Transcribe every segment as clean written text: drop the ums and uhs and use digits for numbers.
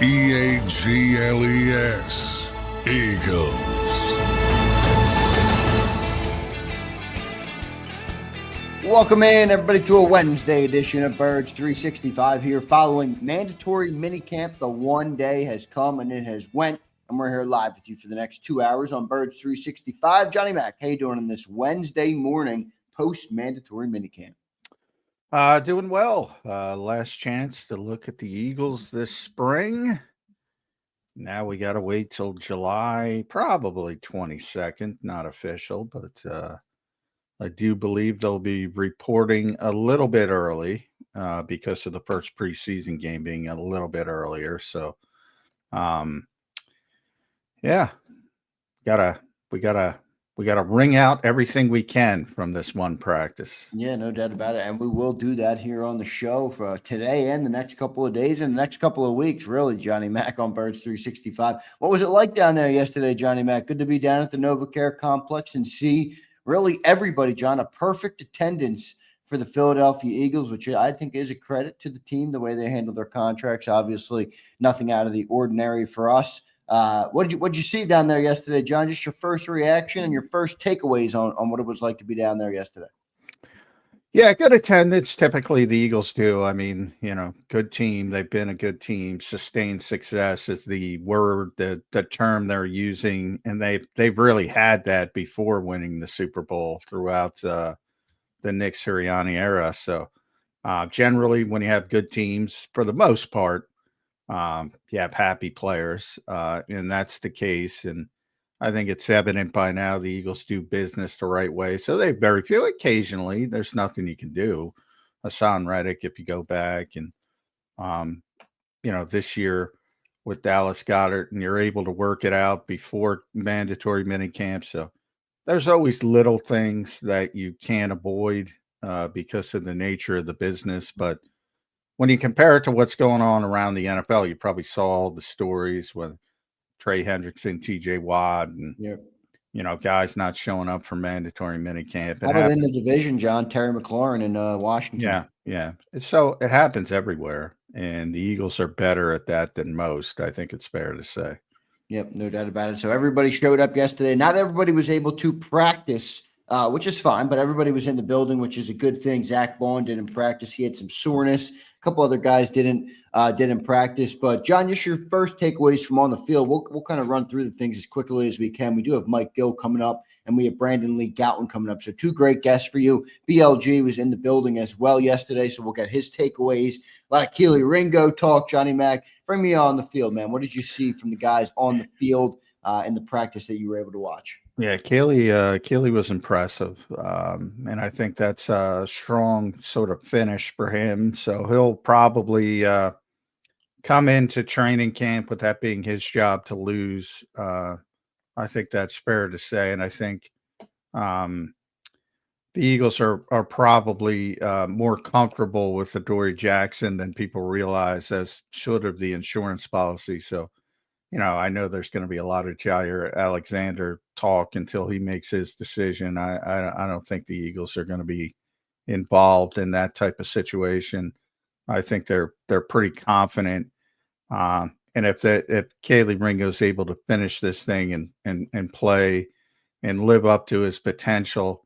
EAGLES, Eagles. Welcome in, everybody, to a Wednesday edition of Birds 365 here following mandatory minicamp. The one day has come and it has went, and we're here live with you for the next 2 hours on Birds 365. Johnny Mac, how you doing on this Wednesday morning post-mandatory minicamp? Doing well. Last chance to look at the Eagles this spring. Now we got to wait till July, probably 22nd, not official, but I do believe they'll be reporting a little bit early because of the first preseason game being a little bit earlier. So, yeah, we gotta wring out everything we can from this one practice. Yeah, no doubt about it. And we will do that here on the show for today and the next couple of days and the next couple of weeks, really, Johnny Mac on Birds 365. What was it like down there yesterday, Johnny Mac? Good to be down at the NovaCare Complex and see really everybody, John. A perfect attendance for the Philadelphia Eagles, which I think is a credit to the team, the way they handle their contracts. Obviously, nothing out of the ordinary for us. What did you see down there yesterday, John? Just your first reaction and your first takeaways on what it was like to be down there yesterday. Yeah, good attendance. Typically, the Eagles do. I mean, good team. They've been a good team. Sustained success is the word, the term they're using, and they've really had that before winning the Super Bowl throughout the Nick Sirianni era. So, generally, when you have good teams, for the most part, you have happy players, and that's the case. And I think it's evident by now the Eagles do business the right way. So they very few. Occasionally, there's nothing you can do. Hassan Reddick, if you go back, and this year with Dallas Goedert, and you're able to work it out before mandatory minicamp. So there's always little things that you can't avoid because of the nature of the business. But when you compare it to what's going on around the NFL, you probably saw all the stories with Trey Hendrickson, TJ Watt, and guys not showing up for mandatory minicamp. How about in the division, John? Terry McLaurin in Washington. Yeah. So it happens everywhere, and the Eagles are better at that than most. I think it's fair to say. Yep, no doubt about it. So everybody showed up yesterday. Not everybody was able to practice, which is fine, but everybody was in the building, which is a good thing. Zach Bond didn't practice. He had some soreness. A couple other guys didn't practice. But, John, just your first takeaways from on the field. We'll kind of run through the things as quickly as we can. We do have Mike Gill coming up, and we have Brandon Lee Goutman coming up. So two great guests for you. BLG was in the building as well yesterday, so we'll get his takeaways. A lot of Kelee Ringo talk. Johnny Mac, bring me on the field, man. What did you see from the guys on the field in the practice that you were able to watch? Yeah, Kelee was impressive, and I think that's a strong sort of finish for him. So he'll probably come into training camp with that being his job to lose. I think that's fair to say, and I think the Eagles are probably more comfortable with Adoree Jackson than people realize, as should have the insurance policy. So, I know there's going to be a lot of Jair Alexander talk until he makes his decision. I don't think the Eagles are going to be involved in that type of situation. I think they're pretty confident. And if Kelee Ringo's able to finish this thing and play and live up to his potential,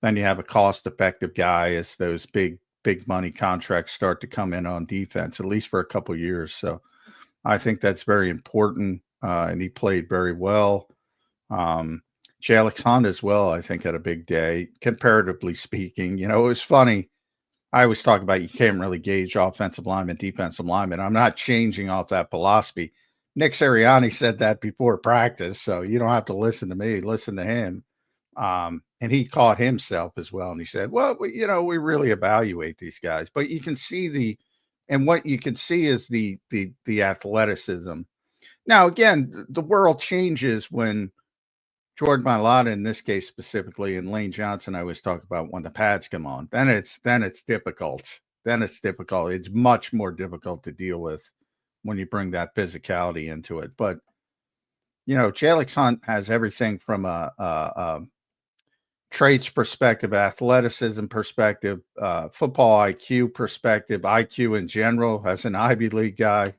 then you have a cost-effective guy as those big money contracts start to come in on defense, at least for a couple of years. So I think that's very important, and he played very well. Jalyx as well, I think, had a big day, comparatively speaking. It was funny. I always talk about you can't really gauge offensive lineman, defensive lineman. I'm not changing off that philosophy. Nick Sirianni said that before practice, so you don't have to listen to me. Listen to him. And he caught himself as well, and he said, well, we really evaluate these guys. But you can see what you can see is the athleticism. Now, again, the world changes when Jordan Mailata, in this case specifically, and Lane Johnson, I always talk about when the pads come on. Then it's difficult. It's much more difficult to deal with when you bring that physicality into it. But Jalyx has everything from a traits perspective, athleticism perspective, football IQ perspective, IQ in general, as an Ivy League guy.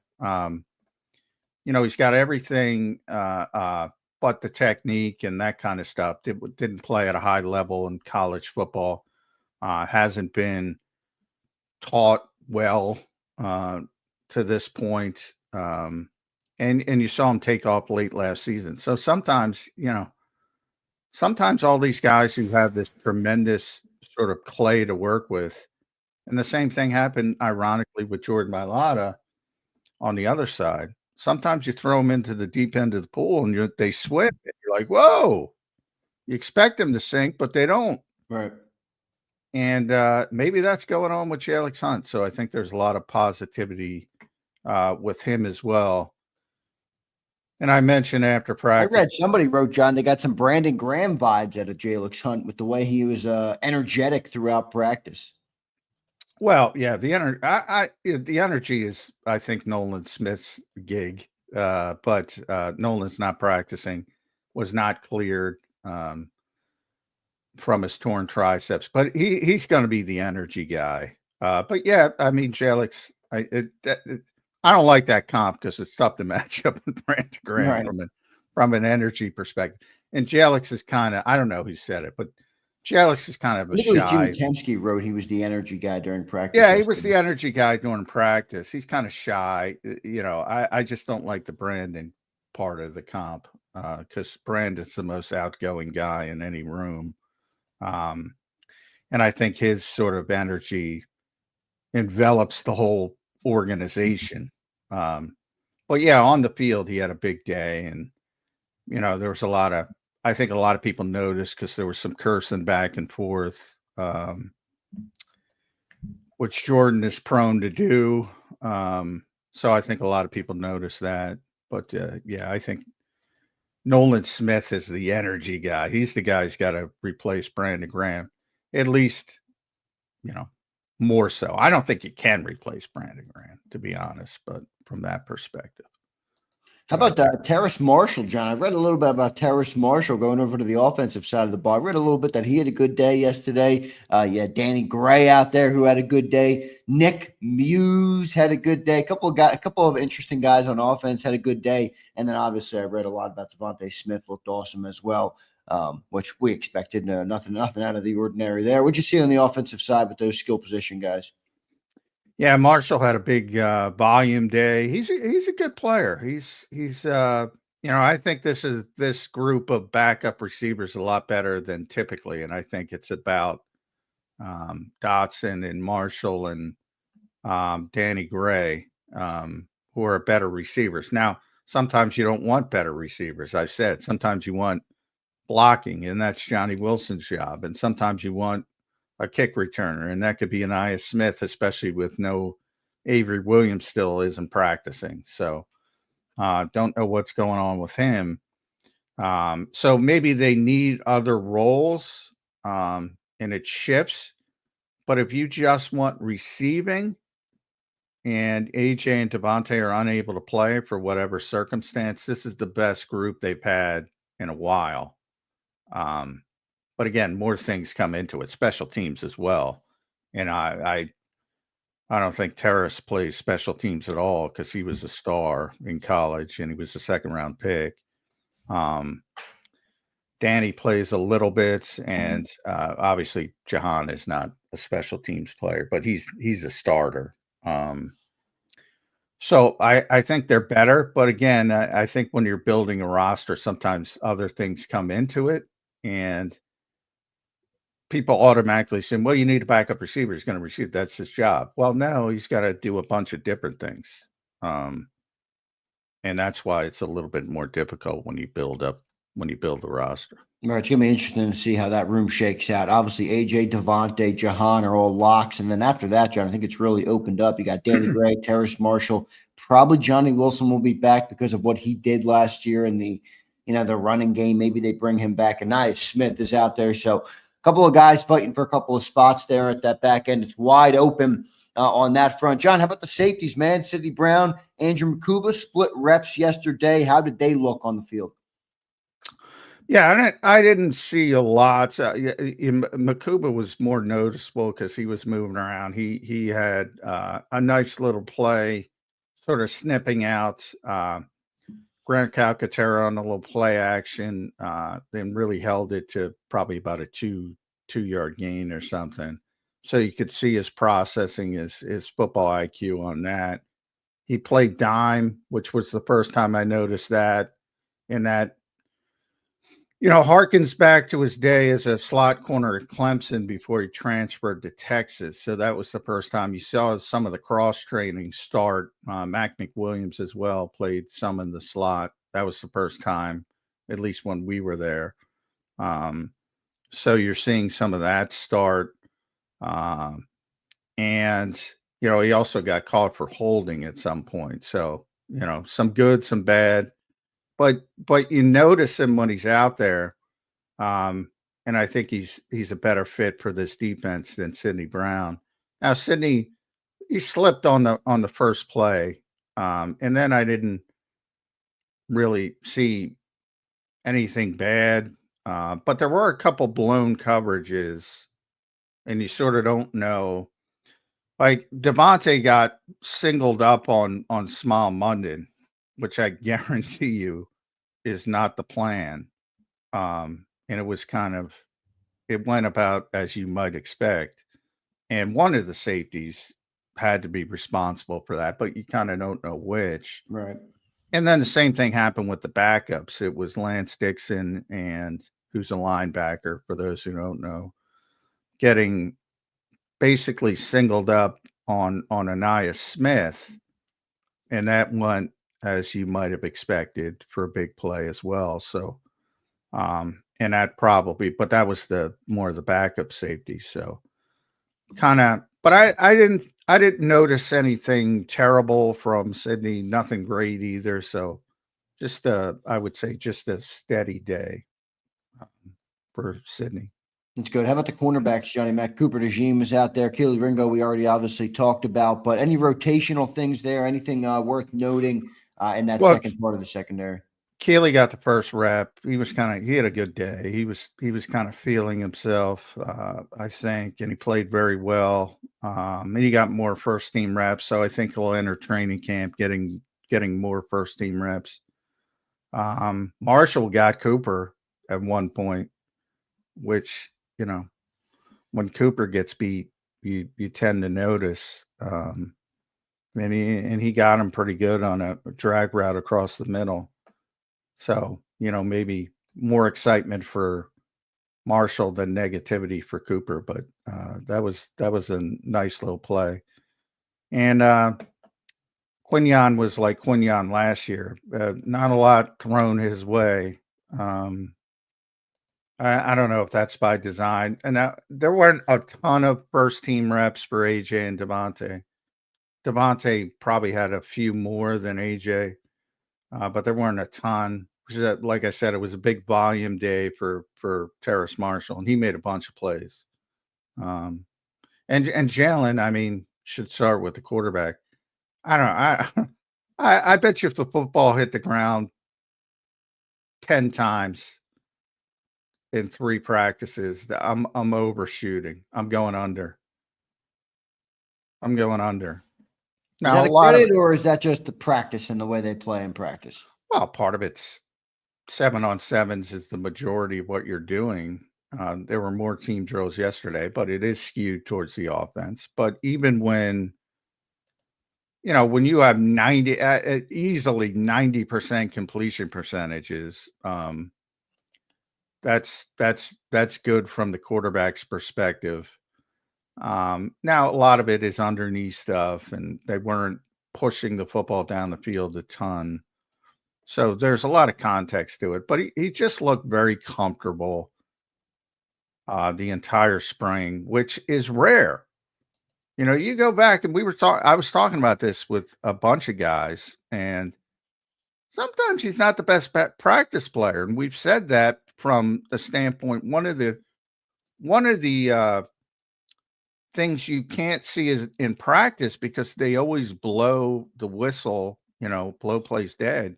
he's got everything but the technique and that kind of stuff. Didn't play at a high level in college football. Hasn't been taught well to this point. And you saw him take off late last season. So sometimes all these guys who have this tremendous sort of clay to work with, and the same thing happened ironically with Jordan Mailata on the other side. Sometimes you throw them into the deep end of the pool and they swim. And you're like, whoa, you expect them to sink, but they don't. Right. And maybe that's going on with Jalyx Hunt. So I think there's a lot of positivity with him as well. And I mentioned after practice, I read somebody wrote, John, they got some Brandon Graham vibes out of Jalyx Hunt with the way he was energetic throughout practice. Well, yeah, the energy is, I think, Nolan Smith's gig, but Nolan's not practicing, was not cleared from his torn triceps, but he's going to be the energy guy. But yeah, I mean, Jalyx, I don't like that comp because it's tough to match up with Brandon Graham from an energy perspective. And Jalyx is kind of, I don't know who said it, but Jalyx is kind of a shy. It was Jimmy Kemsky wrote he was the energy guy during practice. Yeah, he was the energy guy during practice. He's kind of shy. I just don't like the Brandon part of the comp because Brandon's the most outgoing guy in any room. And I think his sort of energy envelops the whole organization. But yeah, on the field, he had a big day. And, there was I think a lot of people noticed because there was some cursing back and forth, which Jordan is prone to do. So I think a lot of people noticed that. But yeah, I think Nolan Smith is the energy guy. He's the guy who's got to replace Brandon Graham, at least, more so. I don't think you can replace Brandon Graham, to be honest, but from that perspective. How about Terrace Marshall, John? I read a little bit about Terrace Marshall going over to the offensive side of the ball. I read a little bit that he had a good day yesterday. Danny Gray out there who had a good day. Nick Muse had a good day. A couple of interesting guys on offense had a good day. And then obviously I read a lot about Devontae Smith, looked awesome as well, which we expected. Nothing out of the ordinary there. What'd you see on the offensive side with those skill position guys? Yeah, Marshall had a big volume day. He's a good player. He's I think this group of backup receivers a lot better than typically, and I think it's about Dotson and Marshall and Danny Gray, who are better receivers. Now, sometimes you don't want better receivers. I've said sometimes you want blocking, and that's Johnny Wilson's job, and sometimes you want a kick returner, and that could be Aniyah Smith, especially with no Avery Williams still isn't practicing. So don't know what's going on with him. So maybe they need other roles and it shifts. But if you just want receiving and AJ and Devontae are unable to play for whatever circumstance, this is the best group they've had in a while. But again, more things come into it, special teams as well. And I don't think Terrace plays special teams at all because he was a star in college and he was a second-round pick. Danny plays a little bit, and obviously Jahan is not a special teams player, but he's a starter. So I think they're better. But again, I think when you're building a roster, sometimes other things come into it, and people automatically say, well, you need a backup receiver. He's going to receive. That's his job. Well, no, he's got to do a bunch of different things. And that's why it's a little bit more difficult when you build the roster. All right, it's going to be interesting to see how that room shakes out. Obviously, AJ, Devontae, Jahan are all locks. And then after that, John, I think it's really opened up. You got Danny Gray, Terrace Marshall. Probably Johnny Wilson will be back because of what he did last year in the running game. Maybe they bring him back. Aniyah Smith is out there. So couple of guys fighting for a couple of spots there at that back end. It's wide open on that front. John, how about the safeties, man? Sidney Brown, Andrew McCuba split reps yesterday. How did they look on the field? Yeah, I didn't see a lot. McCuba was more noticeable because he was moving around. He had a nice little play, sort of snipping out Grant Calcaterra on a little play action, then really held it to probably about a two-yard gain or something. So you could see his processing, his football IQ on that. He played dime, which was the first time I noticed that. And that, harkens back to his day as a slot corner at Clemson before he transferred to Texas. So that was the first time you saw some of the cross training start. Mac McWilliams as well played some in the slot. That was the first time, at least when we were there. So you're seeing some of that start. And he also got caught for holding at some point. So, some good, some bad, but you notice him when he's out there. And I think he's a better fit for this defense than Sidney Brown. Now, Sidney, he slipped on the first play. And then I didn't really see anything bad. But there were a couple blown coverages, and you sort of don't know. Like Devontae got singled up on Small Munden, which I guarantee you is not the plan. And it was it went about as you might expect. And one of the safeties had to be responsible for that, but you kind of don't know which. Right. And then the same thing happened with the backups. It was Lance Dixon, and who's a linebacker, for those who don't know, getting basically singled up on Anaya Smith, and that went as you might have expected for a big play as well. So, and that but that was more of the backup safety. So, but I didn't notice anything terrible from Sidney. Nothing great either. So, I would say just a steady day for Sidney. That's good. How about the cornerbacks, Johnny? Matt Cooper DeJean was out there. Kelee, Ringo, we already obviously talked about, but any rotational things there? Anything worth noting in that second part of the secondary? Kelee got the first rep. He had a good day. He was kind of feeling himself, I think, and he played very well. And he got more first team reps, so I think he'll enter training camp getting more first team reps. Marshall got Cooper at one point, which, when Cooper gets beat, you tend to notice. And he got him pretty good on a drag route across the middle. So, maybe more excitement for Marshall than negativity for Cooper, but that was a nice little play. And Quinyon was like Quinyon last year. Not a lot thrown his way. I don't know if that's by design. And there weren't a ton of first team reps for AJ and Devontae. Devontae probably had a few more than AJ, but there weren't a ton. Like I said, it was a big volume day for Terrace Marshall, and he made a bunch of plays. And Jalen, should start with the quarterback. I don't know. I bet you if the football hit the ground 10 times in 3 practices, I'm overshooting. I'm going under. Is that a credit, or is that just the practice and the way they play in practice? Well, part of it's 7-on-7s is the majority of what you're doing. There were more team drills yesterday, but it is skewed towards the offense. But even when you have easily 90% completion percentages, that's good from the quarterback's perspective. Now a lot of it is underneath stuff, and they weren't pushing the football down the field a ton. So there's a lot of context to it, but he just looked very comfortable the entire spring, which is rare. You go back, and I was talking about this with a bunch of guys, and sometimes he's not the best practice player. And we've said that from the standpoint, one of the things you can't see is in practice, because they always blow the whistle, blow plays dead.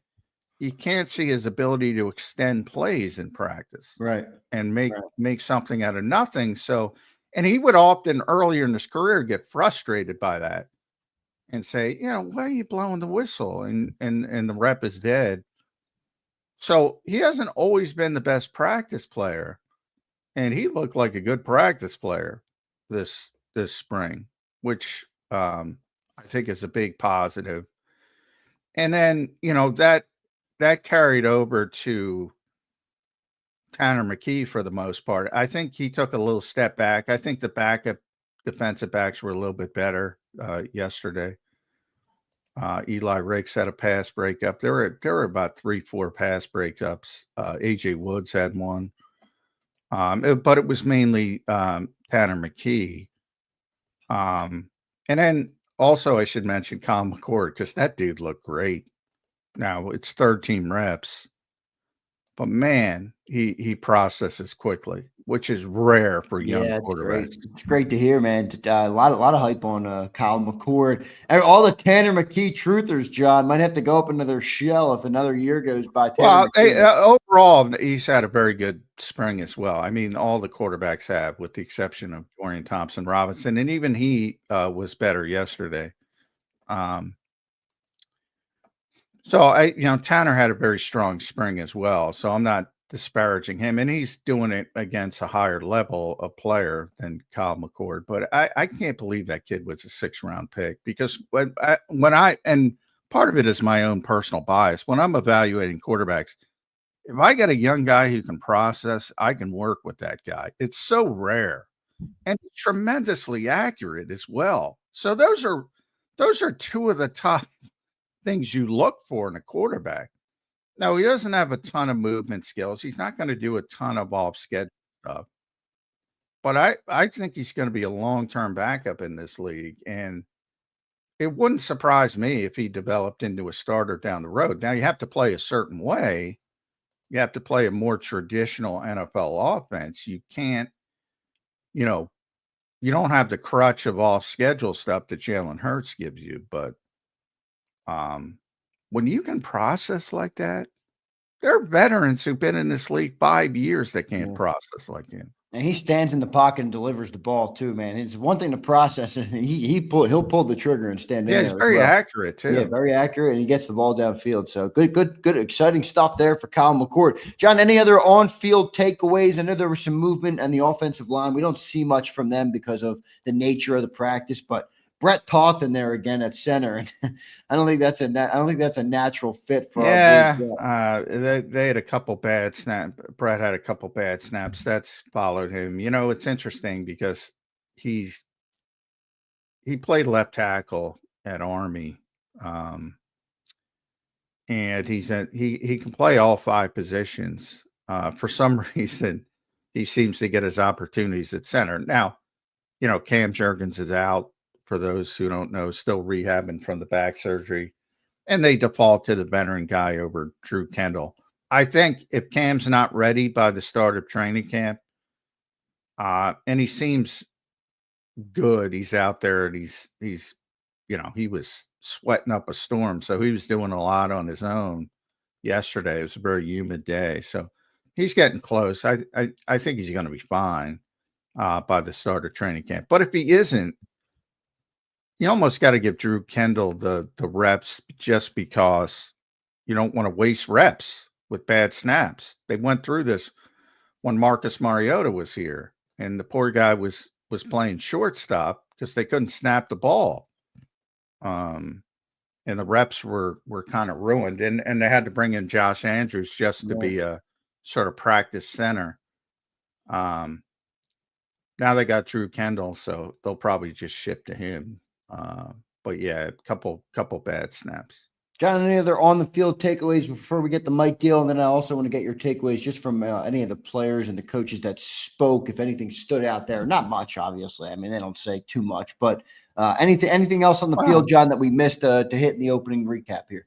You can't see his ability to extend plays in practice, right, and make something out of nothing. So, and he would often earlier in his career get frustrated by that and say, why are you blowing the whistle? And the rep is dead. So he hasn't always been the best practice player, and he looked like a good practice player this spring, which I think is a big positive. And then, that carried over to Tanner McKee for the most part. I think he took a little step back. I think the backup defensive backs were a little bit better yesterday. Eli Ricks had a pass breakup. There were about 3-4 pass breakups. AJ Woods had one. But it was mainly Tanner McKee. And then also I should mention Kyle McCord, because that dude looked great. Now it's third team reps, but man, he processes quickly, which is rare for young Yeah, it's great. quarterbacks. It's great to hear, man. A lot of hype on Kyle McCord. And all the Tanner McKee truthers, John, might have to go up into their shell if another year goes by. Well, McKee. overall, he's had a very good spring as well. I mean, all the quarterbacks have, with the exception of Dorian Thompson-Robinson, and even he was better yesterday. So Tanner had a very strong spring as well. So I'm not disparaging him, and he's doing it against a higher level of player than Kyle McCord. But I can't believe that kid was a 6th-round pick, because when I and part of it is my own personal bias. When I'm evaluating quarterbacks, if I get a young guy who can process, I can work with that guy. It's so rare, and tremendously accurate as well. So those are two of the top things you look for in a quarterback. Now, he doesn't have a ton of movement skills. He's not going to do a ton of off schedule stuff. But I think he's going to be a long-term backup in this league. And it wouldn't surprise me if he developed into a starter down the road. Now, you have to play a certain way. You have to play a more traditional NFL offense. You can't, you don't have the crutch of off schedule stuff that Jalen Hurts gives you. But when you can process like that, there are veterans who've been in this league 5 years that can't process like him. And he stands in the pocket and delivers the ball too, man. It's one thing to process it. He'll pull the trigger and stand in there. Yeah, he's very accurate too. Yeah, very accurate, and he gets the ball downfield. So good, exciting stuff there for Kyle McCord. John, any other on-field takeaways? I know there was some movement on the offensive line. We don't see much from them because of the nature of the practice, but Brett Toth in there again at center, and I don't think that's a natural fit for. They had a couple bad snaps. Brett had a couple bad snaps. That's followed him. It's interesting because he played left tackle at Army, and he can play all 5 positions. For some reason, he seems to get his opportunities at center. Now, Cam Jurgens is out. For those who don't know, still rehabbing from the back surgery, and they default to the veteran guy over Drew Kendall. I think if Cam's not ready by the start of training camp, and he seems good, he's out there and he's he was sweating up a storm, so he was doing a lot on his own yesterday. It was a very humid day, so he's getting close. I think he's going to be fine by the start of training camp. But if he isn't, you almost got to give Drew Kendall the reps, just because you don't want to waste reps with bad snaps. They went through this when Marcus Mariota was here, and the poor guy was playing shortstop because they couldn't snap the ball. And the reps were kind of ruined, and they had to bring in Josh Andrews just to be a sort of practice center. Now they got Drew Kendall, so they'll probably just shift to him. But yeah, a couple bad snaps. John, any other on the field takeaways before we get to Mike Gill? And then I also want to get your takeaways just from any of the players and the coaches that spoke, if anything stood out there. Not much, obviously. I mean, they don't say too much, but anything else on the field, John, that we missed to hit in the opening recap here?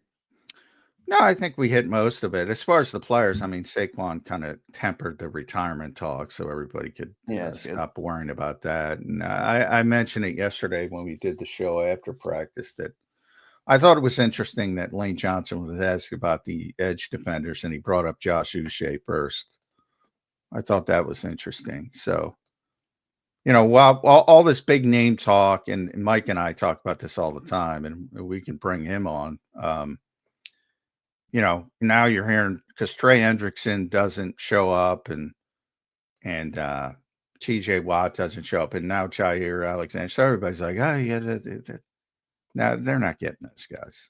No, I think we hit most of it. As far as the players, I mean, Saquon kind of tempered the retirement talk so everybody could stop worrying about that. And I mentioned it yesterday when we did the show after practice that I thought it was interesting that Lane Johnson was asked about the edge defenders, and he brought up Josh Uche first. I thought that was interesting. So, while all this big name talk, and Mike and I talk about this all the time, and we can bring him on, now you're hearing because Trey Hendrickson doesn't show up and TJ Watt doesn't show up, and now Jair Alexander. So everybody's like, oh yeah, now they're not getting those guys.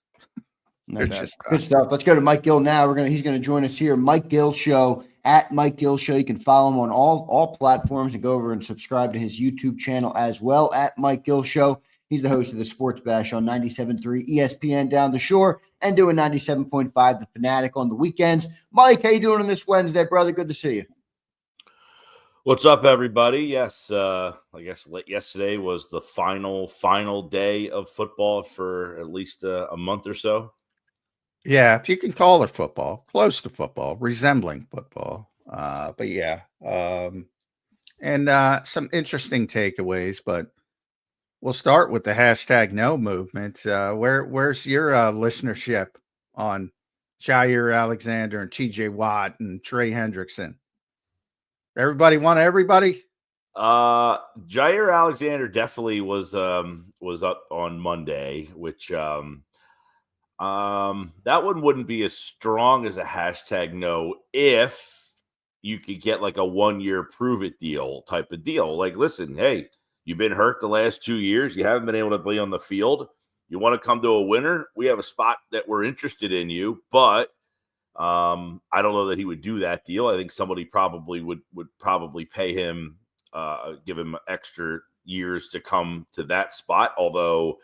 No doubt. Good stuff. Let's go to Mike Gill now. He's gonna join us here. Mike Gill Show at Mike Gill Show. You can follow him on all platforms and go over and subscribe to his YouTube channel as well at Mike Gill Show. He's the host of the Sports Bash on 97.3 ESPN down the shore and doing 97.5 The Fanatic on the weekends. Mike, how you doing on this Wednesday, brother? Good to see you. What's up, everybody? Yes, I guess yesterday was the final day of football for at least a month or so. Yeah, if you can call it football, close to football, resembling football. But yeah, and some interesting takeaways. But we'll start with the hashtag no movement. Where's your listenership on Jair Alexander and TJ Watt and Trey Hendrickson? Everybody want everybody? Jair Alexander definitely was up on Monday, which that one wouldn't be as strong as a hashtag no if you could get like a 1-year prove it deal type of deal. Like, listen, hey, you've been hurt the last 2 years. You haven't been able to be on the field. You want to come to a winner? We have a spot that we're interested in you, but I don't know that he would do that deal. I think somebody probably would probably pay him, give him extra years to come to that spot. Although,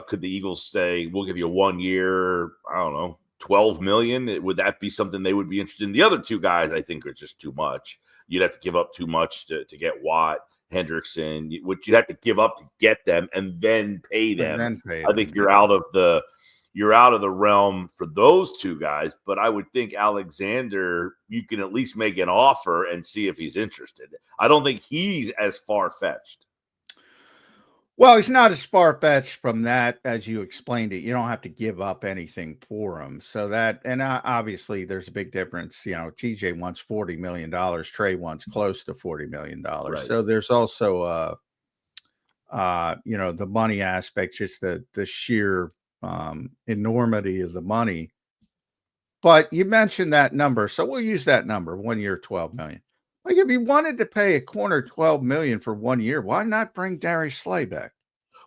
could the Eagles say, we'll give you 1 year, I don't know, $12 million? Would that be something they would be interested in? The other two guys, I think, are just too much. You'd have to give up too much to get Watt, Hendrickson, which you'd have to give up to get them and then pay them. I think you're out of the realm for those two guys, but I would think Alexander, you can at least make an offer and see if he's interested. I don't think he's as far-fetched. Well, he's not as far-fetched from that as you explained it. You don't have to give up anything for him. So that, and obviously there's a big difference. You know, TJ wants $40 million. Trey wants close to $40 million. Right. So there's also, the money aspect, just the sheer enormity of the money. But you mentioned that number, so we'll use that number, 1 year, $12 million. Like, if you wanted to pay a corner $12 million for 1 year, why not bring Darius Slay back?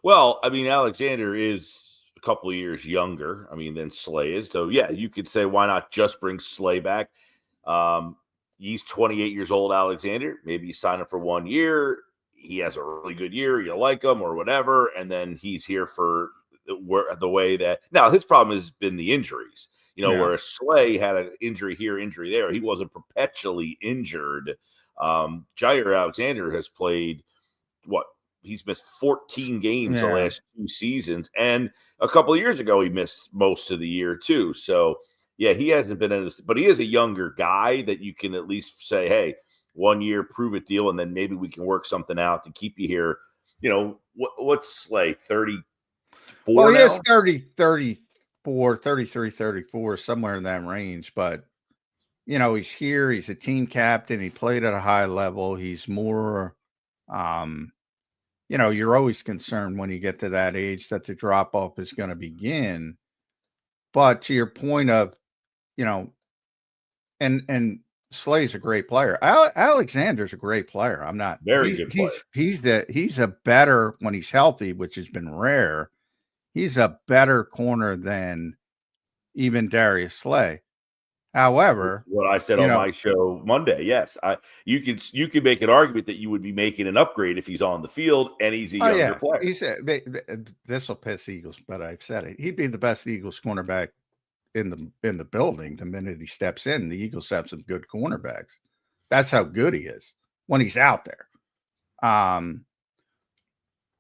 Well, I mean, Alexander is a couple of years younger, than Slay is. So yeah, you could say, why not just bring Slay back? He's 28 years old, Alexander. Maybe you sign him for 1 year. He has a really good year. You like him or whatever, and then he's here for the way that now his problem has been the injuries, where Slay had an injury here, injury there. He wasn't perpetually injured. Jair Alexander has played he's missed 14 games the last 2 seasons. And a couple of years ago, he missed most of the year too. So yeah, he hasn't been in this, but he is a younger guy that you can at least say, hey, 1 year prove it deal. And then maybe we can work something out to keep you here. What's Slay, 30? Well, he is 34, 33, 34, somewhere in that range. But, he's here. He's a team captain. He played at a high level. He's more, you're alwa's concerned when you get to that age that the drop-off is going to begin. But to your point of, and Slay's a great player. Alexander's a great player. I'm not. Very good player. He's a better, when he's healthy, which has been rare, he's a better corner than even Darius Slay. However, what I said on my show Monday, yes, you could make an argument that you would be making an upgrade if he's on the field and he's a younger player. This will piss Eagles, but I've said it. He'd be the best Eagles cornerback in the building the minute he steps in. The Eagles have some good cornerbacks. That's how good he is when he's out there.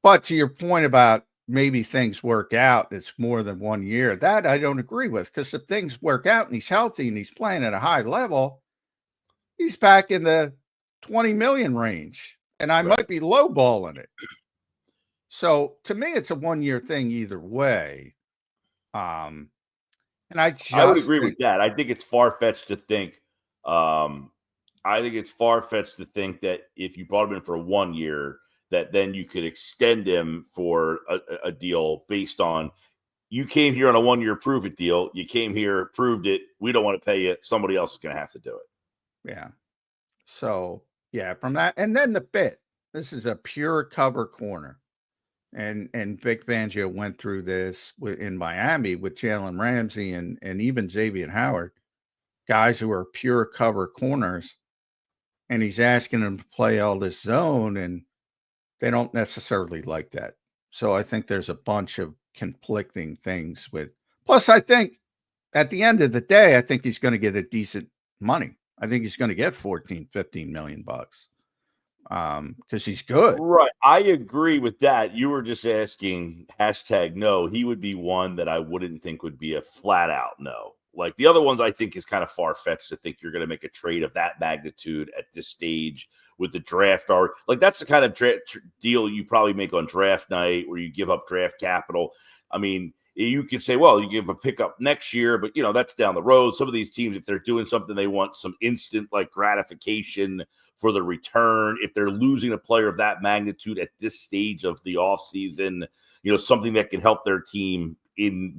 But to your point about maybe things work out, it's more than 1 year. That I don't agree with, because if things work out and he's healthy and he's playing at a high level, he's back in the 20 million range, and I might be lowballing it. So to me, it's a 1 year thing either way. And I would agree with that. I think it's far-fetched to think. That if you brought him in for 1 year, that then you could extend him for a deal based on, you came here on a 1-year prove it deal. You came here, proved it. We don't want to pay you. Somebody else is going to have to do it. Yeah. So, yeah, from that. And then the fit. This is a pure cover corner. And Vic Fangio went through this in Miami with Jalen Ramsey and even Xavier Howard, guys who are pure cover corners. And he's asking them to play all this zone, and they don't necessarily like that. So I think there's a bunch of conflicting things with. Plus, I think at the end of the day, I think he's going to get a decent money. I think he's going to get 14, 15 million bucks because he's good. Right. I agree with that. You were just asking #no. He would be one that I wouldn't think would be a flat out no. Like the other ones, I think is kind of far fetched to think you're going to make a trade of that magnitude at this stage with the draft. Or like that's the kind of deal you probably make on draft night where you give up draft capital. I mean, you could say, well, you give a pickup next year, but that's down the road. Some of these teams, if they're doing something, they want some instant like gratification for the return. If they're losing a player of that magnitude at this stage of the offseason, something that can help their team in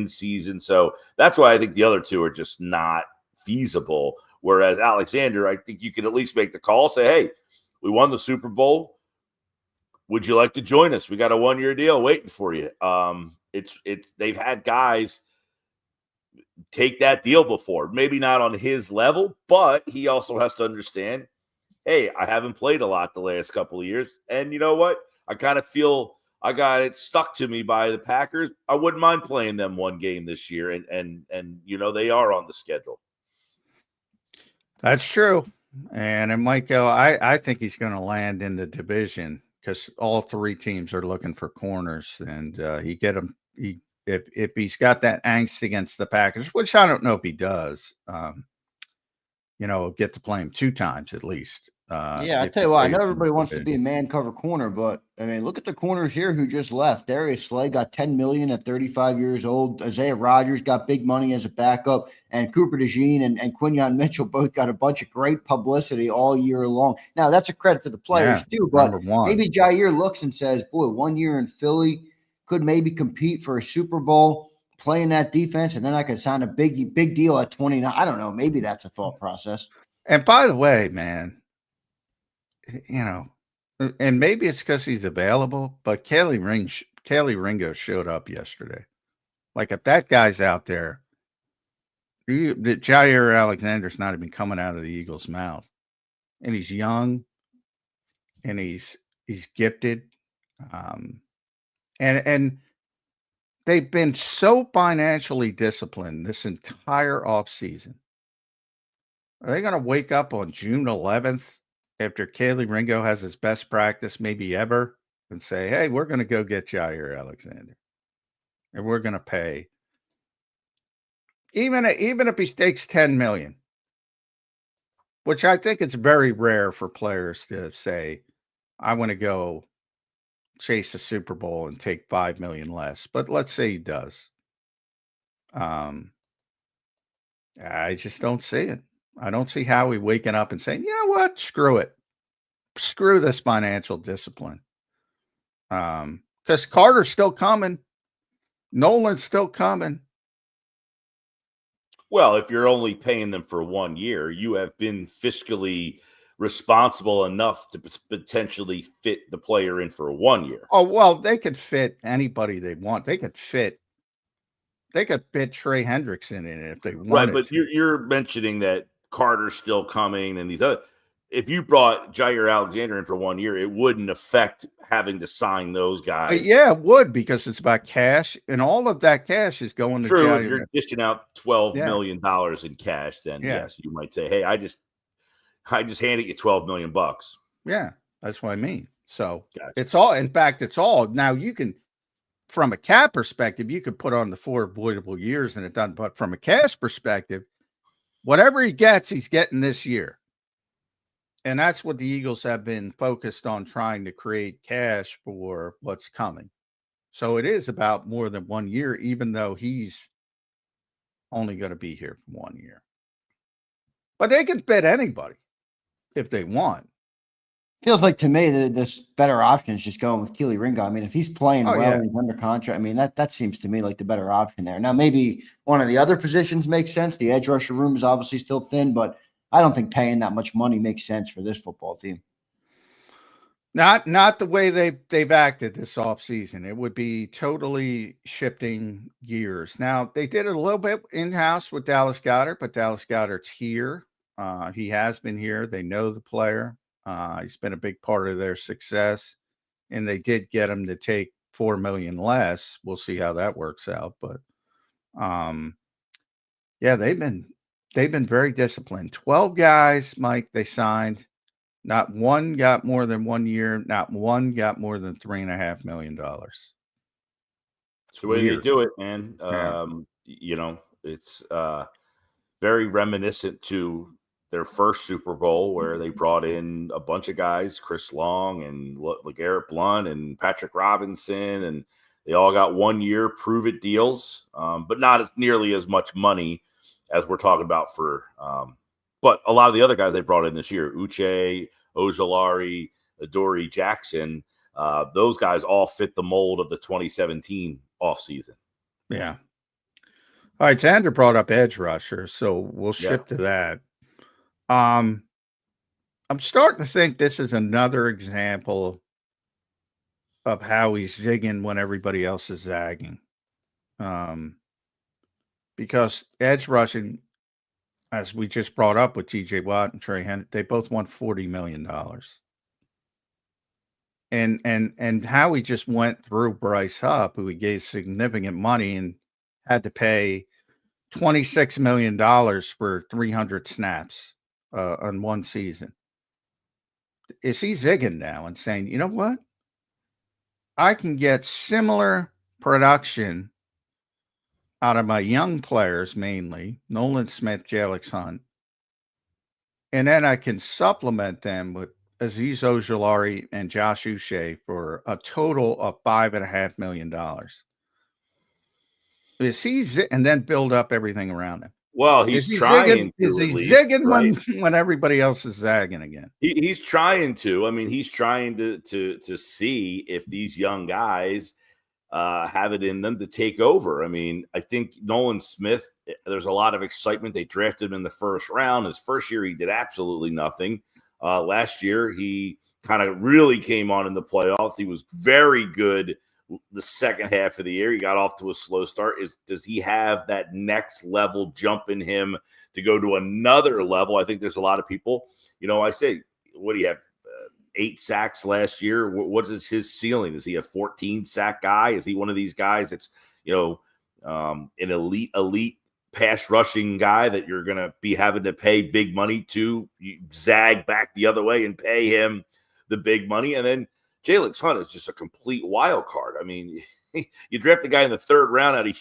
season. So that's why I think the other two are just not feasible. Whereas Alexander, I think you can at least make the call, say, hey, we won the Super Bowl. Would you like to join us? We got a 1-year deal waiting for you. They've had guys take that deal before, maybe not on his level, but he also has to understand, hey, I haven't played a lot the last couple of years. And you know what? I kind of feel I got it stuck to me by the Packers. I wouldn't mind playing them one game this year. And they are on the schedule. That's true. And it might go, I think he's going to land in the division because all three teams are looking for corners, and he get him. If he's got that angst against the Packers, which I don't know if he does, get to play him 2 times at least. Yeah, I tell you what, I know everybody wants to be a man cover corner, but I mean, look at the corners here who just left. Darius Slay got $10 million at 35 years old. Isaiah Rodgers got big money as a backup, and Cooper DeJean and Quinyon Mitchell both got a bunch of great publicity all year long. Now, that's a credit to the players too, but maybe Jair looks and says, boy, 1 year in Philly could maybe compete for a Super Bowl, playing that defense, and then I could sign a big deal at 29. I don't know. Maybe that's a thought process. And by the way, man, and maybe it's because he's available, but Kelee Ringo showed up yesterday. Like, if that guy's out there, Jair Alexander's not even coming out of the Eagles' mouth. And he's young, and he's gifted. And they've been so financially disciplined this entire offseason. Are they going to wake up on June 11th after Kelee Ringo has his best practice maybe ever and say, hey, we're going to go get Jair Alexander, and we're going to pay, even if he takes $10 million, which I think it's very rare for players to say, I want to go chase a Super Bowl and take $5 million less. But let's say he does. I just don't see it. I don't see Howie waking up and saying, you know what, screw it. Screw this financial discipline. Because Carter's still coming. Nolan's still coming. Well, if you're only paying them for 1 year, you have been fiscally responsible enough to potentially fit the player in for 1 year. Oh, well, they could fit anybody they want. They could fit Trey Hendrickson in it if they wanted. Right, but you're mentioning that Carter's still coming and these other. If you brought Jair Alexander in for 1 year, it wouldn't affect having to sign those guys. Yeah, it would, because it's about cash, and all of that cash is going to True, Jair. if you're dishing out $12 million in cash, then yes, you might say, hey, I just handed you $12 million. Yeah, that's what I mean. So gotcha. It's all, in fact, it's all. Now you can, from a cap perspective, you could put on the 4 avoidable years and it doesn't, but from a cash perspective, whatever he gets, he's getting this year. And that's what the Eagles have been focused on, trying to create cash for what's coming. So it is about more than 1 year, even though he's only going to be here for 1 year. But they can fit anybody if they want. Feels like to me that this better option is just going with Kelee Ringo. I mean, if he's playing well yeah. and he's under contract, I mean, that seems to me like the better option there. Now, maybe one of the other positions makes sense. The edge rusher room is obviously still thin, but I don't think paying that much money makes sense for this football team. Not the way they've acted this offseason. It would be totally shifting gears. Now, they did it a little bit in-house with Dallas Goedert, but Dallas Goedert's here. He has been here. They know the player. He's been a big part of their success, and they did get him to take $4 million less. We'll see how that works out, but yeah, they've been very disciplined. 12 guys, Mike, they signed. Not one got more than 1 year. Not one got more than $3.5 million. It's the way they do it, man. Yeah. You know, it's very reminiscent to their first Super Bowl where they brought in a bunch of guys, Chris Long and LeGarrette Blount and Patrick Robinson, and they all got 1 year prove-it deals, but not nearly as much money as we're talking about for but a lot of the other guys they brought in this year, Uche, Ojulari, Adoree Jackson, those guys all fit the mold of the 2017 offseason. Yeah. All right, Zander brought up edge rusher, so we'll shift to that. I'm starting to think this is another example of how he's zigging when everybody else is zagging. Because edge rushing, as we just brought up with TJ Watt and Trey Hendrickson, they both won $40 million. And Howie just went through Bryce Huff, who he gave significant money and had to pay $26 million for 300 snaps on one season. Is he zigging now and saying, you know what? I can get similar production out of my young players, mainly Nolan Smith, Jalyx Hunt, and then I can supplement them with Azeez Ojulari and Josh Uche for a total of $5.5 million. Is he and then build up everything around him? Well, he's trying is he zigging when everybody else is zagging again? He's trying to. I mean, he's trying to see if these young guys have it in them to take over. I mean, I think Nolan Smith, there's a lot of excitement. They drafted him in the first round. His first year, he did absolutely nothing. Last year, he kind of really came on in the playoffs. He was very good the second half of the year. He got off to a slow start. Does he have that next level jump in him to go to another level? I think there's a lot of people, I say, what do you have? 8 sacks last year. What is his ceiling? Is he a 14 sack guy? Is he one of these guys that's, an elite pass rushing guy that you're going to be having to pay big money to? You zag back the other way and pay him the big money. And then Jalyx Hunt is just a complete wild card. I mean, you draft a guy in the 3rd round out of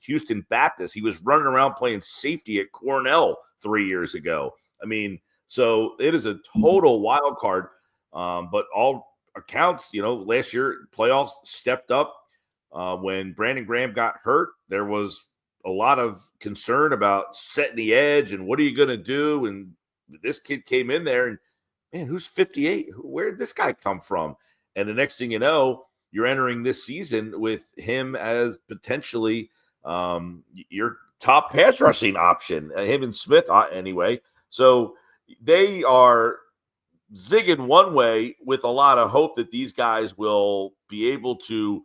Houston Baptist. He was running around playing safety at Cornell 3 years ago. I mean, so it is a total wild card. But all accounts, last year playoffs stepped up. When Brandon Graham got hurt, there was a lot of concern about setting the edge and what are you going to do? And this kid came in there and, man, who's 58? Where did this guy come from? And the next thing you know, you're entering this season with him as potentially your top pass rushing option, him and Smith anyway. So they are zigging one way with a lot of hope that these guys will be able to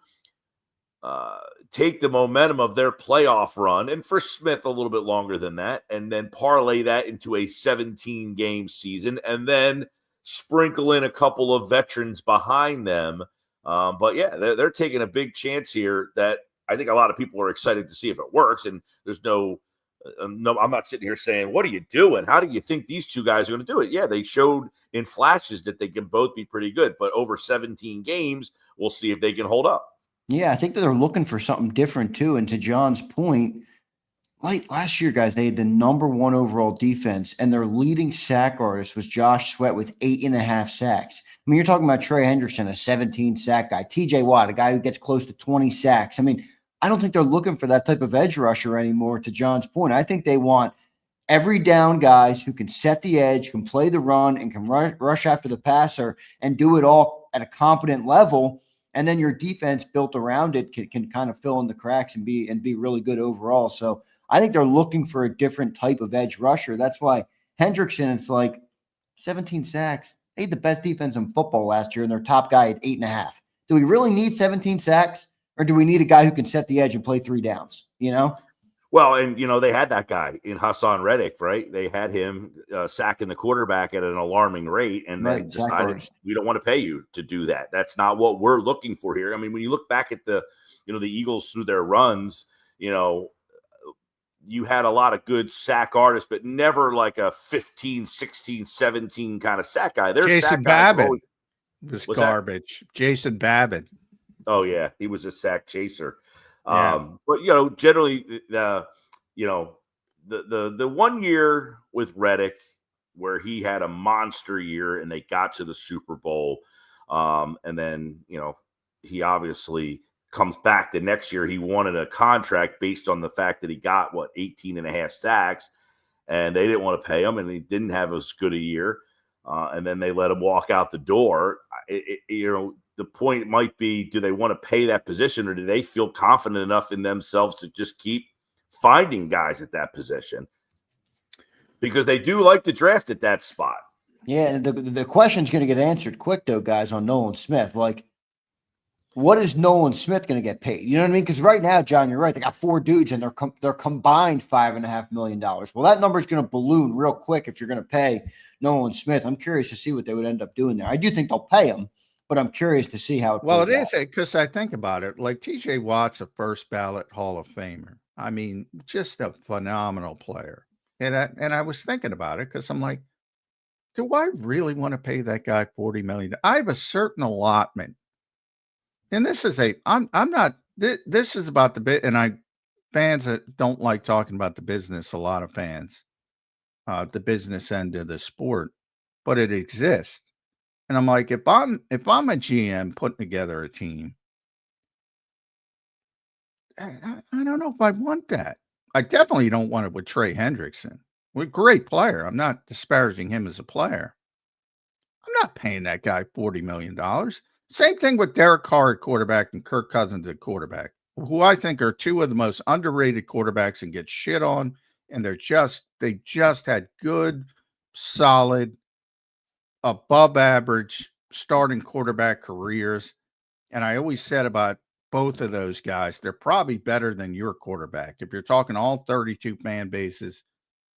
take the momentum of their playoff run, and for Smith a little bit longer than that, and then parlay that into a 17-game season, and then sprinkle in a couple of veterans behind them. But yeah, they're taking a big chance here that I think a lot of people are excited to see if it works. And there's no, I'm not sitting here saying, what are you doing? How do you think these two guys are going to do it? Yeah, they showed in flashes that they can both be pretty good, but over 17 games, we'll see if they can hold up. Yeah, I think that they're looking for something different too. And to John's point, like last year, guys, they had the number 1 overall defense, and their leading sack artist was Josh Sweat with 8.5 sacks. I mean, you're talking about Trey Hendrickson, a 17 sack guy, TJ Watt, a guy who gets close to 20 sacks. I mean, I don't think they're looking for that type of edge rusher anymore, to John's point. I think they want every down guys who can set the edge, can play the run, and can rush after the passer and do it all at a competent level. And then your defense built around it can kind of fill in the cracks and be really good overall. So I think they're looking for a different type of edge rusher. That's why Hendrickson, it's like 17 sacks. They had the best defense in football last year, and their top guy at 8.5. Do we really need 17 sacks, or do we need a guy who can set the edge and play 3 downs? Well, and, they had that guy in Hassan Reddick, right? They had him sacking the quarterback at an alarming rate and then decided we don't want to pay you to do that. That's not what we're looking for here. I mean, when you look back at the Eagles through their runs, you had a lot of good sack artists, but never like a 15, 16, 17 kind of sack guy. There's Jason Babbitt was garbage. That? Jason Babbitt. Oh, yeah. He was a sack chaser. Yeah. But, generally, the 1 year with Reddick where he had a monster year and they got to the Super Bowl, and then, he obviously comes back the next year. He wanted a contract based on the fact that he got 18.5 sacks, and they didn't want to pay him, and he didn't have as good a year. And then they let him walk out the door. The point might be, do they want to pay that position, or do they feel confident enough in themselves to just keep finding guys at that position? Because they do like to draft at that spot. Yeah, and the question's going to get answered quick, though, guys, on Nolan Smith. Like, what is Nolan Smith going to get paid? You know what I mean? Because right now, John, you're right. They got 4 dudes, and they're combined $5.5 million. Well, that number is going to balloon real quick if you're going to pay Nolan Smith. I'm curious to see what they would end up doing there. I do think they'll pay him, but I'm curious to see how it Well, it goes is, because I think about it. Like TJ Watt's a first ballot Hall of Famer. I mean, just a phenomenal player. And I was thinking about it because I'm like, do I really want to pay that guy $40 million? I have a certain allotment. And this is I'm not, this is about the bit. And fans that don't like talking about the business, a lot of fans, the business end of the sport, but it exists. And I'm like, if I'm a GM putting together a team, I don't know if I want that. I definitely don't want it with Trey Hendrickson. We're a great player. I'm not disparaging him as a player. I'm not paying that guy $40 million. Same thing with Derek Carr at quarterback and Kirk Cousins at quarterback, who I think are 2 of the most underrated quarterbacks and get shit on. And they just had good, solid, above average starting quarterback careers. And I always said about both of those guys, they're probably better than your quarterback. If you're talking all 32 fan bases,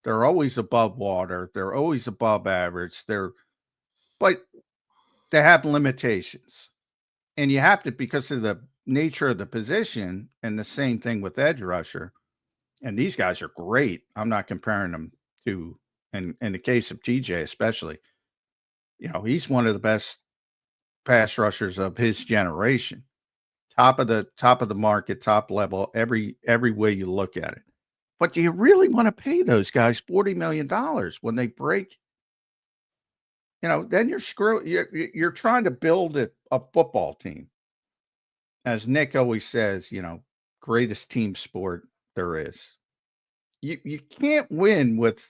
they're always above water. They're always above average. But they have limitations. And you have to, because of the nature of the position, and the same thing with edge rusher. And these guys are great. I'm not comparing them to, in the case of TJ especially, he's one of the best pass rushers of his generation. Top of the market, top level, every way you look at it. But do you really want to pay those guys $40 million when they break? Then you're screwed. You're trying to build a football team. As Nick always says, greatest team sport there is. You can't win with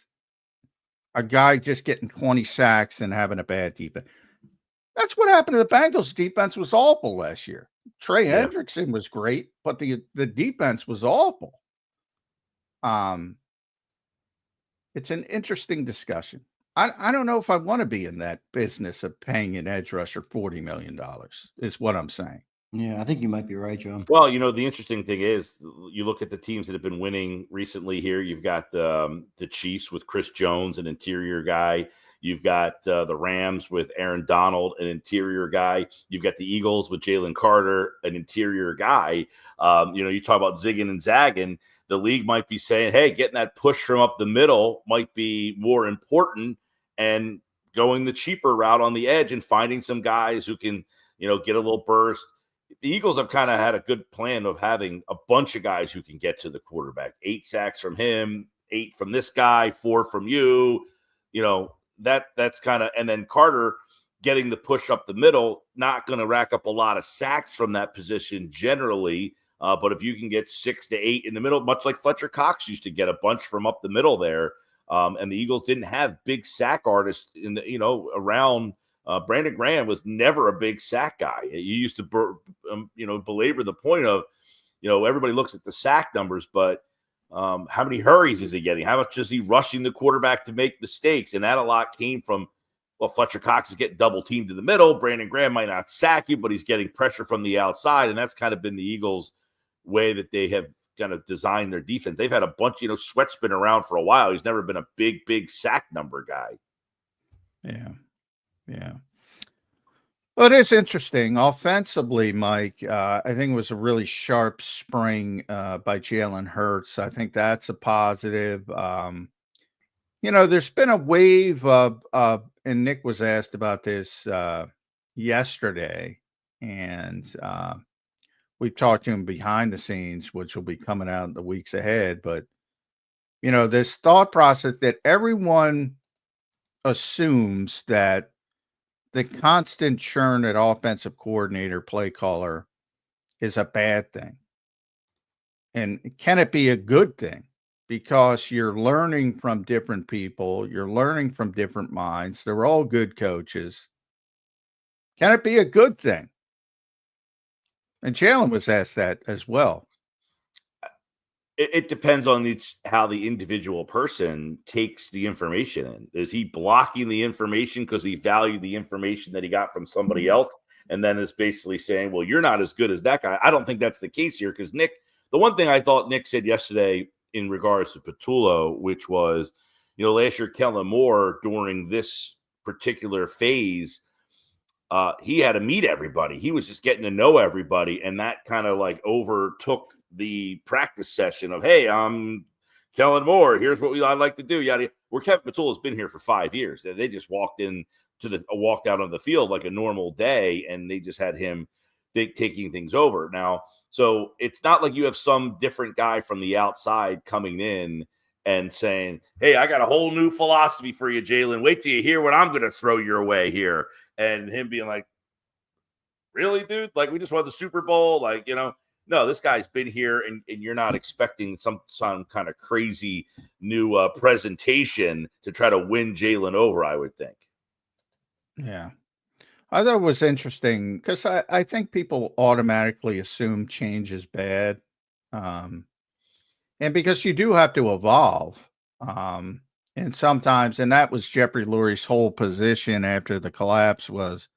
a guy just getting 20 sacks and having a bad defense. That's what happened to the Bengals. Defense was awful last year. Trey Hendrickson was great, but the defense was awful. It's an interesting discussion. I don't know if I want to be in that business of paying an edge rusher $40 million, is what I'm saying. Yeah, I think you might be right, John. Well, the interesting thing is, you look at the teams that have been winning recently here. You've got the Chiefs with Chris Jones, an interior guy. You've got the Rams with Aaron Donald, an interior guy. You've got the Eagles with Jalen Carter, an interior guy. You talk about zigging and zagging. The league might be saying, hey, getting that push from up the middle might be more important, and going the cheaper route on the edge and finding some guys who can, get a little burst. The Eagles have kind of had a good plan of having a bunch of guys who can get to the quarterback. 8 sacks from him, 8 from this guy, 4 from you. That's kind of, and then Carter getting the push up the middle, not going to rack up a lot of sacks from that position generally. But if you can get 6 to 8 in the middle, much like Fletcher Cox used to get a bunch from up the middle there, And the Eagles didn't have big sack artists around. Brandon Graham was never a big sack guy. You used to, belabor the point of, everybody looks at the sack numbers, but how many hurries is he getting? How much is he rushing the quarterback to make mistakes? And that a lot came from, Fletcher Cox is getting double teamed in the middle. Brandon Graham might not sack you, but he's getting pressure from the outside. And that's kind of been the Eagles' way that they have kind of designed their defense. They've had a bunch, Sweat's been around for a while. He's never been a big sack number guy. Yeah. Well, it is interesting. Offensively, Mike, I think it was a really sharp spring by Jalen Hurts. I think that's a positive. There's been a wave of, and Nick was asked about this yesterday, and we've talked to him behind the scenes, which will be coming out in the weeks ahead. But, this thought process that everyone assumes that the constant churn at offensive coordinator, play caller is a bad thing. And can it be a good thing? Because you're learning from different people. You're learning from different minds. They're all good coaches. Can it be a good thing? And Jalen was asked that as well. It depends on how the individual person takes the information in. Is he blocking the information because he valued the information that he got from somebody else, and then is basically saying, well, you're not as good as that guy? I don't think that's the case here, because Nick, the one thing I thought Nick said yesterday in regards to Patullo, which was, last year, Kellen Moore, during this particular phase, he had to meet everybody. He was just getting to know everybody, and that kind of like overtook the practice session of, hey, I'm Kellen Moore. Here's what I'd like to do. Yada. Where Kevin Patullo's been here for 5 years. They just walked out on the field like a normal day, and they just had him taking things over. Now, so it's not like you have some different guy from the outside coming in and saying, hey, I got a whole new philosophy for you, Jalen. Wait till you hear what I'm going to throw your way here. And him being like, really, dude? Like, we just won the Super Bowl? Like, no, this guy's been here, and you're not expecting some kind of crazy new presentation to try to win Jalen over, I would think. Yeah. I thought it was interesting because I think people automatically assume change is bad. And because you do have to evolve. And sometimes, and that was Jeffrey Lurie's whole position after the collapse was,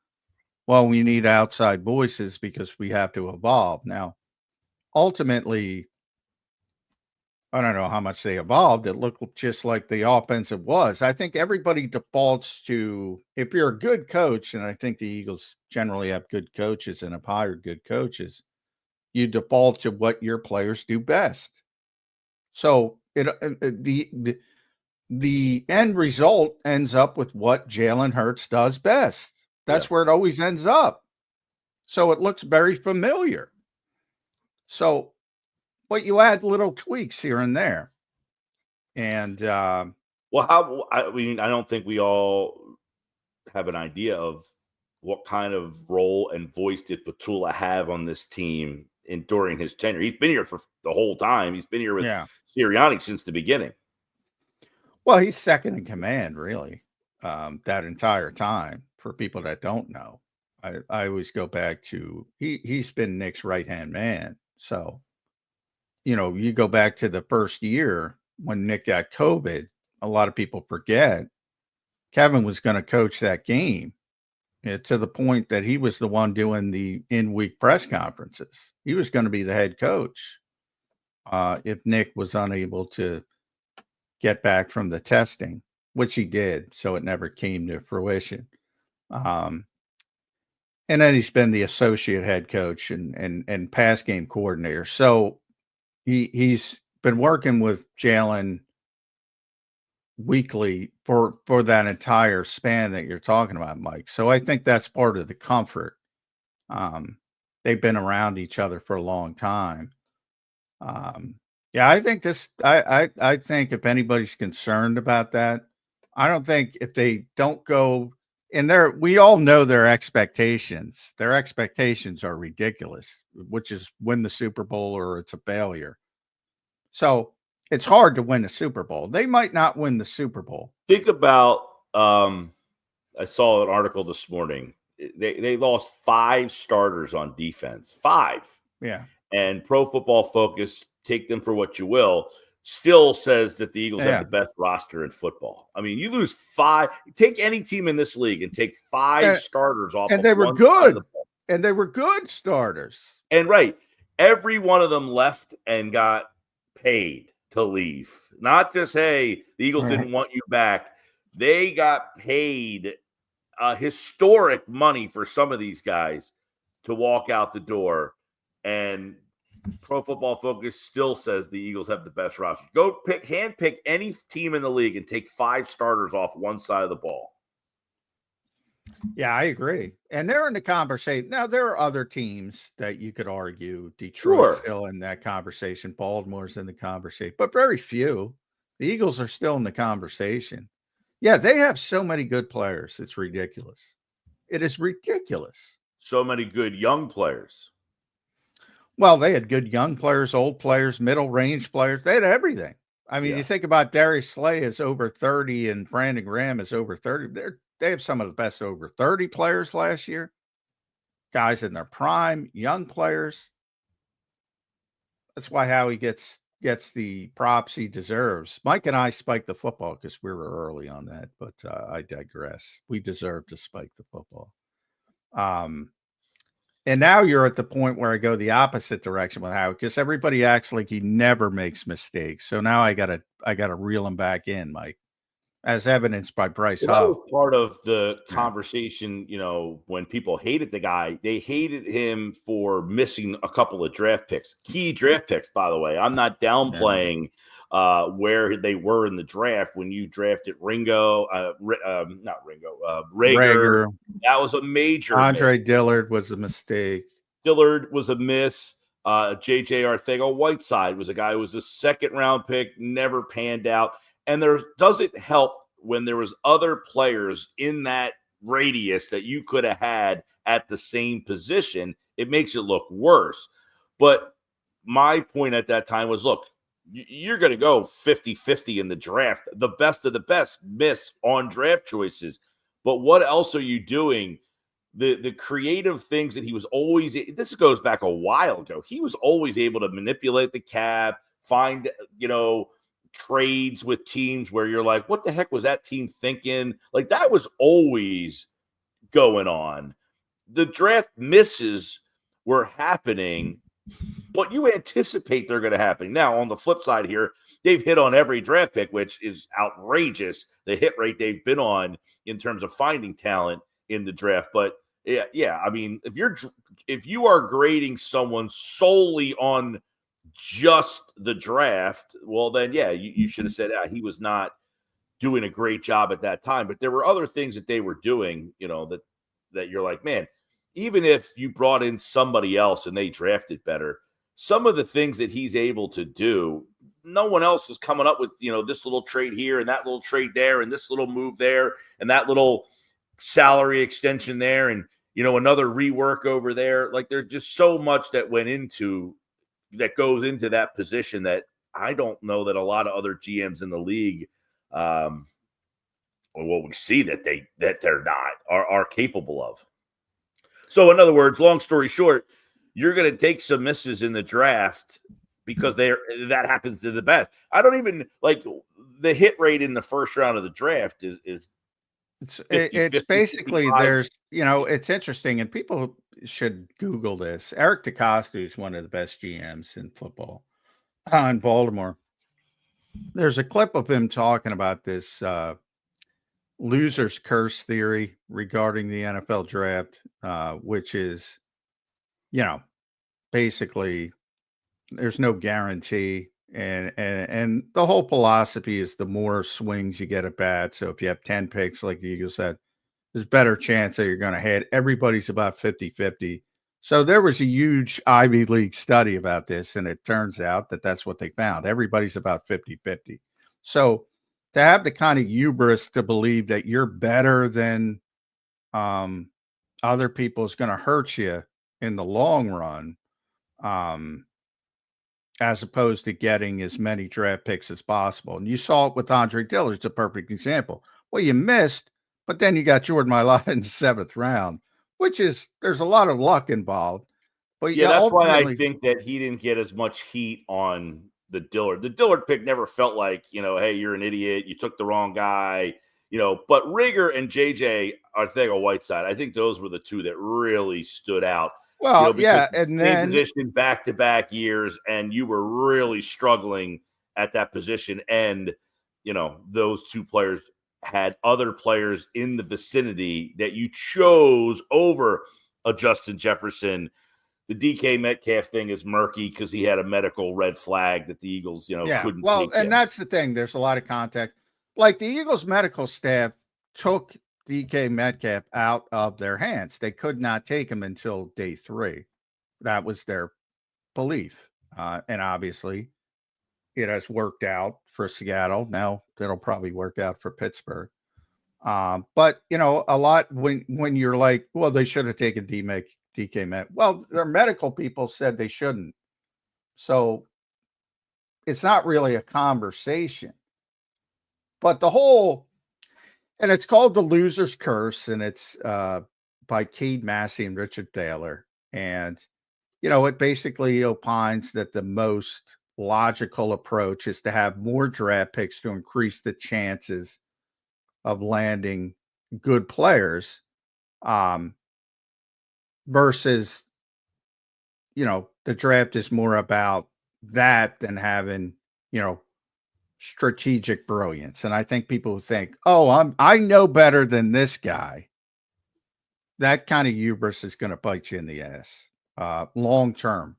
well, we need outside voices because we have to evolve. Now, ultimately, I don't know how much they evolved. It looked just like the offensive was. I think everybody defaults to, if you're a good coach, and I think the Eagles generally have good coaches and have hired good coaches, you default to what your players do best. So the end result ends up with what Jalen Hurts does best. That's where it always ends up. So it looks very familiar. So, but you add little tweaks here and there. And I don't think we all have an idea of what kind of role and voice did Patullo have on this team during his tenure. He's been here for the whole time. He's been here with Sirianni since the beginning. Well, he's second in command, really, that entire time. For people that don't know, I always go back to he's been Nick's right-hand man. So, you go back to the first year when Nick got COVID, a lot of people forget Kevin was going to coach that game to the point that he was the one doing the in-week press conferences. He was going to be the head coach if Nick was unable to get back from the testing, which he did. So it never came to fruition. And then he's been the associate head coach and pass game coordinator. So he's been working with Jalen weekly for that entire span that you're talking about, Mike. So I think that's part of the comfort. They've been around each other for a long time. I think I think if anybody's concerned about that, I don't think if they don't go in there, we all know their expectations. Their expectations are ridiculous, which is win the Super Bowl or it's a failure. So it's hard to win the Super Bowl. They might not win the Super Bowl. Think about, I saw an article this morning. They lost 5 starters on defense. 5. Yeah. And Pro Football Focus, take them for what you will, still says that the Eagles Yeah. have the best roster in football. I mean, you lose 5. Take any team in this league and take 5 starters off. And they were good. And they were good starters. And right, every one of them left and got paid to leave. Not just, hey, the Eagles didn't want you back. They got paid historic money for some of these guys to walk out the door. And Pro Football Focus still says the Eagles have the best roster. Go handpick any team in the league and take 5 starters off one side of the ball. Yeah, I agree. And they're in the conversation. Now, there are other teams that you could argue. Detroit's still in that conversation. Baltimore's in the conversation, but very few. The Eagles are still in the conversation. Yeah, they have so many good players. It's ridiculous. It is ridiculous. So many good young players. Well, they had good young players, old players, middle range players. They had everything. I mean, you think about Darius Slay is over 30 and Brandon Graham is over 30. They have some of the best over 30 players last year. Guys in their prime, young players. That's why Howie gets the props he deserves. Mike and I spiked the football because we were early on that, but I digress. We deserve to spike the football. And now you're at the point where I go the opposite direction with Howie because everybody acts like he never makes mistakes. So now I gotta reel him back in, Mike, as evidenced by Bryce Hall. That was part of the conversation, when people hated the guy, they hated him for missing a couple of draft picks, key draft picks, by the way. I'm not downplaying where they were in the draft when you drafted Ringo, Rager. That was a major Andre miss. Dillard was a mistake. Dillard was a miss. J.J. Arcega-Whiteside was a guy who was a second-round pick, never panned out. And there doesn't help when there was other players in that radius that you could have had at the same position. It makes it look worse. But my point at that time was, look, you're going to go 50-50 in the draft. The best of the best miss on draft choices. But what else are you doing? The creative things that he was always – this goes back a while ago. He was always able to manipulate the cap, find, trades with teams where you're like, what the heck was that team thinking? Like, that was always going on. The draft misses were happening, but you anticipate they're going to happen. Now, on the flip side here, they've hit on every draft pick, which is outrageous, the hit rate they've been on in terms of finding talent in the draft. But yeah, I mean, if you are grading someone solely on just the draft, well, then, yeah, you should have said he was not doing a great job at that time. But there were other things that they were doing, that you're like, man, even if you brought in somebody else and they drafted better, some of the things that he's able to do, no one else is coming up with, this little trade here and that little trade there and this little move there and that little salary extension there and, another rework over there. Like, there's just so much that goes into that position that I don't know that a lot of other GMs in the league, or what we see that they're not are capable of. So, in other words, long story short, you're going to take some misses in the draft because that happens to the best. I don't even like the hit rate in the first round of the draft is. It's basically 55. There's, it's interesting, and people should Google this. Eric DeCosta is one of the best GMs in football in Baltimore. There's a clip of him talking about this loser's curse theory regarding the NFL draft, which is, basically there's no guarantee. And the whole philosophy is the more swings you get at bat. So if you have 10 picks, like the Eagles said, there's a better chance that you're going to hit. Everybody's about 50-50. So there was a huge Ivy League study about this, and it turns out that that's what they found. Everybody's about 50-50. So to have the kind of hubris to believe that you're better than other people is going to hurt you in the long run. as opposed to getting as many draft picks as possible. And you saw it with Andre Dillard. It's a perfect example. Well, you missed, but then you got Jordan Mailata in the 7th round, which is, there's a lot of luck involved. But Yeah, that's why I ultimately, think that he didn't get as much heat on the Dillard. The Dillard pick never felt like, hey, you're an idiot. You took the wrong guy, But Rigger and JJ Whiteside, I think those were the two that really stood out. well, Because and same then position back-to-back years, and you were really struggling at that position. And, those two players had other players in the vicinity that you chose over a Justin Jefferson. The DK Metcalf thing is murky because he had a medical red flag that the Eagles, couldn't take and him. that's the thing. There's a lot of context. Like the Eagles medical staff took DK Metcalf out of their hands. They could not take him until day 3. That was their belief. And obviously it has worked out for Seattle. Now it'll probably work out for Pittsburgh. But a lot when you're like, well, they should have taken DK Met. Well, their medical people said they shouldn't. So it's not really a conversation. But and it's called The Loser's Curse, and it's by Cade Massey and Richard Thaler. And, it basically opines that the most logical approach is to have more draft picks to increase the chances of landing good players versus, the draft is more about that than having, strategic brilliance. And I think people who think, oh, I know better than this guy, that kind of hubris is going to bite you in the ass long term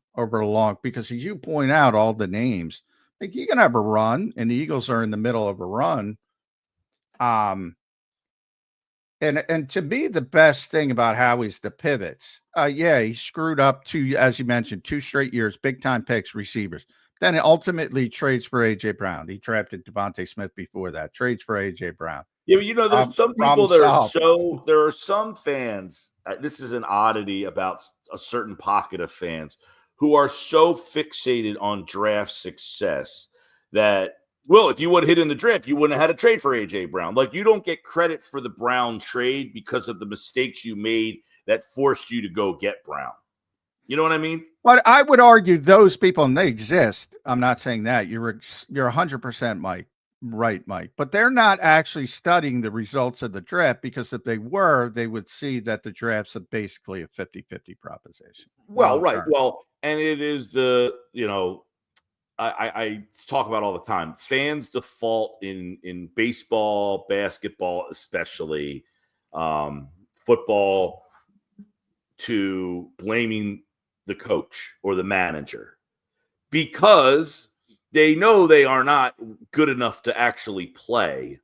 because as you point out all the names, like you can have a run and the Eagles are in the middle of a run. And to me, the best thing about Howie's the pivots. He screwed up as you mentioned, 2 straight years, big time picks, receivers. Then it ultimately trades for A.J. Brown. He drafted Devontae Smith before that. Trades for A.J. Brown. Yeah, but there's some people that there are some fans. This is an oddity about a certain pocket of fans who are so fixated on draft success that, well, if you would have hit in the draft, you wouldn't have had a trade for A.J. Brown. Like, you don't get credit for the Brown trade because of the mistakes you made that forced you to go get Brown. You know what I mean? But I would argue those people, and they exist. I'm not saying that. You're 100% Mike. Right, Mike. But they're not actually studying the results of the draft, because if they were, they would see that the draft's basically a 50-50 proposition. Well, right. Well, and it is I talk about all the time. Fans default in baseball, basketball, especially football, to blaming the coach or the manager because they know they are not good enough to actually play,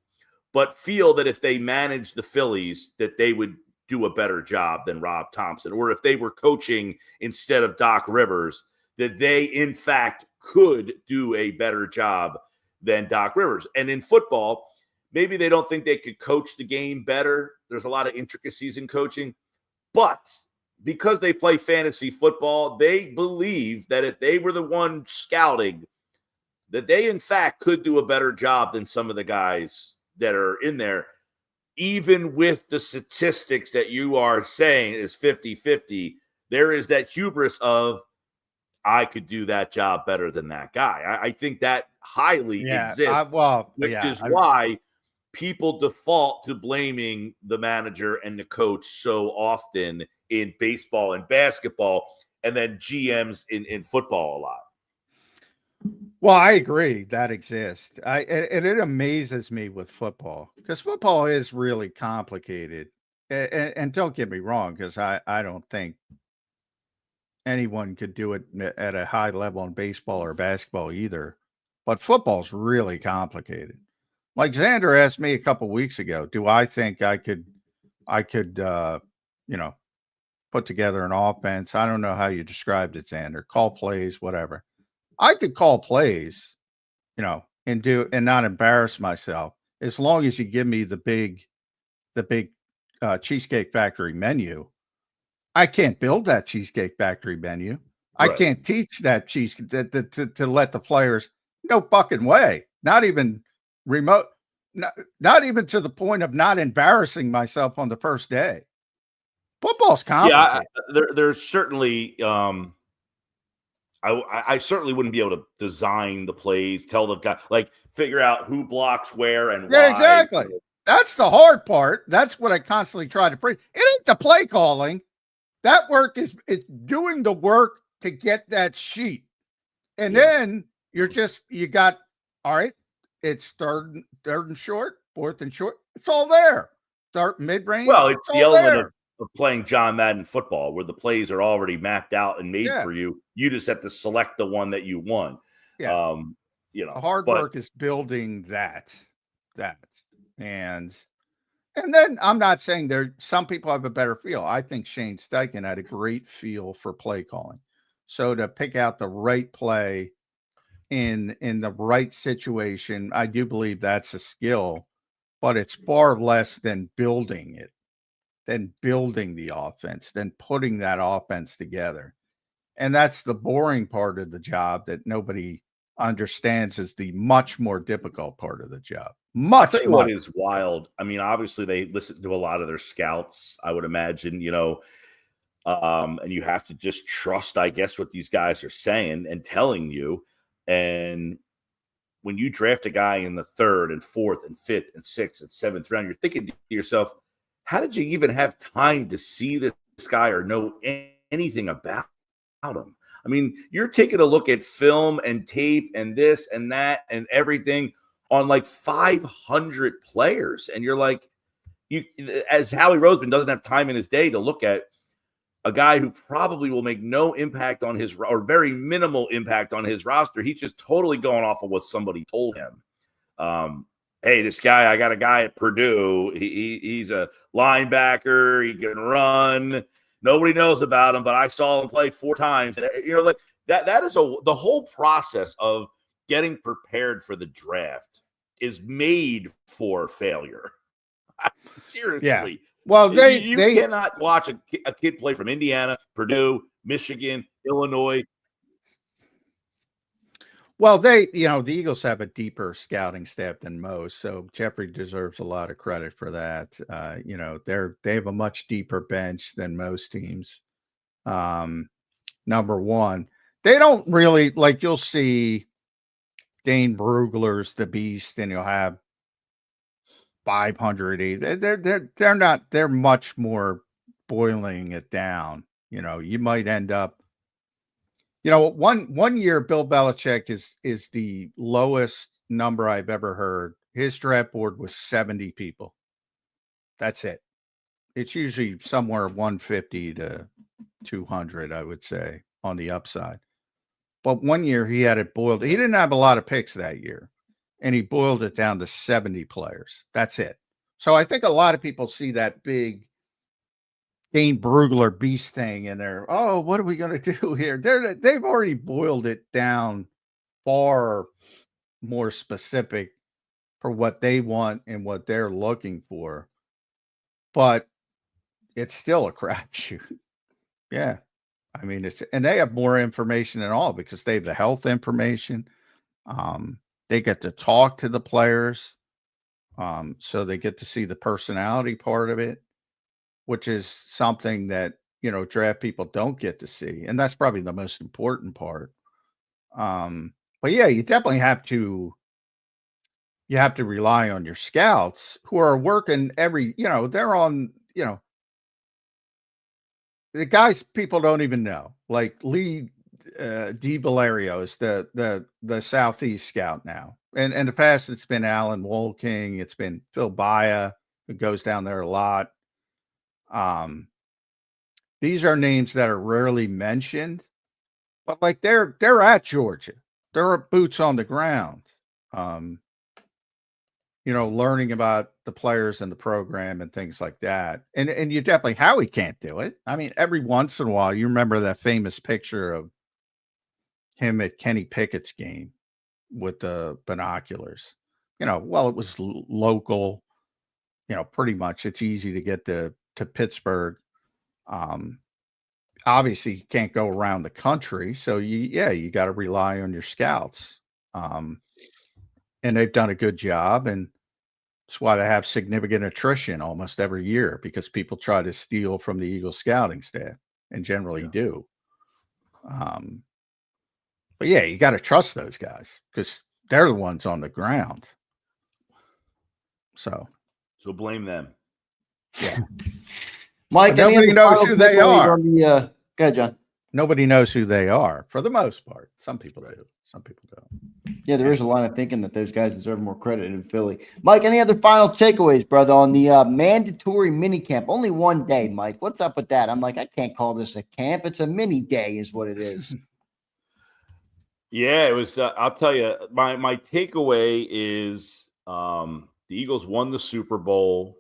but feel that if they manage the Phillies, that they would do a better job than Rob Thompson. Or if they were coaching instead of Doc Rivers, that they, in fact, could do a better job than Doc Rivers. And in football, maybe they don't think they could coach the game better. There's a lot of intricacies in coaching. But because they play fantasy football, they believe that if they were the one scouting, that they, in fact, could do a better job than some of the guys that are in there, even with the statistics that you are saying is 50-50. There is that hubris of, I could do that job better than that guy. I think that highly exists, why people default to blaming the manager and the coach so often in baseball and basketball, and then GMs in football a lot. Well, I agree that exists. It amazes me with football, because football is really complicated. And don't get me wrong, because I don't think anyone could do it at a high level in baseball or basketball either. But football's really complicated. Like Zander asked me a couple weeks ago, do I think I could put together an offense? I don't know how you described it, Zander. Call plays, whatever. I could call plays, and not embarrass myself, as long as you give me the big Cheesecake Factory menu. I can't build that Cheesecake Factory menu. I Right. can't teach that cheese to let the players. No fucking way. Not even remote. Not even to the point of not embarrassing myself on the first day. Football's Yeah, complicated. there's certainly I certainly wouldn't be able to design the plays, tell the guy, like figure out who blocks where and Yeah, why. exactly. That's the hard part. That's what I constantly try to preach. It ain't the play calling. That work is doing the work to get that sheet. And then you got, all right, it's third and short, fourth and short. It's all there. Start mid-range. Well, it's the all element there. of playing John Madden football where the plays are already mapped out and made Yeah. for you. You just have to select the one that you want. Yeah. You know, The hard work is building that. And then I'm not saying some people have a better feel. I think Shane Steichen had a great feel for play calling. So to pick out the right play in the right situation, I do believe that's a skill, but it's far less than building it, than building the offense, than putting that offense together. And that's the boring part of the job that nobody understands is the much more difficult part of the job. I'll tell you what is wild. I mean, obviously they listen to a lot of their scouts, I would imagine, and you have to just trust, I guess, what these guys are saying and telling you. And when you draft a guy in the third and fourth and fifth and sixth and seventh round, you're thinking to yourself, how did you even have time to see this guy or know anything about him? I mean, you're taking a look at film and tape and this and that and everything on like 500 players. And you're like, as Howie Roseman doesn't have time in his day to look at a guy who probably will make no impact on his, or very minimal impact on his roster. He's just totally going off of what somebody told him. Hey, this guy, I got a guy at Purdue. He's a linebacker. He can run. Nobody knows about him, but I saw him play 4 times. And, like that is the whole process of getting prepared for the draft is made for failure. Seriously. Yeah. Well, they cannot watch a kid play from Indiana, Purdue, Michigan, Illinois. Well, the Eagles have a deeper scouting staff than most, so Jeffrey deserves a lot of credit for that. They have a much deeper bench than most teams. Number one, they don't really you'll see Dane Brugler's the beast, and you'll have 500. They're much more boiling it down. You might end up, one year Bill Belichick is the lowest number I've ever heard. His draft board was 70 people. That's it. It's usually somewhere 150 to 200, I would say, on the upside. But one year he had it boiled. He didn't have a lot of picks that year, and he boiled it down to 70 players. That's it. So I think a lot of people see that big Dane Brugler beast thing and they're, oh, what are we going to do here? They've already boiled it down far more specific for what they want and what they're looking for. But it's still a crapshoot. Yeah. I mean, and they have more information than all because they have the health information. They get to talk to the players. So they get to see the personality part of it, which is something that, draft people don't get to see. And that's probably the most important part. But yeah, you definitely have to rely on your scouts who are working they're on, the guys people don't even know, like Lee DiValerio is the Southeast scout now. And in the past, it's been Alan Wolking. It's been Phil Baya, who goes down there a lot. These are names that are rarely mentioned, but they're at Georgia. They're boots on the ground. Learning about the players and the program and things like that. And you definitely, Howie can't do it. I mean, every once in a while, you remember that famous picture of him at Kenny Pickett's game with the binoculars. It was local, pretty much it's easy to get to Pittsburgh. obviously you can't go around the country. So you got to rely on your scouts. And they've done a good job. And that's why they have significant attrition almost every year, because people try to steal from the Eagle scouting staff and generally do. But yeah, you got to trust those guys because they're the ones on the ground. So blame them. Yeah. Mike, nobody knows who they are. Go ahead, John. Nobody knows who they are for the most part. Some people do. Some people don't. Yeah, there is a line of thinking that those guys deserve more credit in Philly. Mike, any other final takeaways, brother, on the mandatory mini camp? Only one day, Mike. What's up with that? I'm like, I can't call this a camp. It's a mini day is what it is. Yeah, it was. I'll tell you, my takeaway is the Eagles won the Super Bowl.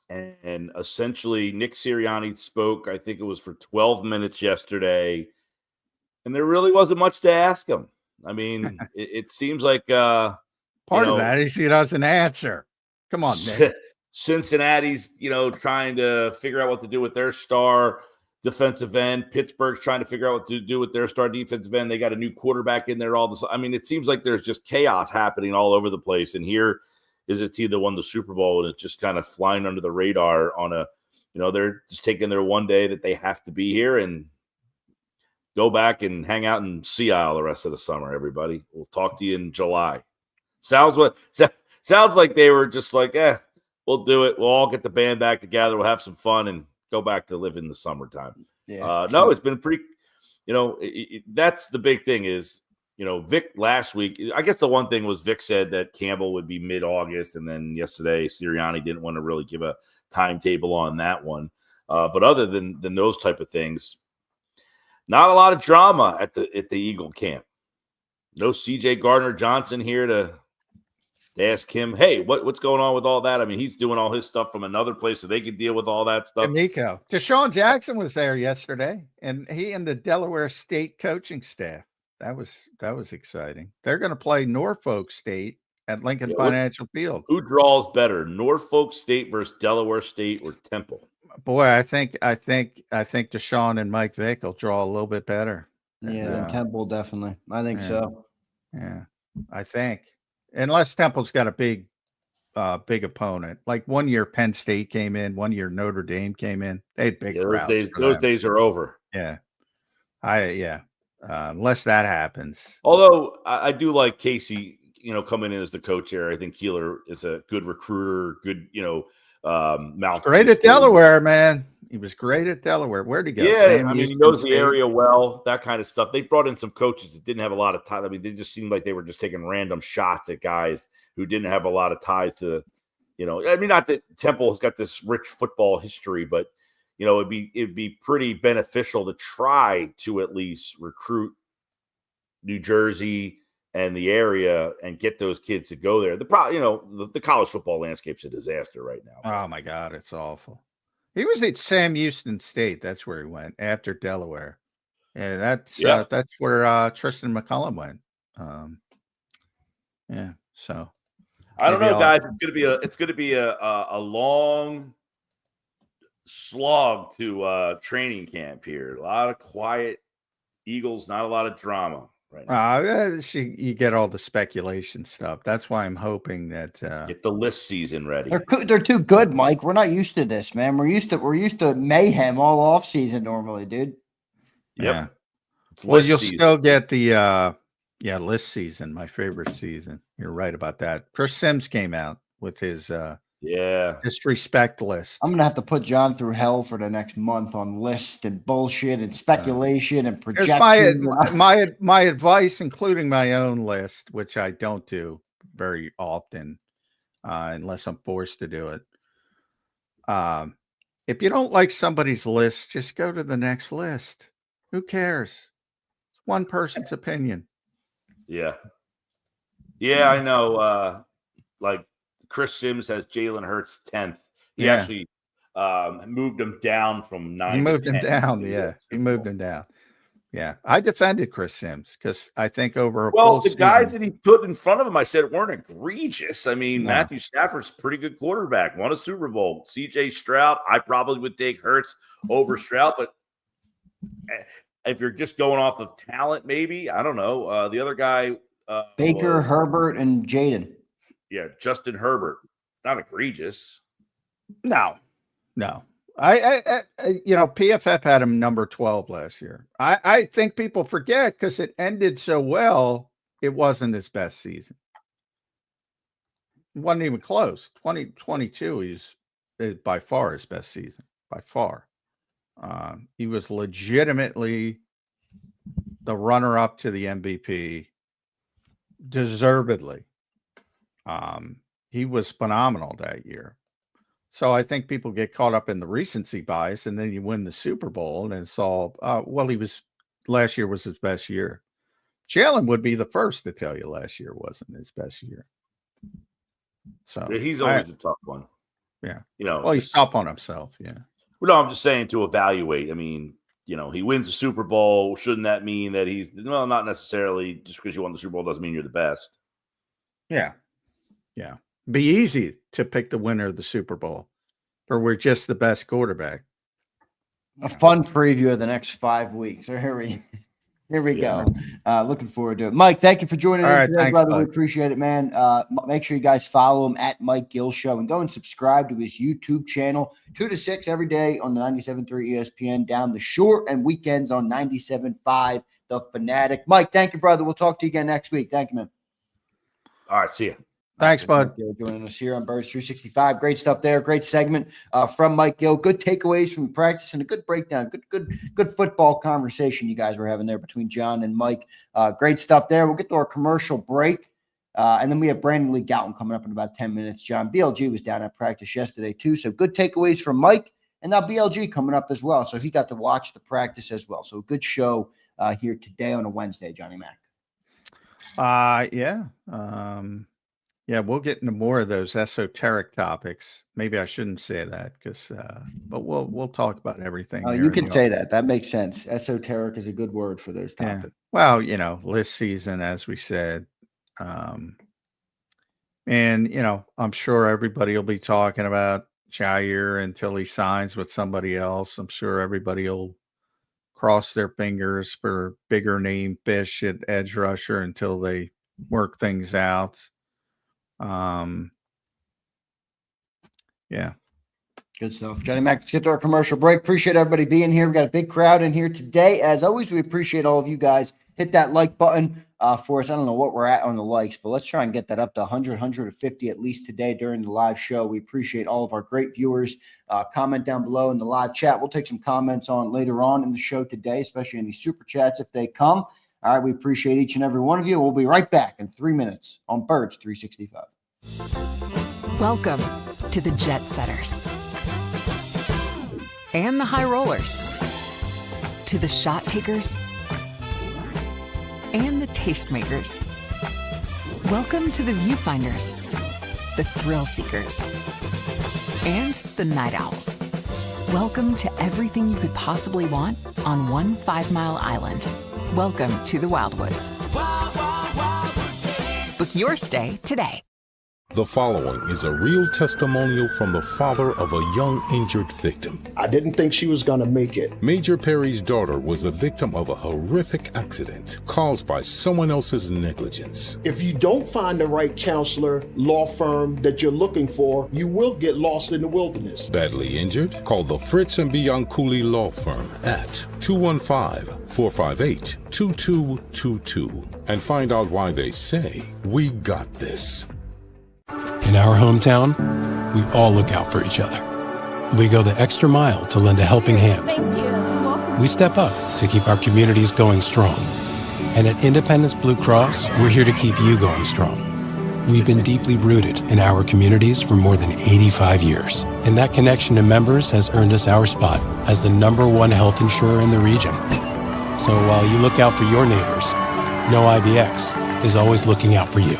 And essentially, Nick Sirianni spoke, I think it was for 12 minutes yesterday, and there really wasn't much to ask him. I mean, it seems like part of that is he doesn't answer. Come on, Nick. Cincinnati's, trying to figure out what to do with their star defensive end. Pittsburgh's trying to figure out what to do with their star defensive end. They got a new quarterback in there all this. I mean, it seems like there's just chaos happening all over the place. And here is a team that won the Super Bowl, and it's just kind of flying under the radar on a, they're just taking their one day that they have to be here and go back and hang out in Sea Isle the rest of the summer, everybody. We'll talk to you in July. Sounds like they were just like, we'll do it. We'll all get the band back together. We'll have some fun and go back to live in the summertime. Yeah. No, it's been pretty, that's the big thing is, Vic last week, I guess the one thing was Vic said that Campbell would be mid-August, and then yesterday Sirianni didn't want to really give a timetable on that one. But other than those type of things, not a lot of drama at the Eagle camp. No C.J. Gardner-Johnson here to ask him, hey, what's going on with all that? I mean, he's doing all his stuff from another place so they can deal with all that stuff. And Nico. Deshaun Jackson was there yesterday, and he and the Delaware State coaching staff. That was exciting. They're going to play Norfolk State at Lincoln Financial Field. Who draws better, Norfolk State versus Delaware State or Temple? Boy, I think Deshaun and Mike Vick will draw a little bit better. Yeah, Temple definitely. I think so. Yeah, I think unless Temple's got a big opponent. Like 1 year Penn State came in, 1 year Notre Dame came in. They had big crowds. Those days are over. Yeah, unless that happens. Although I do like Casey, coming in as the coach here. I think Keeler is a good recruiter, good, great at Delaware, man. He was great at Delaware. Where'd he go? Yeah, I mean, he knows the area well, that kind of stuff. They brought in some coaches that didn't have a lot of time. I mean, they just seemed like they were just taking random shots at guys who didn't have a lot of ties to, I mean, not that Temple has got this rich football history, but it'd be pretty beneficial to try to at least recruit New Jersey and the area and get those kids to go there. The college football landscape's a disaster right now. Oh my God, it's awful. He was at Sam Houston State. That's where he went after Delaware. Yeah, that's where Tristan McCullum went. So I don't know, guys. It's gonna be a long slog to training camp here. A lot of quiet Eagles, not a lot of drama right now. You get all the speculation stuff. That's why I'm hoping that get the list season ready. They're too good, Mike. We're not used to this, man. We're used to mayhem all off season normally, dude. Yeah. Well, you'll still get the list season, my favorite season. You're right about that. Chris Sims came out with his disrespect list. I'm gonna have to put John through hell for the next month on lists and bullshit and speculation and projection. My advice, including my own list, which I don't do very often, unless I'm forced to do it. If you don't like somebody's list, just go to the next list. Who cares? It's one person's opinion. Yeah, I know. Like Chris Sims has Jalen Hurts 10th. He actually moved him down from 9. He moved him down. Yeah, he moved him down. Yeah, I defended Chris Sims because I think the guys that he put in front of him, I said weren't egregious. I mean, Matthew Stafford's a pretty good quarterback, won a Super Bowl. C.J. Stroud, I probably would take Hurts over Stroud, but If you're just going off of talent, maybe. I don't know. The other guy, Baker, Herbert, and Jaden. Yeah, Justin Herbert. Not egregious. No. I PFF had him number 12 last year. I think people forget because it ended so well. It wasn't his best season. It wasn't even close. 2022 is by far his best season. By far. He was legitimately the runner-up to the MVP, deservedly. He was phenomenal that year. So I think people get caught up in the recency bias, and then you win the Super Bowl, and it's all, last year was his best year. Jalen would be the first to tell you last year wasn't his best year. So yeah, he's always a tough one. Yeah. He's tough on himself. Yeah. Well, no, I'm just saying to evaluate. I mean, he wins the Super Bowl. Shouldn't that mean that not necessarily. Just because you won the Super Bowl doesn't mean you're the best. Yeah. Yeah. Be easy to pick the winner of the Super Bowl, or we're just the best quarterback. A fun preview of the next 5 weeks. So here we go. Looking forward to it. Mike, thank you for joining us today, thanks, brother. bud. We appreciate it, man. Make sure you guys follow him at Mike Gill Show and go and subscribe to his YouTube channel 2 to 6 every day on the 97.3 ESPN down the short and weekends on 97.5 The Fanatic. Mike, thank you, brother. We'll talk to you again next week. Thank you, man. All right, see you. Thanks, bud. Joining us here on Birds 365. Great stuff there. Great segment from Mike Gill. Good takeaways from practice and a good breakdown. Good football conversation you guys were having there between John and Mike. Great stuff there. We'll get to our commercial break. And then we have Brandon Lee Gouton coming up in about 10 minutes. John, BLG was down at practice yesterday too. So good takeaways from Mike. And now BLG coming up as well. So he got to watch the practice as well. So a good show here today on a Wednesday, Johnny Mac. Yeah, we'll get into more of those esoteric topics. Maybe I shouldn't say that but we'll talk about everything. You can say that. That makes sense. Esoteric is a good word for those topics. Yeah. Well, list season, as we said. And, I'm sure everybody will be talking about Jair until he signs with somebody else. I'm sure everybody will cross their fingers for bigger name fish at edge rusher until they work things out. Yeah. Good stuff. Johnny Mac, let's get to our commercial break. Appreciate everybody being here. We've got a big crowd in here today. As always, we appreciate all of you guys. Hit that like button for us. I don't know what we're at on the likes, but let's try and get that up to 100, 150 at least today during the live show. We appreciate all of our great viewers. Comment down below in the live chat. We'll take some comments on later on in the show today, especially any super chats if they come. All right, we appreciate each and every one of you. We'll be right back in 3 minutes on Birds 365. Welcome to the Jet Setters and the High Rollers, to the Shot Takers and the Tastemakers. Welcome to the Viewfinders, the Thrill Seekers, and the Night Owls. Welcome to everything you could possibly want on one 5-mile island. Welcome to the Wildwoods. Book your stay today. The following is a real testimonial from the father of a young injured victim. I didn't think she was going to make it. Major Perry's daughter was the victim of a horrific accident caused by someone else's negligence. If you don't find the right counselor, law firm that you're looking for, you will get lost in the wilderness. Badly injured? Call the Fritz and Bianculli Law Firm at 215-458-2222 and find out why they say, "We got this." In our hometown, we all look out for each other. We go the extra mile to lend a helping hand. Thank you. We step up to keep our communities going strong. And at Independence Blue Cross, we're here to keep you going strong. We've been deeply rooted in our communities for more than 85 years. And that connection to members has earned us our spot as the #1 health insurer in the region. So while you look out for your neighbors, know IBX is always looking out for you.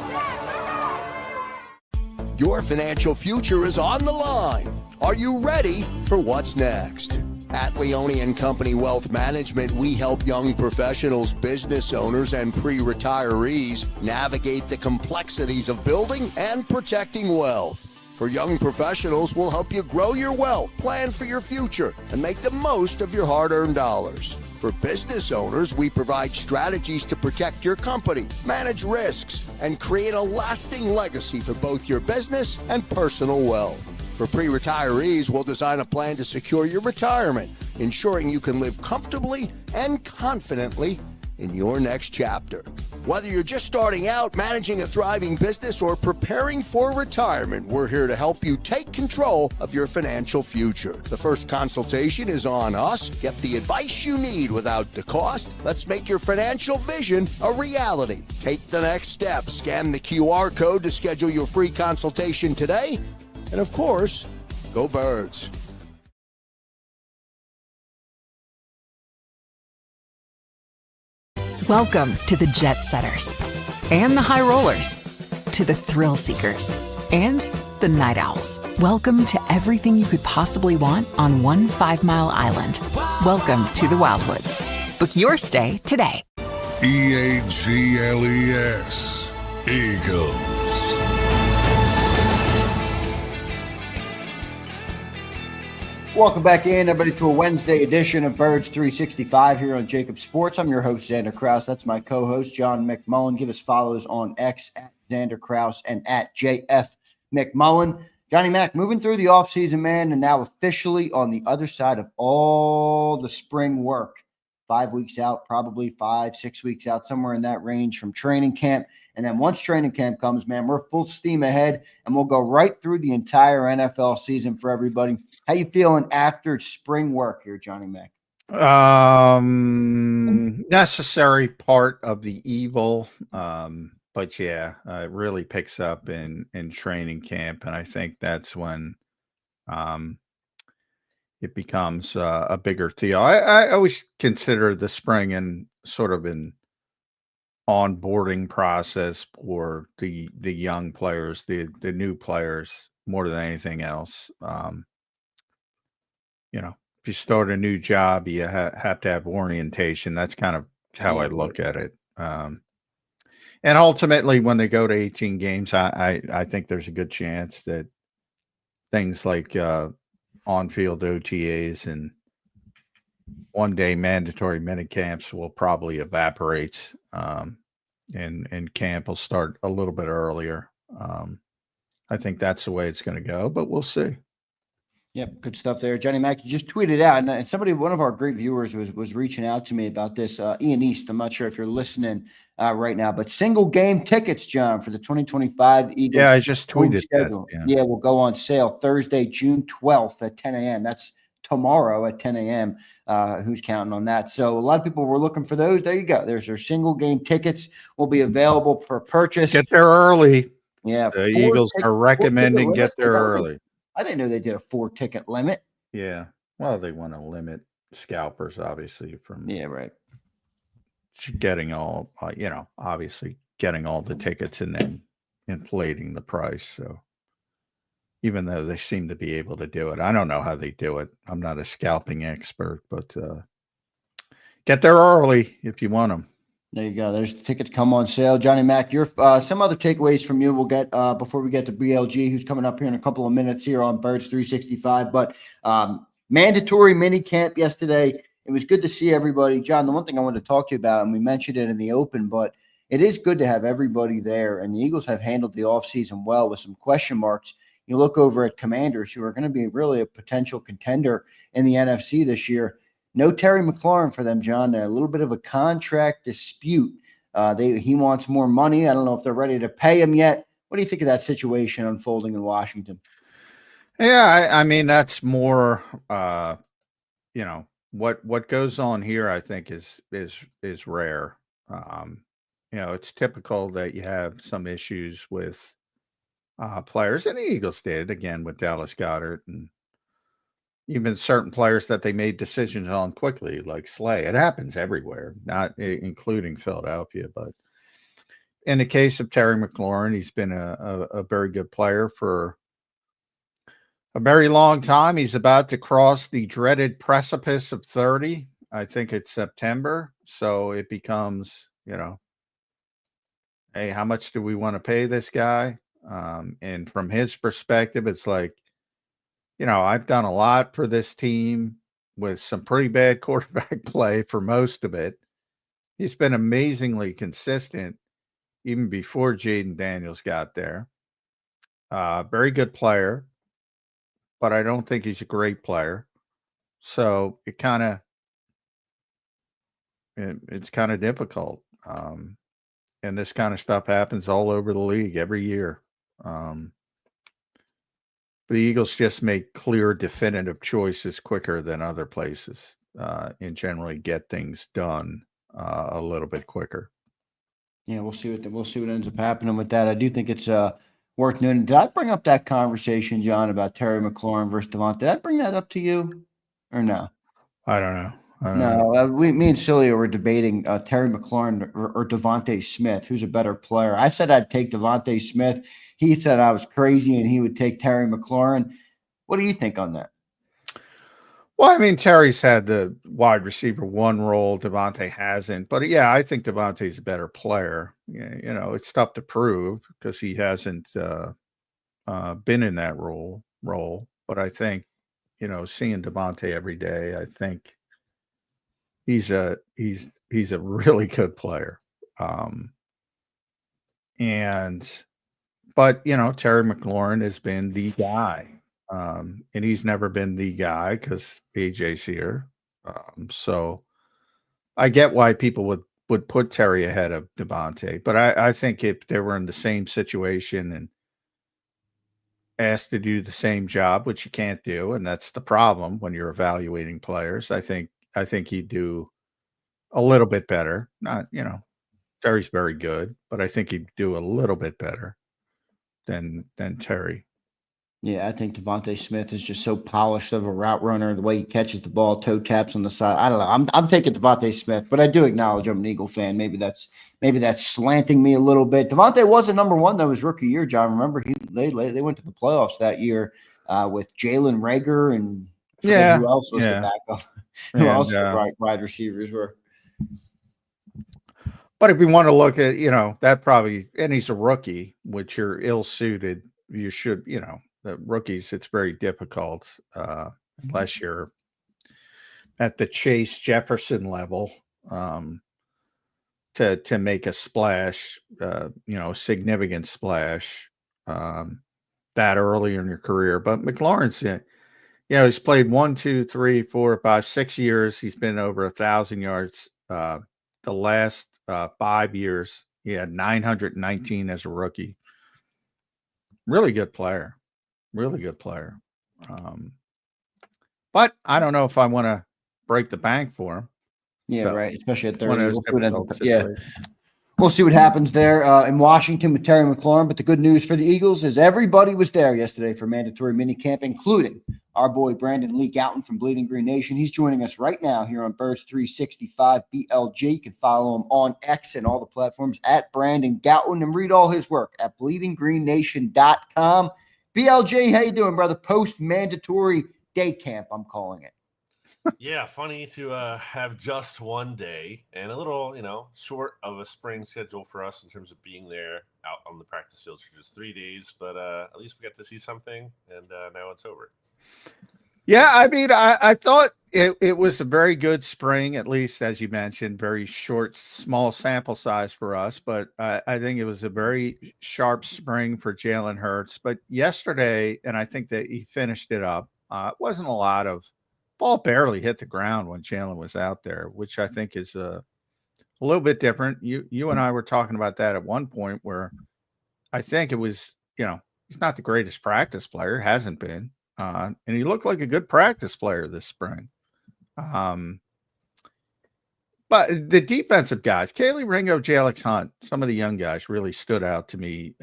Your financial future is on the line. Are you ready for what's next? At Leone & Company Wealth Management, we help young professionals, business owners, and pre-retirees navigate the complexities of building and protecting wealth. For young professionals, we'll help you grow your wealth, plan for your future, and make the most of your hard-earned dollars. For business owners, we provide strategies to protect your company, manage risks, and create a lasting legacy for both your business and personal wealth. For pre-retirees, we'll design a plan to secure your retirement, ensuring you can live comfortably and confidently in your next chapter. Whether you're just starting out, managing a thriving business, or preparing for retirement, we're here to help you take control of your financial future. The first consultation is on us. Get the advice you need without the cost. Let's make your financial vision a reality. Take the next step. Scan the QR code to schedule your free consultation today. And of course, go Birds. Welcome to the Jet Setters and the High Rollers, to the Thrill Seekers and the Night Owls. Welcome to everything you could possibly want on one 5-mile island. Welcome to the Wildwoods. Book your stay today. EAGLES, Eagles. Welcome back in, everybody, to a Wednesday edition of Birds 365 here on JAKIB Sports. I'm your host, Zander Krause. That's my co-host, John McMullen. Give us follows on X at Zander Krause and at JF McMullen. Johnny Mac, moving through the offseason, man, and now officially on the other side of all the spring work. 5 weeks out, probably 5-6 weeks out, somewhere in that range from training camp. And then once training camp comes, man, we're full steam ahead, and we'll go right through the entire NFL season for everybody. How you feeling after spring work here, Johnny Mac? Necessary part of the evil. But yeah, it really picks up in training camp. And I think that's when it becomes a bigger deal. I always consider the spring and sort of an onboarding process for the young players, the new players, more than anything else. If you start a new job, you have to have orientation. That's kind of how I look at it. And ultimately, when they go to 18 games, I think there's a good chance that things like on-field OTAs and one-day mandatory mini camps will probably evaporate, and camp will start a little bit earlier. I think that's the way it's going to go, but we'll see. Yep, good stuff there. Johnny Mac, you just tweeted out, and somebody, one of our great viewers was reaching out to me about this. Ian East, I'm not sure if you're listening right now, but single game tickets, John, for the 2025 Eagles. Yeah, I just tweeted that. Yeah, we'll go on sale Thursday, June 12th at 10 a.m. That's tomorrow at 10 a.m. Who's counting on that? So a lot of people were looking for those. There you go. There's our single game tickets will be available for purchase. Get there early. Yeah. The Eagles are recommending get there early. I didn't know they did a 4-ticket limit. Yeah. Well, they want to limit scalpers, obviously, from getting all, obviously getting all the tickets and then inflating the price. So even though they seem to be able to do it, I don't know how they do it. I'm not a scalping expert, but get there early if you want them. There you go. There's the tickets come on sale. Johnny Mac, your some other takeaways from you we'll get before we get to BLG, who's coming up here in a couple of minutes here on Birds 365. But mandatory mini camp yesterday. It was good to see everybody. John, the one thing I wanted to talk to you about, and we mentioned it in the open, but it is good to have everybody there. And the Eagles have handled the offseason well with some question marks. You look over at Commanders, who are going to be really a potential contender in the NFC this year. No Terry McLaurin for them, John. They're a little bit of a contract dispute. He wants more money. I don't know if they're ready to pay him yet. What do you think of that situation unfolding in Washington? Yeah, I mean, that's more, what goes on here, I think is rare. It's typical that you have some issues with players, and the Eagles did again with Dallas Goedert, and even certain players that they made decisions on quickly, like Slay. It happens everywhere, not including Philadelphia. But in the case of Terry McLaurin, he's been a very good player for a very long time. He's about to cross the dreaded precipice of 30. I think it's September. So it becomes, hey, how much do we want to pay this guy? And from his perspective, it's like, I've done a lot for this team. with some pretty bad quarterback play for most of it. He's been amazingly consistent even before Jaden Daniels got there. Very good player, but I don't think he's a great player. So it's kind of difficult. And this kind of stuff happens all over the league every year. The Eagles just make clear, definitive choices quicker than other places, and generally get things done a little bit quicker. Yeah, we'll see what ends up happening with that. I do think it's worth noting. Did I bring up that conversation, John, about Terry McLaurin versus Devontae? Did I bring that up to you or no? I don't know. know. No, me and Celia were debating Terry McLaurin or Devontae Smith. Who's a better player? I said I'd take Devontae Smith. He said I was crazy and he would take Terry McLaurin. What do you think on that? Well, I mean, Terry's had the wide receiver one role. Devontae hasn't. But, yeah, I think Devontae's a better player. Yeah, you know, it's tough to prove because he hasn't been in that role. But I think, you know, seeing Devontae every day, I think he's a really good player. But, you know, Terry McLaurin has been the guy. And he's never been the guy because AJ's here. So I get why people would put Terry ahead of Devontae. But I think if they were in the same situation and asked to do the same job, which you can't do, and that's the problem when you're evaluating players, I think he'd do a little bit better. Not, you know, Terry's very good, but I think he'd do a little bit better than Terry. Yeah, I think Devontae Smith is just so polished of a route runner. The way he catches the ball, toe taps on the side. I don't know. I'm taking Devontae Smith, but I do acknowledge I'm an Eagle fan. Maybe that's slanting me a little bit. Devontae wasn't number one though his rookie year, John. Remember they went to the playoffs that year with Jalen Rager and who else was the backup? Who else the wide receivers were? But if you want to look at, you know, that probably, and he's a rookie, which you're ill-suited. You should, you know, the rookies, it's very difficult unless you're at the Chase Jefferson level to make a splash, you know, significant splash that early in your career. But McLaurin's, you know, he's played 1, 2, 3, 4, 5, 6 years. He's been over 1,000 yards. The last 5 years, he had 919 as a rookie. Really good player. Really good player. But I don't know if I want to break the bank for him. Yeah, so, right. Especially at 30. Yeah. We'll see what happens there in Washington with Terry McLaurin. But the good news for the Eagles is everybody was there yesterday for mandatory minicamp, including our boy Brandon Lee Gouton from Bleeding Green Nation. He's joining us right now here on Birds 365 BLG. You can follow him on X and all the platforms at Brandon Gouton and read all his work at bleedinggreennation.com. BLJ, how you doing, brother? Post-mandatory day camp, I'm calling it. Yeah, funny to have just one day and a little, you know, short of a spring schedule for us in terms of being there out on the practice fields for just 3 days. But at least we got to see something, and now it's over. Yeah, I mean, I thought it was a very good spring, at least, as you mentioned, very short, small sample size for us. But I think it was a very sharp spring for Jalen Hurts. But yesterday, and I think that he finished it up, it wasn't a lot of ball barely hit the ground when Jalen was out there, which I think is a little bit different. You and I were talking about that at one point where I think it was, you know, he's not the greatest practice player, hasn't been. And he looked like a good practice player this spring. But the defensive guys, Kelee, Ringo, Jalyx, Hunt, some of the young guys really stood out to me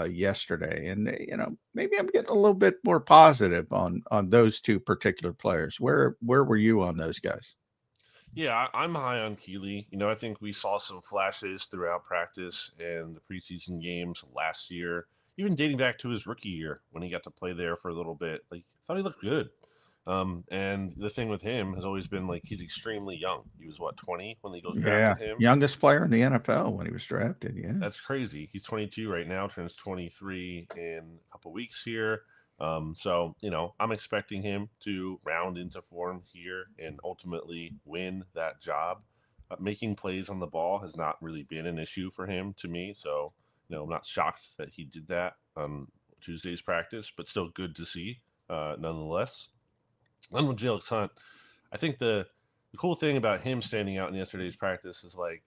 yesterday. And, you know, maybe I'm getting a little bit more positive on those two particular players. Where were you on those guys? Yeah, I'm high on Kelee. You know, I think we saw some flashes throughout practice and the preseason games last year, even dating back to his rookie year when he got to play there for a little bit. Like, I thought he looked good. And the thing with him has always been like he's extremely young. He was 20 when the Eagles drafted him. Youngest player in the NFL when he was drafted. Yeah, that's crazy. He's 22 right now, turns 23 in a couple weeks here. So, I'm expecting him to round into form here and ultimately win that job. Making plays on the ball has not really been an issue for him to me. So, I'm not shocked that he did that on Tuesday's practice, but still good to see nonetheless. And with Jalyx Hunt, I think the cool thing about him standing out in yesterday's practice is like,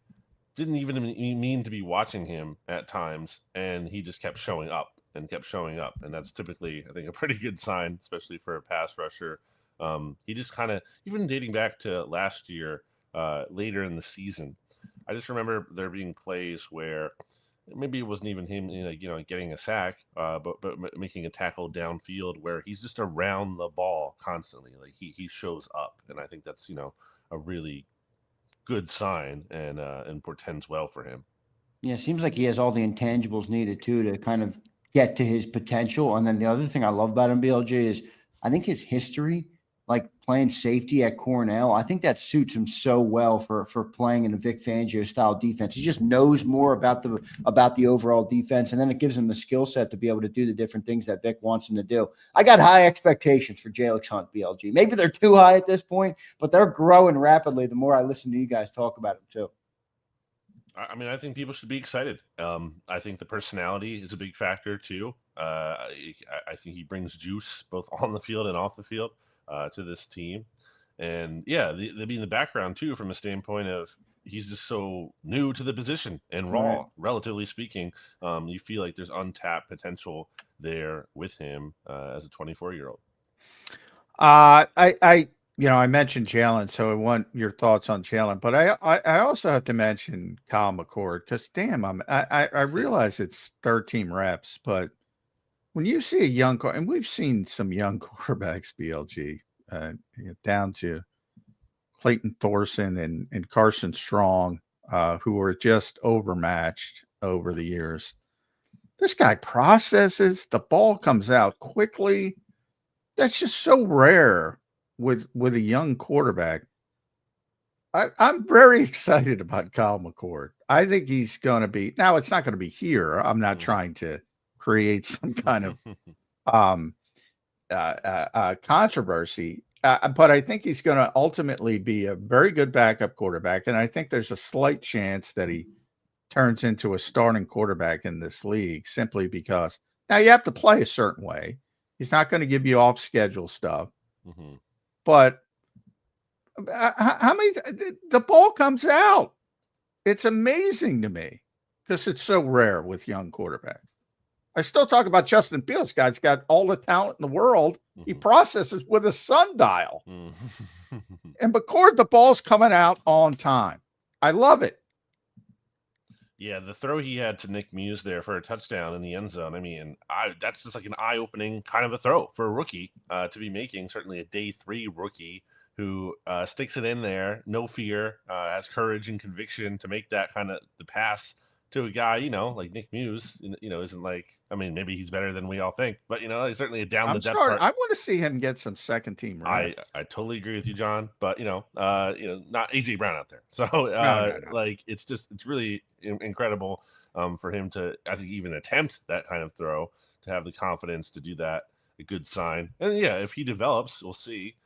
didn't even mean to be watching him at times, and he just kept showing up and kept showing up, and that's typically, I think, a pretty good sign, especially for a pass rusher. He just kind of, even dating back to last year, later in the season, I just remember there being plays where maybe it wasn't even him, getting a sack, but making a tackle downfield where he's just around the ball constantly, like he shows up, and I think that's a really good sign and portends well for him. Yeah, it seems like he has all the intangibles needed too to kind of get to his potential. And then the other thing I love about him, BLJ, is I think his history, like playing safety at Cornell, I think that suits him so well for playing in a Vic Fangio style defense. He just knows more about the overall defense, and then it gives him the skill set to be able to do the different things that Vic wants him to do. I got high expectations for Jalyx Hunt, BLG. Maybe they're too high at this point, but they're growing rapidly the more I listen to you guys talk about him too. I mean, I think people should be excited. I think the personality is a big factor too. I think he brings juice both on the field and off the field to this team. And yeah, the background too, from a standpoint of he's just so new to the position and raw, Right. relatively speaking. You feel like there's untapped potential there with him as a 24-year-old. I mentioned Jalen, so I want your thoughts on Jalen, but I also have to mention Kyle McCord because damn, I realize it's 13 reps, but when you see a young and we've seen some young quarterbacks, BLG, down to Clayton Thorson and Carson Strong, who were just overmatched over the years. This guy processes, the ball comes out quickly. That's just so rare with a young quarterback. I'm very excited about Kyle McCord. I think he's going to be, now it's not going to be here. I'm not trying to create some kind of controversy, but I think he's going to ultimately be a very good backup quarterback. And I think there's a slight chance that he turns into a starting quarterback in this league simply because now you have to play a certain way. He's not going to give you off schedule stuff. Mm-hmm. But how many the ball comes out? It's amazing to me because it's so rare with young quarterbacks. I still talk about Justin Fields. Guy's got all the talent in the world. Mm-hmm. He processes with a sundial. Mm-hmm. And McCord, the ball's coming out on time. I love it. Yeah, the throw he had to Nick Muse there for a touchdown in the end zone. I mean, that's just like an eye-opening kind of a throw for a rookie to be making. Certainly a day 3 rookie who sticks it in there, no fear, has courage and conviction to make that kind of the pass to a guy, like Nick Muse, isn't like, I mean, maybe he's better than we all think, but, he's certainly a down the depth chart. I want to see him get some second team reps. I totally agree with you, John, but, not AJ Brown out there. So, no. like, it's really incredible for him to, I think, even attempt that kind of throw, to have the confidence to do that, a good sign. And yeah, if he develops, we'll see.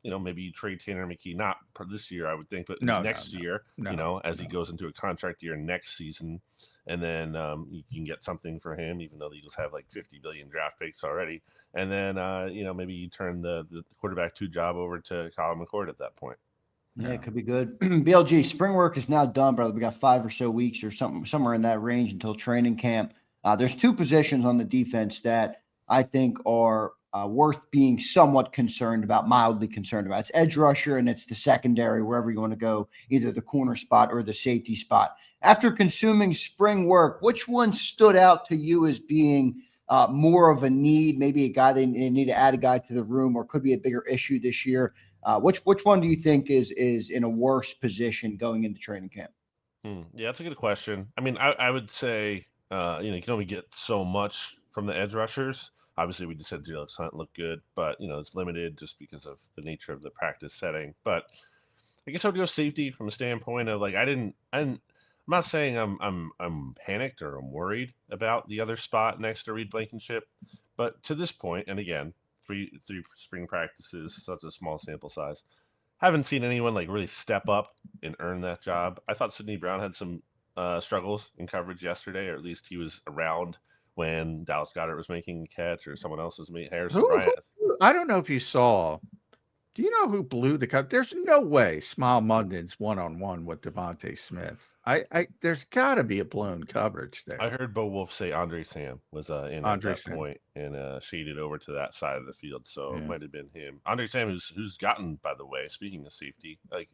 Maybe trade Tanner McKee, not for this year, I would think, but next year, as he goes into a contract year next season. And then you can get something for him, even though the Eagles have like 50 billion draft picks already. And then, maybe you turn the quarterback 2 job over to Kyle McCord at that point. Yeah, it could be good. BLG, spring work is now done, brother. We got 5 or so weeks or somewhere in that range until training camp. There's 2 positions on the defense that I think are worth being somewhat concerned about, mildly concerned about. It's edge rusher and it's the secondary, wherever you want to go, either the corner spot or the safety spot. After consuming spring work, which one stood out to you as being more of a need, maybe a guy they need to add a guy to the room, or could be a bigger issue this year? Which one do you think is in a worse position going into training camp? Yeah, that's a good question. I mean, I would say, you can only get so much from the edge rushers. Obviously, we just said Jalyx Hunt looked good, but, it's limited just because of the nature of the practice setting. But I guess I would go safety from a standpoint of, like, I didn't not saying I'm panicked or I'm worried about the other spot next to Reed Blankenship, but to this point, and again, three spring practices, such a small sample size, haven't seen anyone like really step up and earn that job. I thought Sidney Brown had some struggles in coverage yesterday, or at least he was around when Dallas Goedert was making a catch, or someone else was making Harrison Bryant. I don't know if you saw. Do you know who blew the cut? There's no way Smile Munden's one-on-one with Devontae Smith. There's got to be a blown coverage there. I heard Bo Wolf say Andre Sam was in at that point and shaded over to that side of the field, so it might have been him. Andre Sam, who's gotten, by the way, speaking of safety, like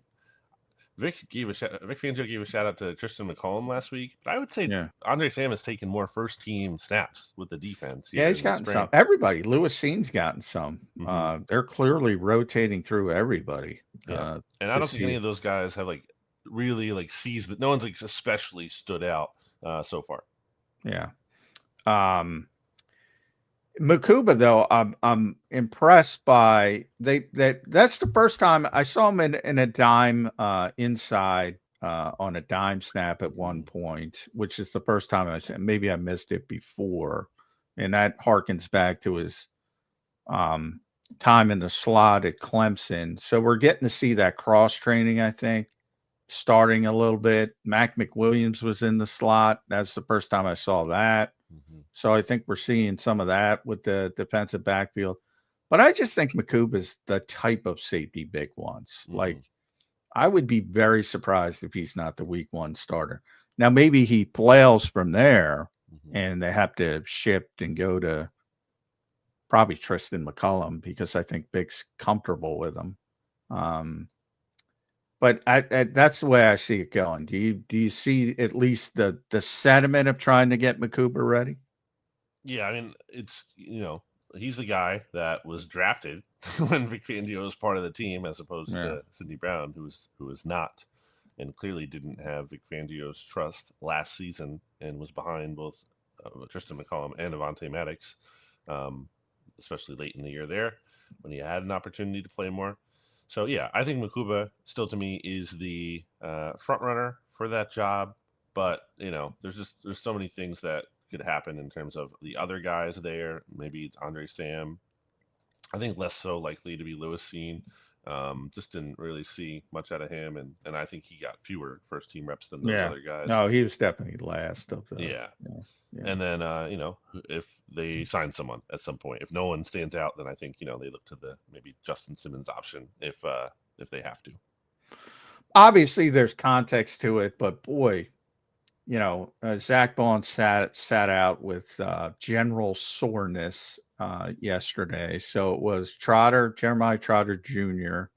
Vic Fangio gave a shout out to Tristan McCollum last week, but I would say Andre Sam has taken more first team snaps with the defense. Yeah, he's gotten some. Everybody, Lewis Seen's gotten some. They're clearly rotating through everybody. Yeah. And I don't think any of those guys have like really like seized that. No one's like especially stood out so far. Yeah. Makuba, though, I'm impressed by that's the first time I saw him in a dime inside on a dime snap at one point, which is the first time I said. Maybe I missed it before, and that harkens back to his time in the slot at Clemson. So we're getting to see that cross training, I think, starting a little bit. Mac McWilliams was in the slot. That's the first time I saw that. So I think we're seeing some of that with the defensive backfield. But I just think Makuba is the type of safety Vic wants. Like, I would be very surprised if he's not the week one starter. Now, maybe he flails from there and they have to shift and go to probably Tristan McCollum because I think Vic's comfortable with him. But that's the way I see it going. Do you see at least the sentiment of trying to get Makuba ready? Yeah, I mean, it's, he's the guy that was drafted when Vic Fangio was part of the team, as opposed to Sidney Brown, who was not, and clearly didn't have Vic Fangio's trust last season and was behind both Tristan McCollum and Avonte Maddox, especially late in the year there when he had an opportunity to play more. So, yeah, I think Makuba still, to me, is the front runner for that job. But, there's so many things that could happen in terms of the other guys there. Maybe it's Andre Sam. I think less so likely to be Lewis Seen. Just didn't really see much out of him. And I think he got fewer first-team reps than those other guys. No, he was definitely last of the. Yeah. And then, if they sign someone at some point, if no one stands out, then I think, they look to the maybe Justin Simmons option if they have to. Obviously, there's context to it, but boy, Zach Bond sat out with general soreness yesterday. So it was Jeremiah Trotter Jr.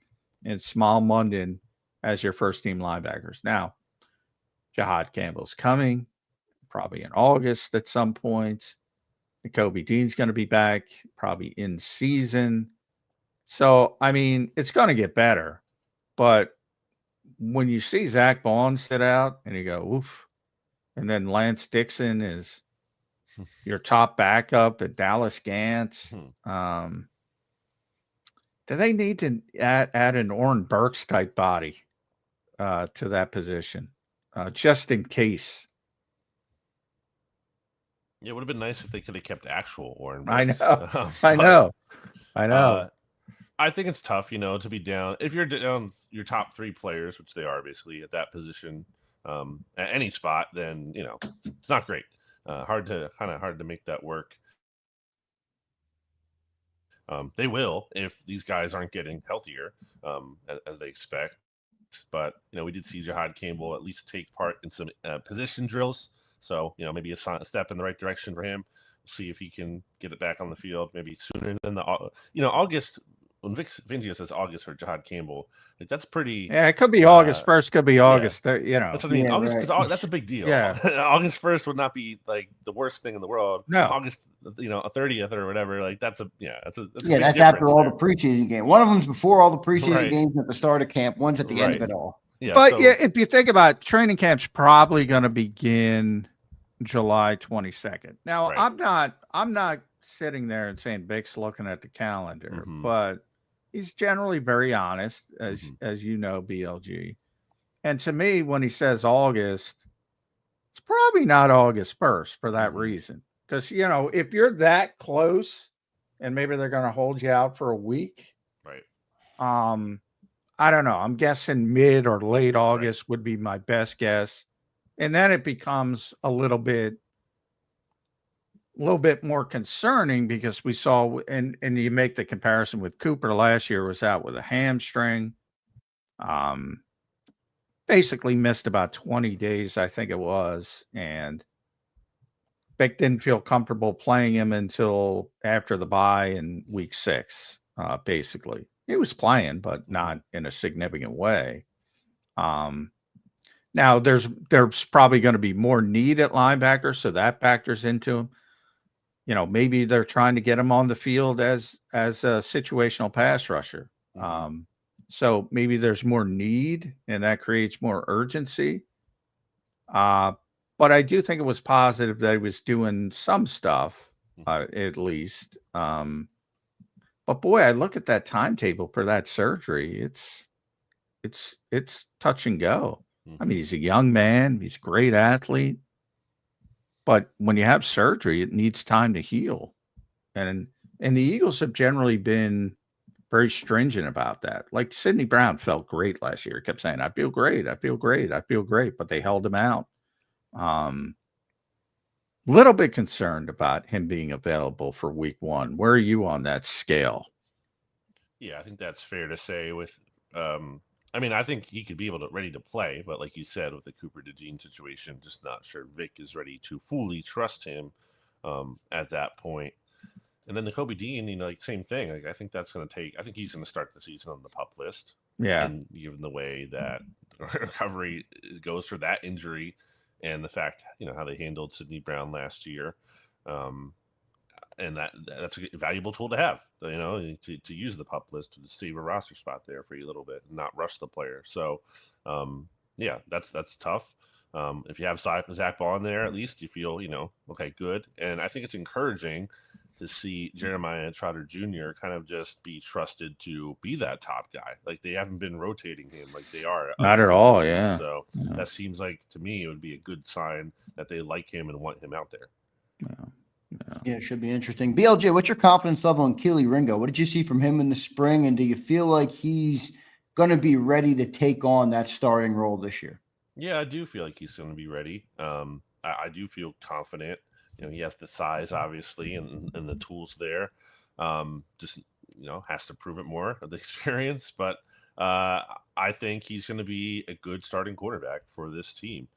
and Small Munden as your first team linebackers. Now, Jahad Campbell's coming. Probably in August at some point. Nakobe Dean's going to be back probably in season. So, I mean, it's going to get better. But when you see Zach Bond sit out and you go, oof, and then Lance Dixon is your top backup at Dallas Gantz, do they need to add an Oren Burks type body to that position just in case? Yeah, it would have been nice if they could have kept actual Oren Burks. I know. I think it's tough, to be down. If you're down your top three players, which they are basically at that position, at any spot, then, it's not great. Hard to make that work. They will if these guys aren't getting healthier as they expect. But, we did see Jahad Campbell at least take part in some position drills. So, maybe a step in the right direction for him. We'll see if he can get it back on the field maybe sooner than August. When Vic Fangio says August for Jahad Campbell, that's pretty. Yeah, it could be August 1st, could be August. Yeah. That's what I mean. August, because that's a big deal. Yeah. August 1st would not be like the worst thing in the world. No. August, a 30th or whatever. Like that's that's after all the preseason games. One of them's before all the preseason games at the start of camp. One's at the end of it all. Yeah, but if you think about it, training camp's probably going to begin July 22nd. Now, I'm not sitting there and saying Vic's looking at the calendar, but he's generally very honest, as you know, BLG. And to me, when he says August, It's probably not August 1st for that Mm-hmm. reason. Because, if you're that close and maybe they're going to hold you out for a week, Right. I don't know. I'm guessing mid or late August would be my best guess. And then it becomes a little bit more concerning because we saw, and you make the comparison with Cooper last year, was out with a hamstring. Basically missed about 20 days, I think it was. And Vic didn't feel comfortable playing him until after the bye in week 6, basically. He was playing, but not in a significant way. Now there's probably going to be more need at linebacker, so that factors into him. Maybe they're trying to get him on the field as a situational pass rusher. So maybe there's more need, and that creates more urgency. But I do think it was positive that he was doing some stuff, at least. But boy, I look at that timetable for that surgery. It's touch and go. I mean, he's a young man. He's a great athlete. But when you have surgery, it needs time to heal. And the Eagles have generally been very stringent about that. Like Sidney Brown felt great last year. He kept saying, I feel great. I feel great. I feel great. But they held him out. Little bit concerned about him being available for week 1. Where are you on that scale? Yeah, I think that's fair to say with, I think he could be ready to play, but like you said, with the Cooper DeJean situation, just not sure Vic is ready to fully trust him at that point. And then the Kobe Dean, same thing. I think that's going to I think he's going to start the season on the PUP list. Yeah. And given the way that recovery goes for that injury and the fact, how they handled Sidney Brown last year. And that's a valuable tool to have, to use the PUP list to save a roster spot there for you a little bit and not rush the player. So, that's tough. If you have Zach Ball in there, at least you feel, okay, good. And I think it's encouraging to see Jeremiah Trotter Jr. kind of just be trusted to be that top guy. Like they haven't been rotating him like they are. Not at all, yeah. So that seems like, to me, it would be a good sign that they like him and want him out there. Yeah, it should be interesting. BLJ, what's your confidence level on Kelee Ringo? What did you see from him in the spring? And do you feel like he's going to be ready to take on that starting role this year? Yeah, I do feel like he's going to be ready. I do feel confident. He has the size, obviously, and the tools there. Just, has to prove it more of the experience. But I think he's going to be a good starting quarterback for this team.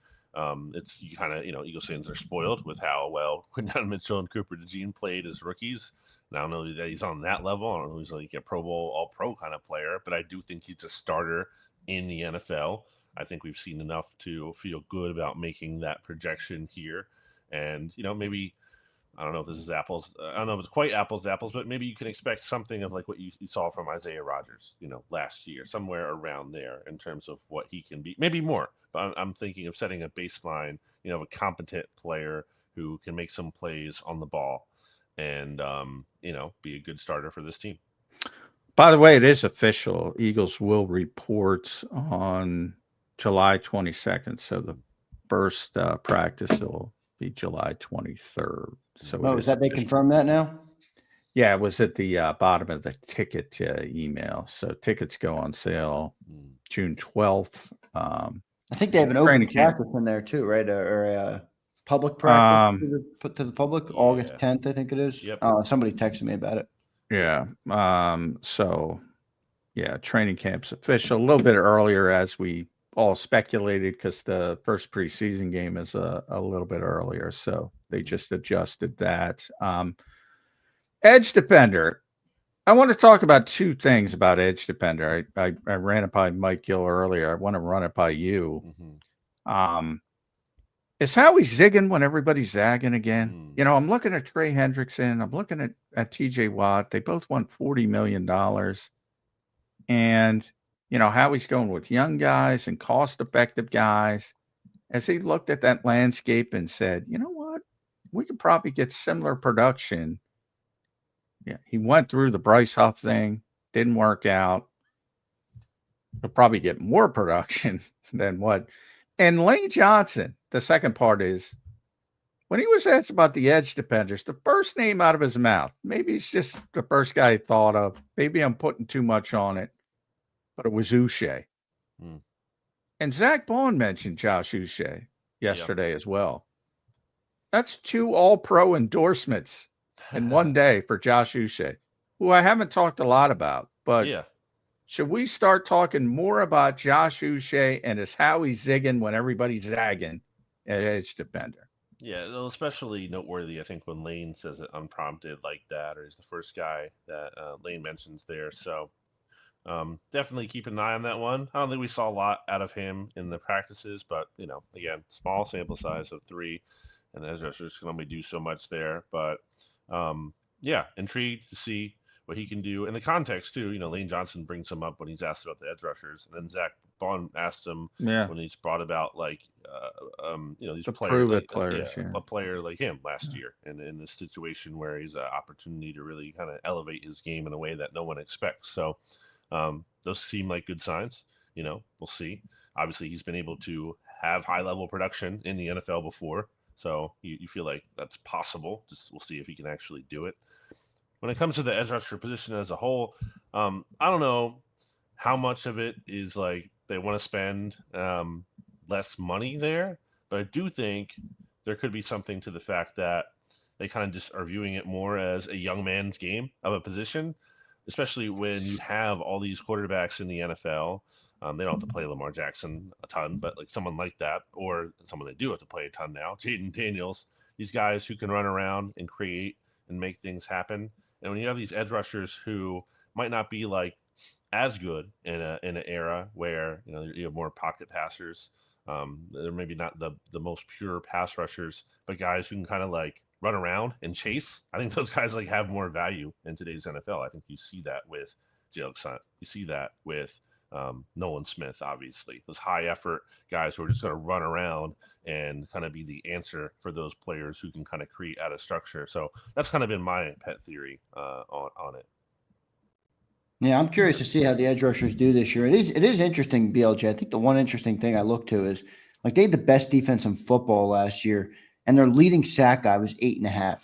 It's Eagles fans are spoiled with how well Quinton Mitchell and Cooper DeJean played as rookies. And I don't know that he's on that level. I don't know if he's like a Pro Bowl, All-Pro kind of player, but I do think he's a starter in the NFL. I think we've seen enough to feel good about making that projection here. And, maybe, I don't know if this is apples. I don't know if it's quite apples to apples, but maybe you can expect something of like what you saw from Isaiah Rodgers, last year, somewhere around there in terms of what he can be. Maybe more, but I'm thinking of setting a baseline, of a competent player who can make some plays on the ball and, be a good starter for this team. By the way, it is official. Eagles will report on July 22nd. So the first practice will be July 23rd. So is that they confirmed that now? Yeah, it was at the bottom of the ticket email. So tickets go on sale June 12th. I think they have an open practice in there too, right? Or a public practice put to the public August 10th, I think it is. Yep. Somebody texted me about it. Yeah. Training camp's official a little bit earlier as we all speculated because the first preseason game is a little bit earlier. So they just adjusted that. Edge defender. I want to talk about two things about edge defender. I ran it by Mike Gill earlier. I want to run it by you. Is Howie zigging when everybody's zagging again? I'm looking at Trey Hendrickson. I'm looking at TJ Watt. They both won $40 million. And, Howie's going with young guys and cost-effective guys. As he looked at that landscape and said, you know what? We could probably get similar production. Yeah, he went through the Bryce Huff thing. Didn't work out. He'll probably get more production than what. And Lane Johnson, the second part is when he was asked about the edge defenders, the first name out of his mouth, maybe it's just the first guy he thought of. Maybe I'm putting too much on it, but it was Uche. And Zach Bond mentioned Josh Uche yesterday as well. That's 2 all-pro endorsements in one day for Josh Uche, who I haven't talked a lot about. But should we start talking more about Josh Uche and his Howie zigging when everybody's zagging at edge defender? Yeah, well, especially noteworthy, I think, when Lane says it unprompted like that, or is the first guy that Lane mentions there. So definitely keep an eye on that one. I don't think we saw a lot out of him in the practices, but, again, small sample size of 3, and edge rushers can only do so much there. But, intrigued to see what he can do in the context too. Lane Johnson brings him up when he's asked about the edge rushers, and then Zach Bond asked him when he's brought about these players, a player like him last year, and in this situation where he's an opportunity to really kind of elevate his game in a way that no one expects. So those seem like good signs. We'll see. Obviously, he's been able to have high level production in the NFL before, so you feel like that's possible. We'll see if he can actually do it. When it comes to the edge rusher position as a whole, I don't know how much of it is like they want to spend less money there, but I do think there could be something to the fact that they kind of just are viewing it more as a young man's game of a position, especially when you have all these quarterbacks in the NFL. They don't have to play Lamar Jackson a ton, but like someone like that, or someone they do have to play a ton now, Jaden Daniels, these guys who can run around and create and make things happen. And when you have these edge rushers who might not be like as good in an era where you have more pocket passers, they're maybe not the most pure pass rushers, but guys who can kind of like run around and chase. I think those guys like have more value in today's NFL. I think you see that with Jalyx. You see that with Nolan Smith, obviously. Those high effort guys who are just going to run around and kind of be the answer for those players who can kind of create out of structure. So that's kind of been my pet theory on it. Yeah, I'm curious to see how the edge rushers do this year. It is interesting, BLJ. I think the one interesting thing I look to is like they had the best defense in football last year, and their leading sack guy was 8.5.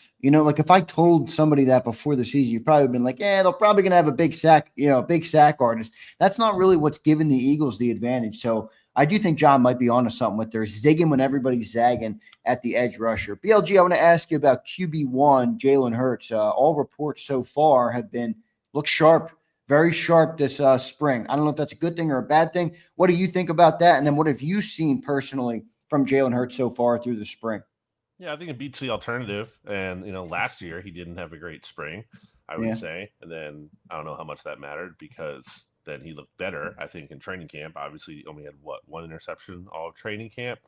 Like if I told somebody that before the season, you'd probably been like, they're probably going to have a big sack, big sack artist. That's not really what's given the Eagles the advantage. So I do think John might be onto something with their zigging when everybody's zagging at the edge rusher. BLG, I want to ask you about QB1, Jalen Hurts. All reports so far have been look sharp, very sharp this spring. I don't know if that's a good thing or a bad thing. What do you think about that? And then what have you seen personally from Jalen Hurts so far through the spring? Yeah, I think it beats the alternative. And, last year he didn't have a great spring, I would say. And then I don't know how much that mattered because then he looked better, I think, in training camp. Obviously, he only had, 1 interception all of training camp.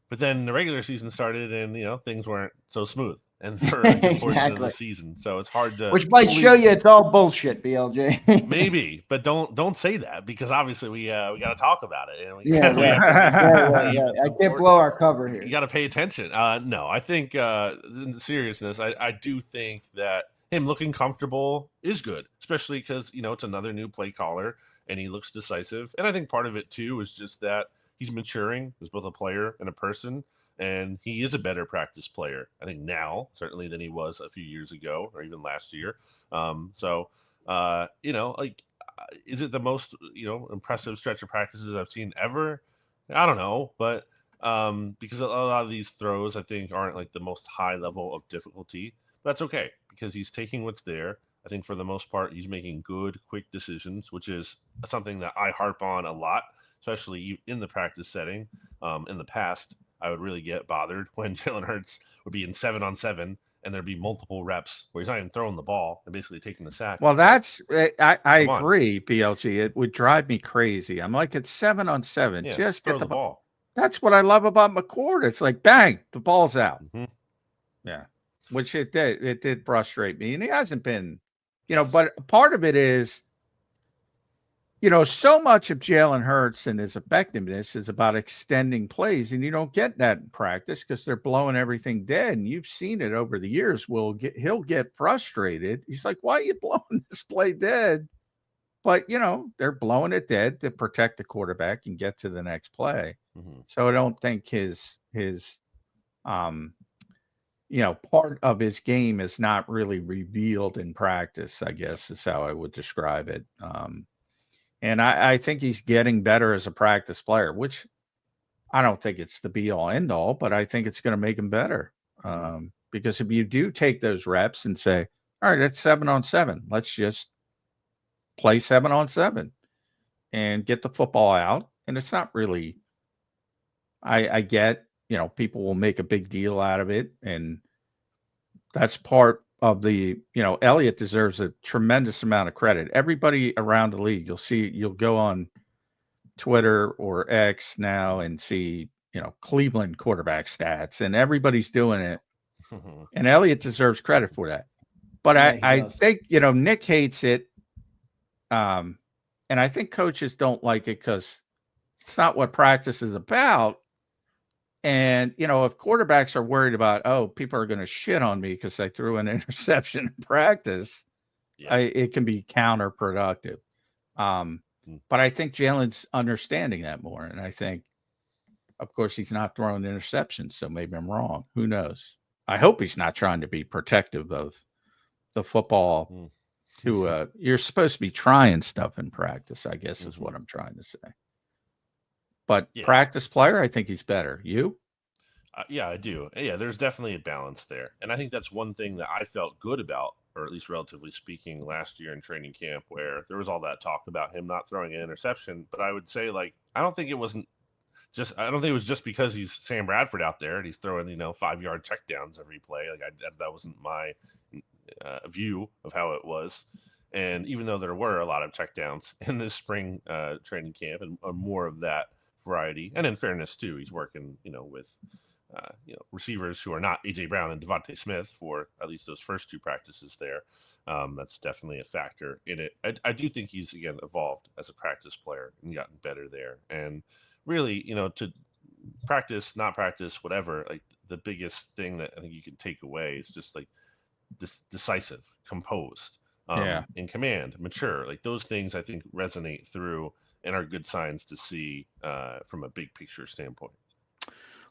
But then the regular season started and, things weren't so smooth. And for a good portion of the season. So it's hard to... Which might show you it's all bullshit, BLJ. Maybe, but don't say that because obviously we got to talk about it. And I can't blow our cover here. You got to pay attention. No, I think in seriousness, I do think that him looking comfortable is good, especially because, it's another new play caller and he looks decisive. And I think part of it too is just that he's maturing as both a player and a person. And he is a better practice player, I think, now, certainly than he was a few years ago or even last year. Is it the most, impressive stretch of practices I've seen ever? I don't know. But because a lot of these throws, I think, aren't like the most high level of difficulty. But that's okay because he's taking what's there. I think for the most part, he's making good, quick decisions, which is something that I harp on a lot, especially in the practice setting. In the past, I would really get bothered when Jalen Hurts would be in 7-on-7 and there'd be multiple reps where he's not even throwing the ball and basically taking the sack. Well, that's I agree, BLG. It would drive me crazy. I'm like, it's 7-on-7. Yeah, just throw get the ball. That's what I love about McCord. It's like, bang, the ball's out. Mm-hmm. Yeah, which it did. It did frustrate me, and he hasn't been, But part of it is, so much of Jalen Hurts and his effectiveness is about extending plays, and you don't get that in practice because they're blowing everything dead. And you've seen it over the years. He'll get frustrated. He's like, "Why are you blowing this play dead?" But they're blowing it dead to protect the quarterback and get to the next play. So I don't think his part of his game is not really revealed in practice, I guess is how I would describe it. And I think he's getting better as a practice player, which I don't think it's the be all end all, but I think it's going to make him better. Because if you do take those reps and say, all right, that's 7-on-7, let's just play 7-on-7 and get the football out. And it's not really, I get, people will make a big deal out of it. And that's part of the, Elliott deserves a tremendous amount of credit. Everybody around the league, you'll go on Twitter or X now and see, Cleveland quarterback stats, and everybody's doing it. And Elliott deserves credit for that. But I think, Nick hates it. And I think coaches don't like it because it's not what practice is about. And, if quarterbacks are worried about, people are going to shit on me because I threw an interception in practice, it can be counterproductive. But I think Jalen's understanding that more. And I think, of course, he's not throwing interceptions, so maybe I'm wrong. Who knows? I hope he's not trying to be protective of the football. You're supposed to be trying stuff in practice, I guess is what I'm trying to say. But practice player, I think he's better. You? Yeah, I do. Yeah, there's definitely a balance there. And I think that's one thing that I felt good about, or at least relatively speaking, last year in training camp, where there was all that talk about him not throwing an interception. But I would say, I don't think it was just because he's Sam Bradford out there and he's throwing, 5-yard checkdowns every play. That wasn't my view of how it was. And even though there were a lot of checkdowns in this spring training camp and more of that variety, and in fairness too, he's working, with receivers who are not AJ Brown and Devontae Smith for at least those first 2 practices there. That's definitely a factor in it. I do think he's again evolved as a practice player and gotten better there. And really, to practice, not practice, whatever, the biggest thing that I think you can take away is just decisive, composed, in command, mature. Those things I think resonate through and are good signs to see from a big picture standpoint.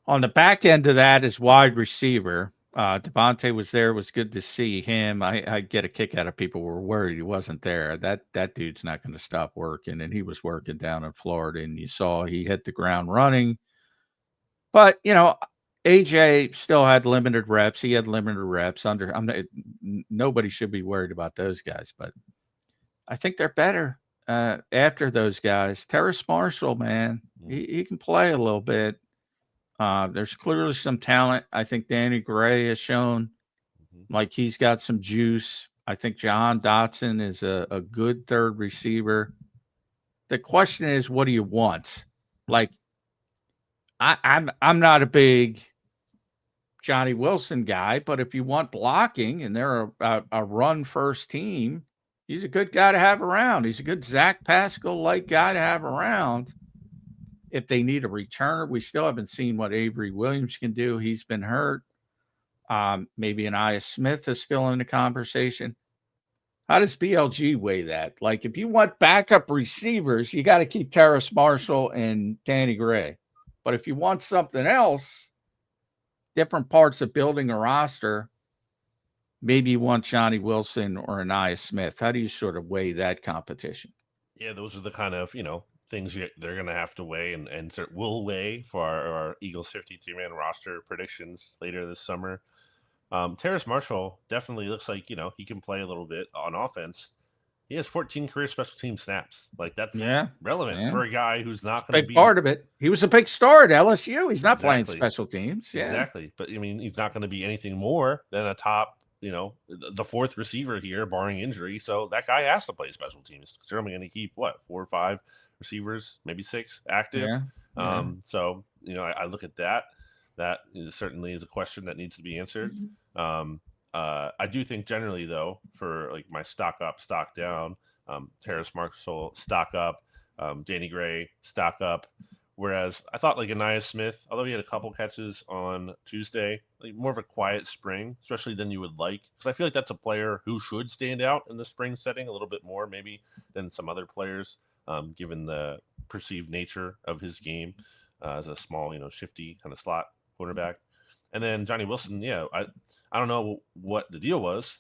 On the back end of that is wide receiver. Devontae was there. It was good to see him. I get a kick out of people who were worried he wasn't there. That dude's not going to stop working, and he was working down in Florida, and you saw he hit the ground running. But, AJ still had limited reps. He had limited reps. Nobody should be worried about those guys, but I think they're better after those guys. Terrace Marshall, man, he can play a little bit. There's clearly some talent. I think Danny Gray has shown like he's got some juice. I think John Dotson is a good third receiver. The question is, what do you want? I'm not a big Johnny Wilson guy, but if you want blocking and they're a run first team, he's a good guy to have around. He's a good Zach Pascal-like guy to have around. If they need a returner, we still haven't seen what Avery Williams can do. He's been hurt. Maybe Anaya Smith is still in the conversation. How does BLG weigh that? If you want backup receivers, you got to keep Terrace Marshall and Danny Gray. But if you want something else, different parts of building a roster, maybe you want Johnny Wilson or Anaya Smith. How do you sort of weigh that competition? Yeah, those are the kind of, things they're going to have to weigh and will weigh for our Eagles 53-man roster predictions later this summer. Terrace Marshall definitely looks like, he can play a little bit on offense. He has 14 career special team snaps. That's relevant for a guy who's not going to be part of it. He was a big star at LSU. He's not playing special teams. Yeah, exactly. But he's not going to be anything more than a top, the fourth receiver here, barring injury. So that guy has to play special teams. They're only going to keep 4 or 5 receivers, maybe 6 active. So, I look at that. That certainly is a question that needs to be answered. I do think generally, though, for my stock up, stock down, Terrace Marshall, stock up, Danny Gray, stock up. Whereas I thought Anaya Smith, although he had a couple catches on Tuesday, more of a quiet spring, especially than you would like. Because I feel like that's a player who should stand out in the spring setting a little bit more maybe than some other players, given the perceived nature of his game. as a small, shifty kind of slot quarterback. And then Johnny Wilson, I don't know what the deal was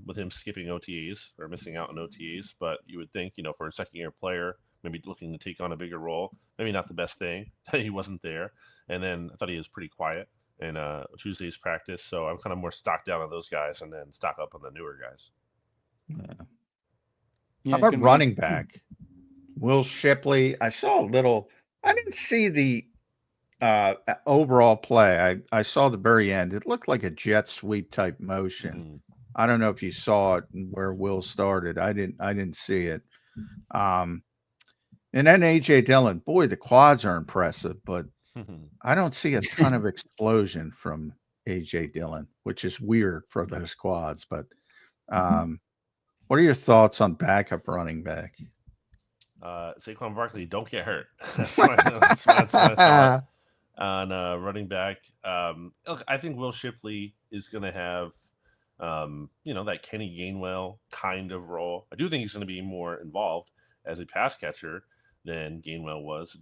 with him skipping OTAs or missing out on OTAs, but you would think, for a second-year player, maybe looking to take on a bigger role, maybe not the best thing that he wasn't there. And then I thought he was pretty quiet in Tuesday's practice, so I'm kind of more stocked down on those guys and then stock up on the newer guys. How about running back? Will Shipley. I didn't see the overall play. I saw the very end. It looked like a jet sweep type motion. I don't know if you saw it where Will started. I didn't see it. And then AJ Dillon, boy, the quads are impressive, but I don't see a ton of explosion from AJ Dillon, which is weird for those quads. But what are your thoughts on backup running back? Saquon Barkley, don't get hurt. That's my thought on running back. Look, I think Will Shipley is going to have, that Kenny Gainwell kind of role. I do think he's going to be more involved as a pass catcher than Gainwell was.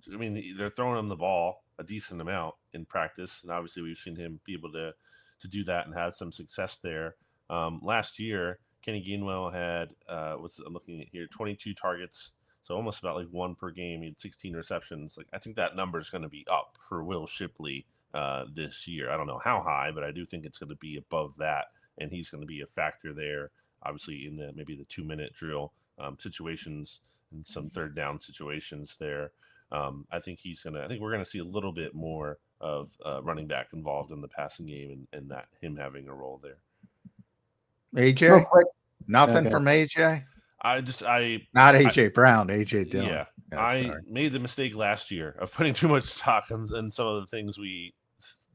They're throwing him the ball a decent amount in practice, and obviously we've seen him be able to do that and have some success there. Last year, Kenny Gainwell had, I'm looking at here, 22 targets, so almost about like one per game. He had 16 receptions. I think that number is going to be up for Will Shipley this year. I don't know how high, but I do think it's going to be above that, and he's going to be a factor there, obviously in maybe the 2-minute drill situations and some third down situations there. I think we're going to see a little bit more of running back involved in the passing game and that him having a role there. AJ, nothing from AJ. Not AJ Brown, AJ Dillon. Yeah, I made the mistake last year of putting too much stock in some of the things we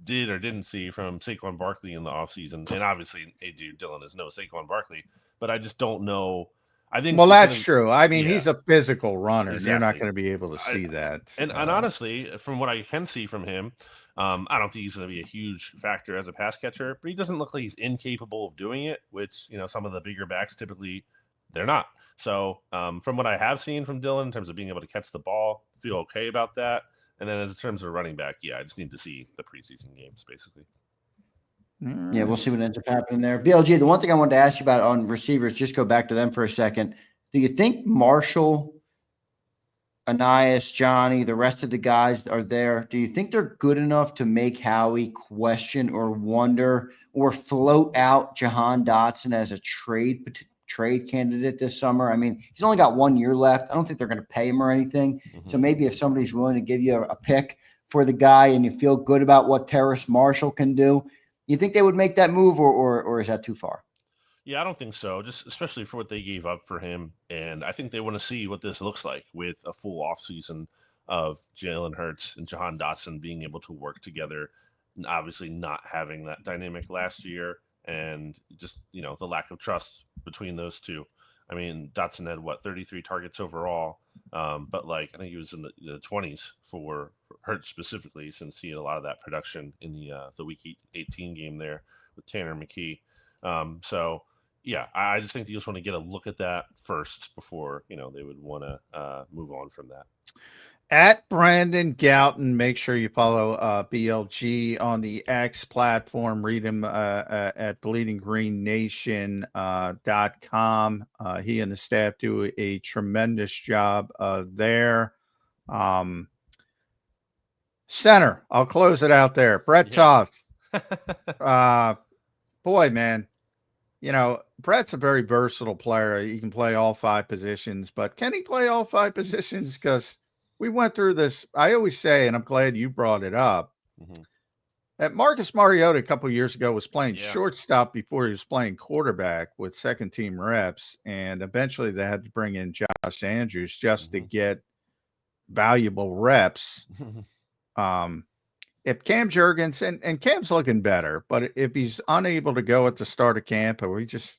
did or didn't see from Saquon Barkley in the offseason. And obviously, AJ Dillon is no Saquon Barkley, but I just don't know. I think that's true. He's a physical runner. Exactly. You're not going to be able to see that. And honestly, from what I can see from him, I don't think he's going to be a huge factor as a pass catcher, but he doesn't look like he's incapable of doing it, which, some of the bigger backs typically they're not. So from what I have seen from Dillon in terms of being able to catch the ball, feel okay about that. And then as in terms of running back, I just need to see the preseason games basically. Yeah, we'll see what ends up happening there. BLG, the one thing I wanted to ask you about on receivers, just go back to them for a second. Do you think Marshall, Anias, Johnny, the rest of the guys are there? Do you think they're good enough to make Howie question or wonder or float out Jahan Dotson as a trade candidate this summer? He's only got 1 year left. I don't think they're going to pay him or anything. So maybe if somebody's willing to give you a pick for the guy and you feel good about what Terrace Marshall can do, you think they would make that move or is that too far? Yeah, I don't think so, just especially for what they gave up for him. And I think they want to see what this looks like with a full offseason of Jalen Hurts and Jahan Dotson being able to work together, and obviously not having that dynamic last year and just, the lack of trust between those two. Dotson had 33 targets overall, but I think he was in the 20s for Hurts specifically, since he had a lot of that production in the Week 18 game there with Tanner McKee. I just think you just want to get a look at that first before they would want to move on from that. At Brandon Gouton, make sure you follow BLG on the X platform. Read him at bleedinggreennation.com. He and the staff do a tremendous job there. Center, I'll close it out there. Brett Toth. Boy, man, Brett's a very versatile player. He can play all 5 positions, but can he play all 5 positions? Because we went through this. I always say, and I'm glad you brought it up, that Marcus Mariota a couple of years ago was playing shortstop before he was playing quarterback with second-team reps, and eventually they had to bring in Josh Andrews just to get valuable reps. If Cam Jurgens, and Cam's looking better, but if he's unable to go at the start of camp, or we just,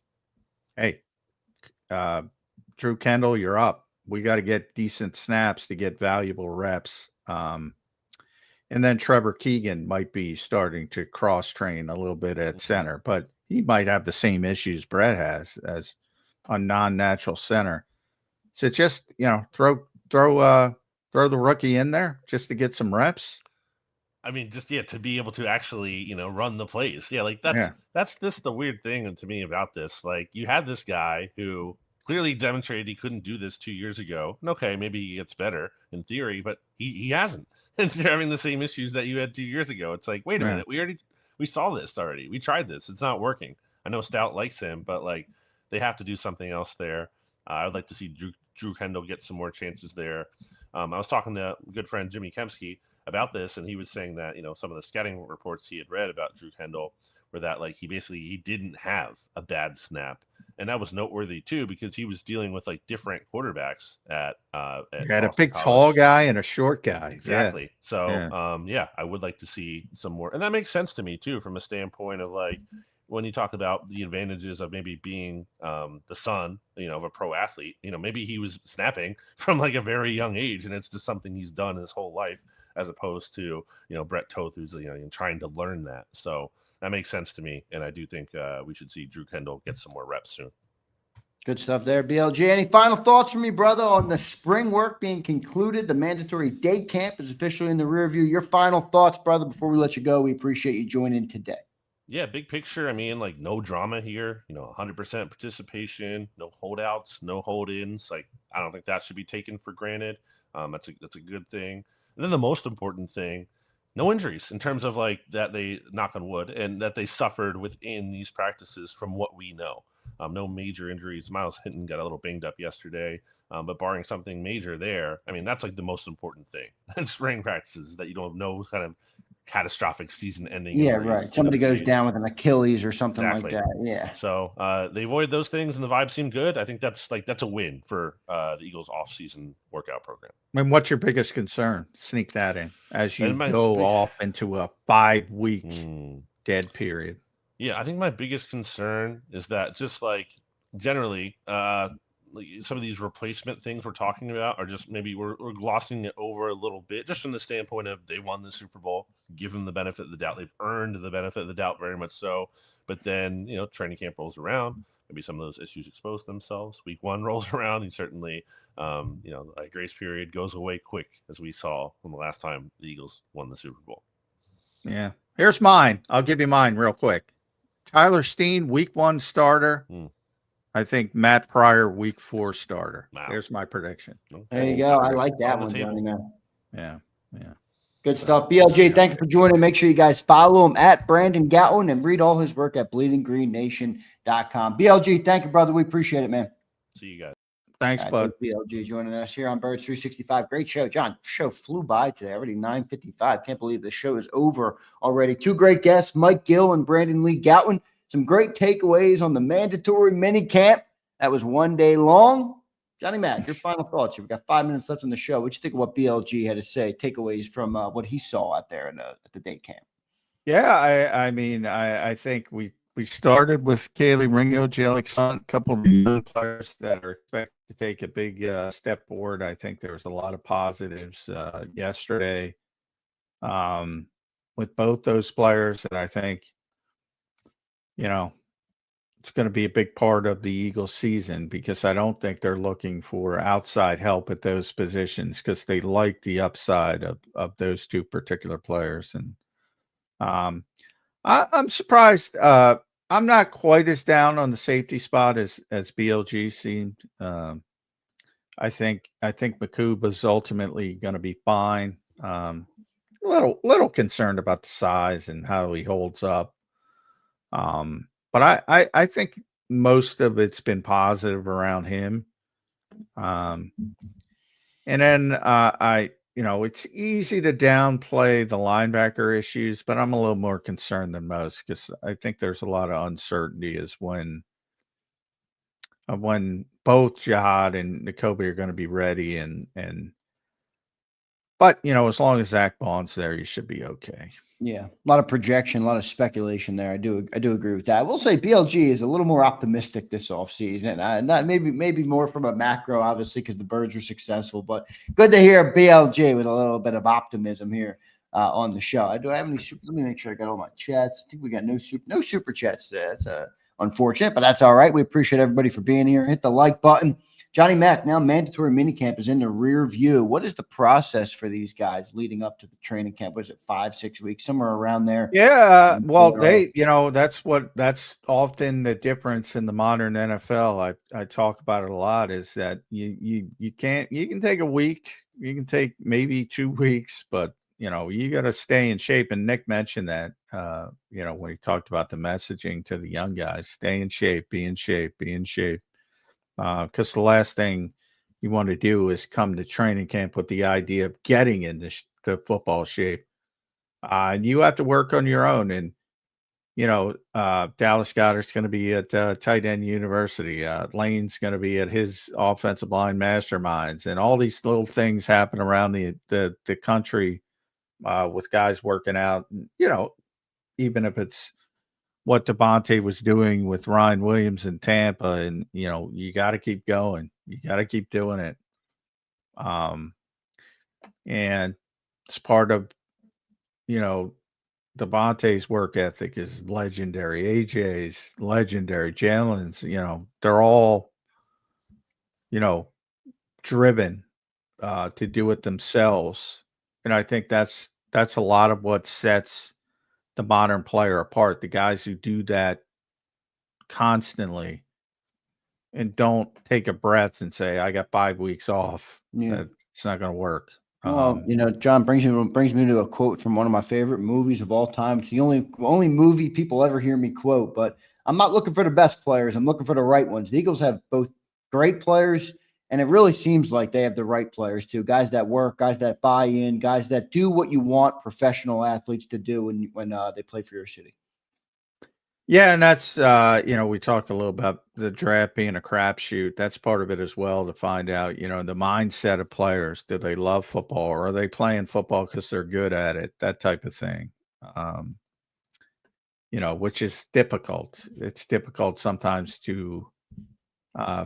Drew Kendall, you're up. We got to get decent snaps to get valuable reps. And then Trevor Keegan might be starting to cross-train a little bit at center, but he might have the same issues Brett has as a non-natural center. So just, throw Throw the rookie in there just to get some reps. I mean, just to be able to actually, run the plays. Yeah, like that's just the weird thing to me about this. Like, you had this guy who clearly demonstrated he couldn't do this 2 years ago. And okay, maybe he gets better in theory, but he hasn't. And you're having the same issues that you had 2 years ago. It's like, wait a minute, we saw this already. We tried this. It's not working. I know Stout likes him, but like they have to do something else there. I would like to see Drew Kendall get some more chances there. I was talking to good friend Jimmy Kempsky about this, and he was saying that some of the scouting reports he had read about Drew Kendall were that like he didn't have a bad snap, and that was noteworthy too because he was dealing with like different quarterbacks at had a big tall guy and a short guy. Exactly. Yeah. So I would like to see some more, and that makes sense to me too from a standpoint of like when you talk about the advantages of maybe being the son, of a pro athlete. Maybe he was snapping from like a very young age, and it's just something he's done his whole life, as opposed to Brett Toth, who's trying to learn that. So that makes sense to me, and I do think we should see Drew Kendall get some more reps soon. Good stuff there, BLG. Any final thoughts from me, brother, on the spring work being concluded? The mandatory day camp is officially in the rear view. Your final thoughts, brother, before we let you go. We appreciate you joining today. Yeah, big picture. I mean, like no drama here. 100% participation, no holdouts, no hold-ins. Like I don't think that should be taken for granted. That's a good thing. And then the most important thing, no injuries in terms of like that they knock on wood and that they suffered within these practices from what we know. No major injuries. Miles Hinton got a little banged up yesterday, but barring something major there, I mean, that's like the most important thing in spring practices, that you don't have no kind of catastrophic season ending. Yeah, right. Somebody goes down with an Achilles or something like that. Yeah. So they avoided those things and the vibe seemed good. I think that's a win for the Eagles off-season workout program. And what's your biggest concern? Sneak that in as you go off into a 5-week dead period. Yeah, I think my biggest concern is that just like generally some of these replacement things we're talking about are just maybe we're glossing it over a little bit, just from the standpoint of they won the Super Bowl, give them the benefit of the doubt. They've earned the benefit of the doubt very much so. But then, training camp rolls around. Maybe some of those issues expose themselves. Week 1 rolls around, and certainly, a grace period goes away quick, as we saw from the last time the Eagles won the Super Bowl. Yeah. Here's mine. I'll give you mine real quick. Tyler Steen, Week 1 starter. I think Matt Pryor, Week 4 starter. Wow. There's my prediction. There you go. I like that one, Johnny, man. Yeah. Good stuff. BLG, thank you for joining. Make sure you guys follow him at Brandon Gowan and read all his work at bleedinggreennation.com. BLG, thank you, brother. We appreciate it, man. See you guys. Thanks, bud. BLG joining us here on Birds 365. Great show. John, show flew by today. Already 9:55. Can't believe the show is over already. 2 great guests, Mike Gill and Brandon Lee Gowan. Some great takeaways on the mandatory mini camp. That was 1 day long. Johnny Mac, your final thoughts here. We've got 5 minutes left in the show. What you think of what BLG had to say, takeaways from what he saw out there at the day camp? Yeah, I mean, I think we started with Kelee, Ringo, Jalyx, a couple of young players that are expected to take a big step forward. I think there was a lot of positives yesterday with both those players, and I think, it's going to be a big part of the Eagles season, because I don't think they're looking for outside help at those positions, because they like the upside of those 2 particular players. And I'm surprised. I'm not quite as down on the safety spot as BLG seemed. I think McCord is ultimately going to be fine. Little concerned about the size and how he holds up. But I think most of it's been positive around him. And then it's easy to downplay the linebacker issues, but I'm a little more concerned than most, because I think there's a lot of uncertainty as when both Jihad and Nakobe are going to be ready. But as long as Zach Bond's there, you should be okay. Yeah, a lot of projection, a lot of speculation there. I do agree with that. I will say BLG is a little more optimistic this offseason. Not maybe more from a macro, obviously, because the Birds were successful. But good to hear BLG with a little bit of optimism here on the show. Do I have any super? Let me make sure I got all my chats. I think we got no super chats today. That's unfortunate, but that's all right. We appreciate everybody for being here. Hit the like button. Johnny Mac, now mandatory minicamp is in the rear view. What is the process for these guys leading up to the training camp? Was it 5-6 weeks, somewhere around there? Yeah, well, that's often the difference in the modern NFL. I talk about it a lot, is that you can take a week, you can take maybe 2 weeks, but you got to stay in shape. And Nick mentioned that, when he talked about the messaging to the young guys, stay in shape, be in shape, be in shape. Because the last thing you want to do is come to training camp with the idea of getting into the football shape. And you have to work on your own. And, Dallas Goedert's going to be at Tight End University. Lane's going to be at his offensive line masterminds. And all these little things happen around the country with guys working out. And, even if it's what Devontae was doing with Ryan Williams in Tampa, and you got to keep going, you got to keep doing it. And it's part of Devontae's work ethic is legendary. AJ's legendary. Jalen's, they're all driven to do it themselves, and I think that's a lot of what sets the modern player apart. The guys who do that constantly and don't take a breath and say, I got 5 weeks off. Yeah. It's not going to work. Well, John brings me to a quote from one of my favorite movies of all time. It's the only movie people ever hear me quote, but I'm not looking for the best players. I'm looking for the right ones. The Eagles have both great players, and it really seems like they have the right players too. Guys that work, guys that buy in, guys that do what you want professional athletes to do when they play for your city. Yeah, and that's we talked a little about the draft being a crapshoot. That's part of it as well, to find out, the mindset of players. Do they love football, or are they playing football because they're good at it? That type of thing. Which is difficult. It's difficult sometimes to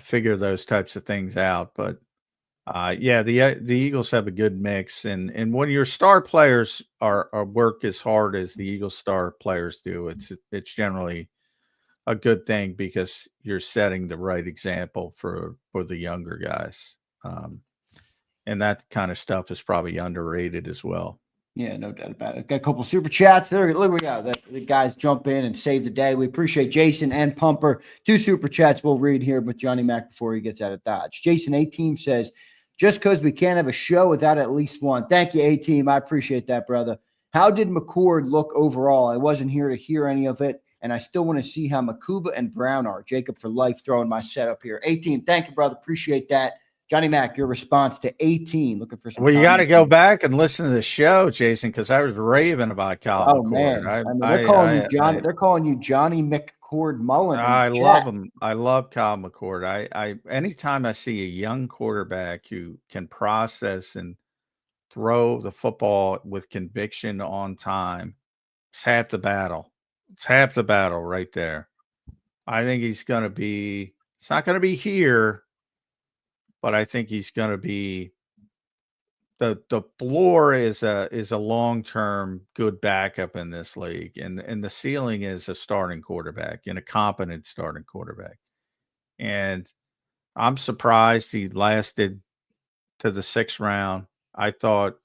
figure those types of things out. But the Eagles have a good mix, and when your star players are work as hard as the Eagles star players do, it's generally a good thing, because you're setting the right example for the younger guys. And that kind of stuff is probably underrated as well. Yeah, no doubt about it. Got a couple super chats there. Look, we got the guys jump in and save the day. We appreciate Jason and Pumper. 2 super chats we'll read here with Johnny Mac before he gets out of Dodge. Jason A-Team says, just because we can't have a show without at least one. Thank you, A-Team. I appreciate that, brother. How did McCord look overall? I wasn't here to hear any of it, and I still want to see how Makuba and Brown are. Jacob for life throwing my setup here. A-Team, thank you, brother. Appreciate that. Johnny Mac, your response to 18. Looking for some. Well, you got to go back and listen to the show, Jason, because I was raving about Kyle McCord. Man. They're calling you Johnny. They're calling you Johnny McCord Mullen. I love him. I love Kyle McCord. I anytime I see a young quarterback who can process and throw the football with conviction on time, it's half the battle. It's half the battle right there. I think he's going to be. It's not going to be here. But I think he's going to be the floor is a long-term good backup in this league, and the ceiling is a starting quarterback, and a competent starting quarterback. And I'm surprised he lasted to the 6th round. I thought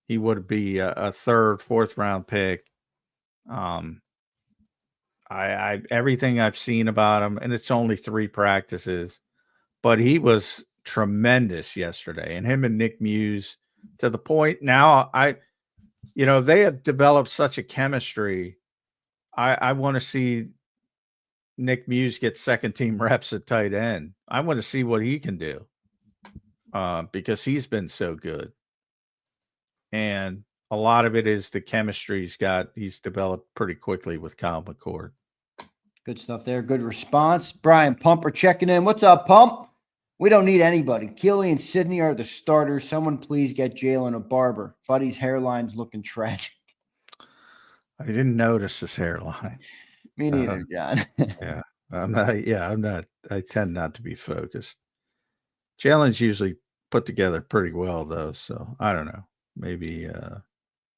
he would be a 3rd, 4th round pick. I everything I've seen about him, and it's only 3 practices. But he was tremendous yesterday, and him and Nick Muse, to the point now they have developed such a chemistry. I want to see Nick Muse get 2nd team reps at tight end. I want to see what he can do because he's been so good. And a lot of it is the chemistry he's developed pretty quickly with Kyle McCord. Good stuff there. Good response. Brian Pumper checking in. What's up, Pump? We don't need anybody. Kelee and Sydney are the starters. Someone please get Jalen a barber. Buddy's hairline's looking tragic. I didn't notice his hairline. Me neither, John. Yeah. I'm not. I tend not to be focused. Jalen's usually put together pretty well, though. So I don't know. Maybe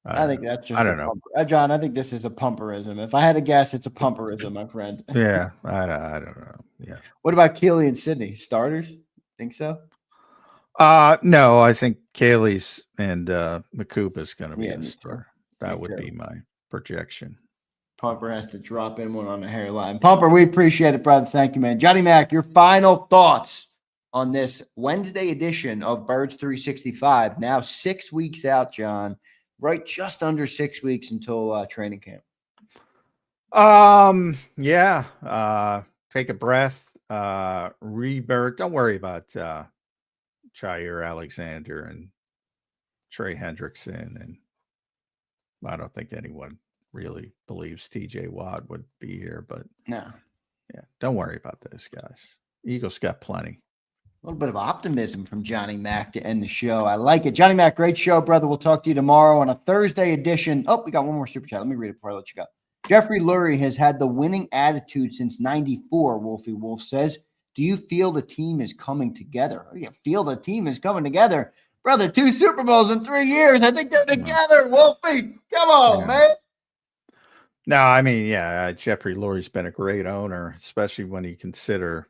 I think that's just. I don't know, John. I think this is a pumperism. If I had to guess, it's a pumperism, my friend. Yeah, I don't know. Yeah. What about Kelee and Sydney? Starters? Think so? No, I think Kaylee's and McCoop is going to be Yeah, the me too. star. That Me would too. be my projection. Pumper has to drop in one on the hairline. Pumper, we appreciate it, brother. Thank you, man. Johnny Mac, your final thoughts on this Wednesday edition of Birds 365. Now 6 weeks out, John. Right, just under 6 weeks until training camp. Yeah. Take a breath. Rebirth. Don't worry about Jair Alexander and Trey Hendrickson, and I don't think anyone really believes TJ Watt would be here, but No. yeah, don't worry about those guys. Eagles got plenty. A little bit of optimism from Johnny Mac to end the show. I like it. Johnny Mac, great show, brother. We'll talk to you tomorrow on a Thursday edition. Oh, we got one more super chat. Let me read it before I let you go. Jeffrey Lurie has had the winning attitude since 94, Wolfie Wolf says. Do you feel the team is coming together? Oh, you feel the team is coming together? Brother, 2 Super Bowls in 3 years. I think they're together, Wolfie. Come on, man. No, I mean, yeah, Jeffrey Lurie's been a great owner, especially when you consider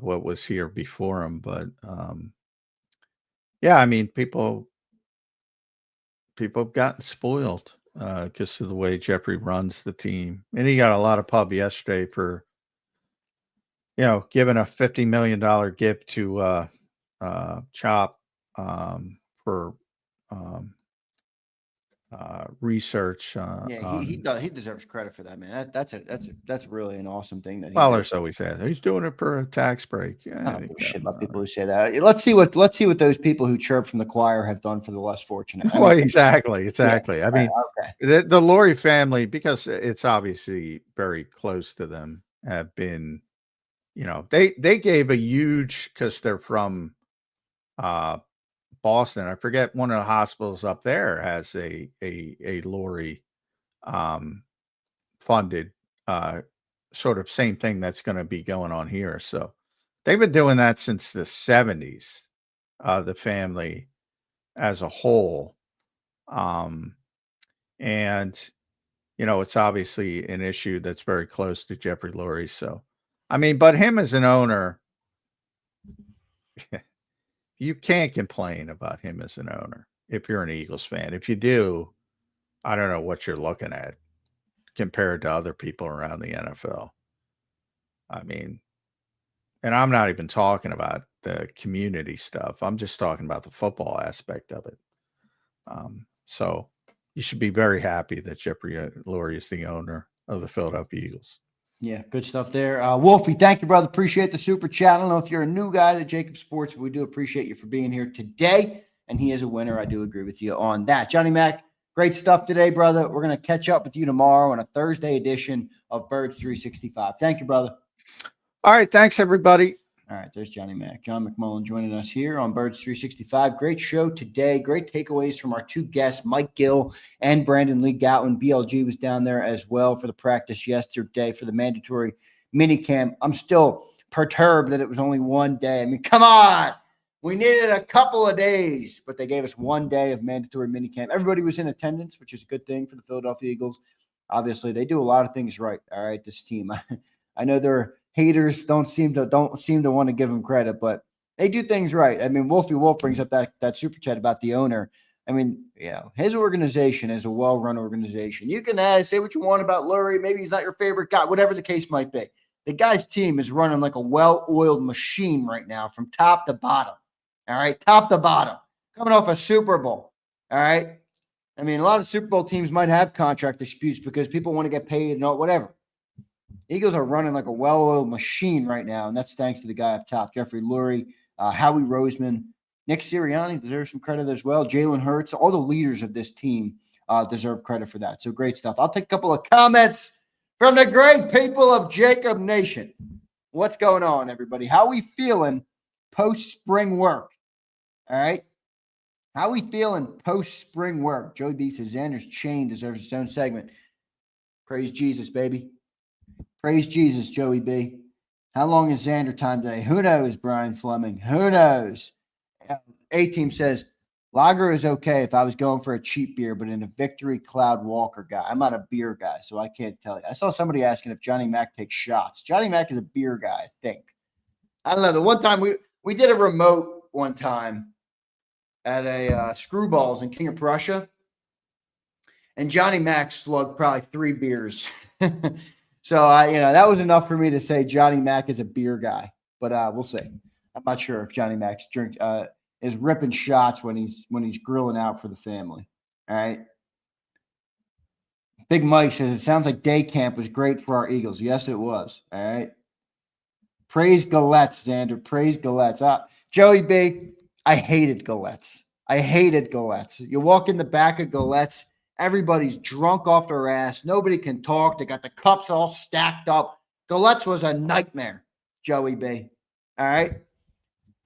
what was here before him. But yeah, I mean, people have gotten spoiled because of the way Jeffrey runs the team, and he got a lot of pub yesterday for giving a $50 million gift to Chop for research. He deserves credit for that, man. That's really an awesome thing that he Well, did. there's always that. He's doing it for a tax break. Yeah, I don't give a shit about people who say that. Let's see what those people who chirp from the choir have done for the less fortunate. Well, exactly. Yeah, I mean, okay. the Lurie family, because it's obviously very close to them, have been, they gave a huge, because they're from Boston. I forget, one of the hospitals up there has a Lurie funded sort of same thing that's going to be going on here. So they've been doing that since the 70s, the family as a whole. And it's obviously an issue that's very close to Jeffrey Lurie. So, I mean, but him as an owner, you can't complain about him as an owner if you're an Eagles fan. If you do, I don't know what you're looking at compared to other people around the NFL. I mean, and I'm not even talking about the community stuff. I'm just talking about the football aspect of it. So you should be very happy that Jeffrey Lurie is the owner of the Philadelphia Eagles. Yeah, good stuff there. Wolfie, thank you, brother. Appreciate the super chat. I don't know if you're a new guy to JAKIB Sports, but we do appreciate you for being here today. And he is a winner. I do agree with you on that. Johnny Mac, great stuff today, brother. We're going to catch up with you tomorrow on a Thursday edition of Birds 365. Thank you, brother. All right. Thanks, everybody. All right, there's Johnny Mac. John McMullen joining us here on Birds 365. Great show today. Great takeaways from our 2 guests, Mike Gill and Brandon Lee Goutwin. BLG was down there as well for the practice yesterday for the mandatory minicamp. I'm still perturbed that it was only 1 day. I mean, come on. We needed a couple of days, but they gave us 1 day of mandatory minicamp. Everybody was in attendance, which is a good thing for the Philadelphia Eagles. Obviously, they do a lot of things right. All right, this team. I know they're haters don't seem to want to give them credit, but they do things right. I mean, Wolfie Wolf brings up that super chat about the owner. I mean, his organization is a well-run organization. You can say what you want about Lurie. Maybe he's not your favorite guy, whatever the case might be. The guy's team is running like a well-oiled machine right now from top to bottom. All right, top to bottom. Coming off a Super Bowl. All right. I mean, a lot of Super Bowl teams might have contract disputes because people want to get paid and whatever. Eagles are running like a well-oiled machine right now, and that's thanks to the guy up top, Jeffrey Lurie, Howie Roseman, Nick Sirianni deserves some credit as well. Jalen Hurts, all the leaders of this team deserve credit for that. So great stuff. I'll take a couple of comments from the great people of JAKIB Nation. What's going on, everybody? How we feeling post-spring work? All right? How we feeling post-spring work? Joey B says Xander's chain deserves its own segment. Praise Jesus, baby. Praise Jesus, Joey B. How long is Zander time today? Who knows, Brian Fleming? Who knows? A-Team says, lager is okay if I was going for a cheap beer, but in a Victory Cloud Walker guy. I'm not a beer guy, so I can't tell you. I saw somebody asking if Johnny Mac takes shots. Johnny Mac is a beer guy, I think. I don't know. The one time we did a remote one time at a Screwballs in King of Prussia, and Johnny Mac slugged probably 3 beers. So that was enough for me to say Johnny Mac is a beer guy. But we'll see. I'm not sure if Johnny Mac's is ripping shots when he's grilling out for the family. All right. Big Mike says, it sounds like day camp was great for our Eagles. Yes, it was. All right. Praise Galetz, Zander. Praise Galetz. Joey B, I hated Galetz. You walk in the back of Galetz, everybody's drunk off their ass. Nobody can talk. They got the cups all stacked up. Galetz was a nightmare, Joey B. All right.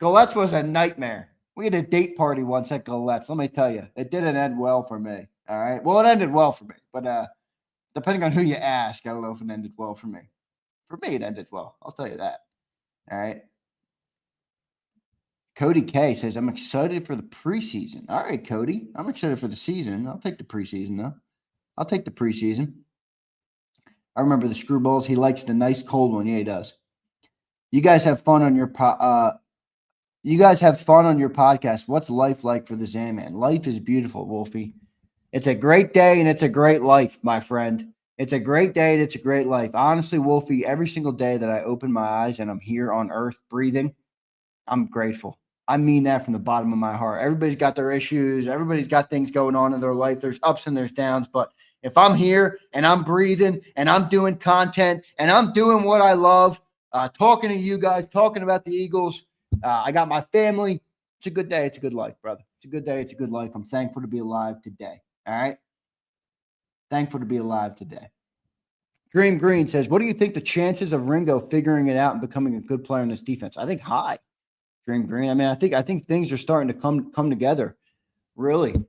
Galetz was a nightmare. We had a date party once at Galetz. Let me tell you, it didn't end well for me. All right. Well, it ended well for me, but depending on who you ask, I don't know if it ended well for me. For me, it ended well. I'll tell you that. All right. Cody K says, I'm excited for the preseason. All right, Cody. I'm excited for the season. I'll take the preseason, though. I'll take the preseason. I remember the Screwballs. He likes the nice cold one. Yeah, he does. You guys have fun on your podcast. What's life like for the Zandman? Life is beautiful, Wolfie. It's a great day and it's a great life, my friend. It's a great day and it's a great life. Honestly, Wolfie, every single day that I open my eyes and I'm here on earth breathing, I'm grateful. I mean that from the bottom of my heart. Everybody's got their issues. Everybody's got things going on in their life. There's ups and there's downs. But if I'm here and I'm breathing and I'm doing content and I'm doing what I love, talking to you guys, talking about the Eagles, I got my family. It's a good day. It's a good life, brother. It's a good day. It's a good life. I'm thankful to be alive today. All right? Thankful to be alive today. Dream Green says, what do you think the chances of Ringo figuring it out and becoming a good player in this defense? I think high. Dream Green. I mean, I think things are starting to come together. Really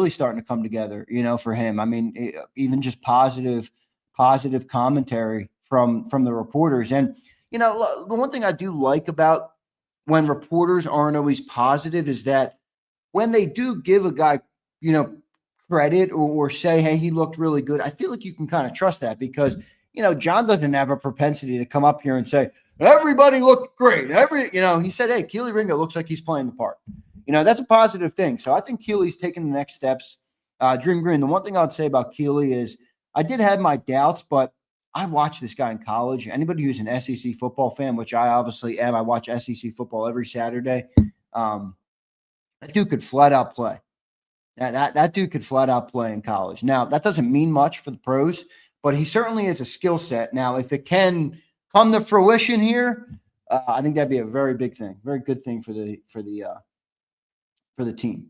starting to come together, for him. I mean, even just positive commentary from the reporters. And, the one thing I do like about when reporters aren't always positive is that when they do give a guy, credit or say, hey, he looked really good, I feel like you can kind of trust that because, John doesn't have a propensity to come up here and say, everybody looked great. He said, hey, Kelee Ringo looks like he's playing the part. That's a positive thing. So I think Keelee's taking the next steps. Dream Green, the one thing I would say about Kelee is I did have my doubts, but I watched this guy in college. Anybody who's an SEC football fan, which I obviously am, I watch SEC football every Saturday. That dude could flat out play. That dude could flat out play in college. Now, that doesn't mean much for the pros, but he certainly has a skill set. Now, if it can come to fruition here, I think that'd be a very big thing, very good thing for the team.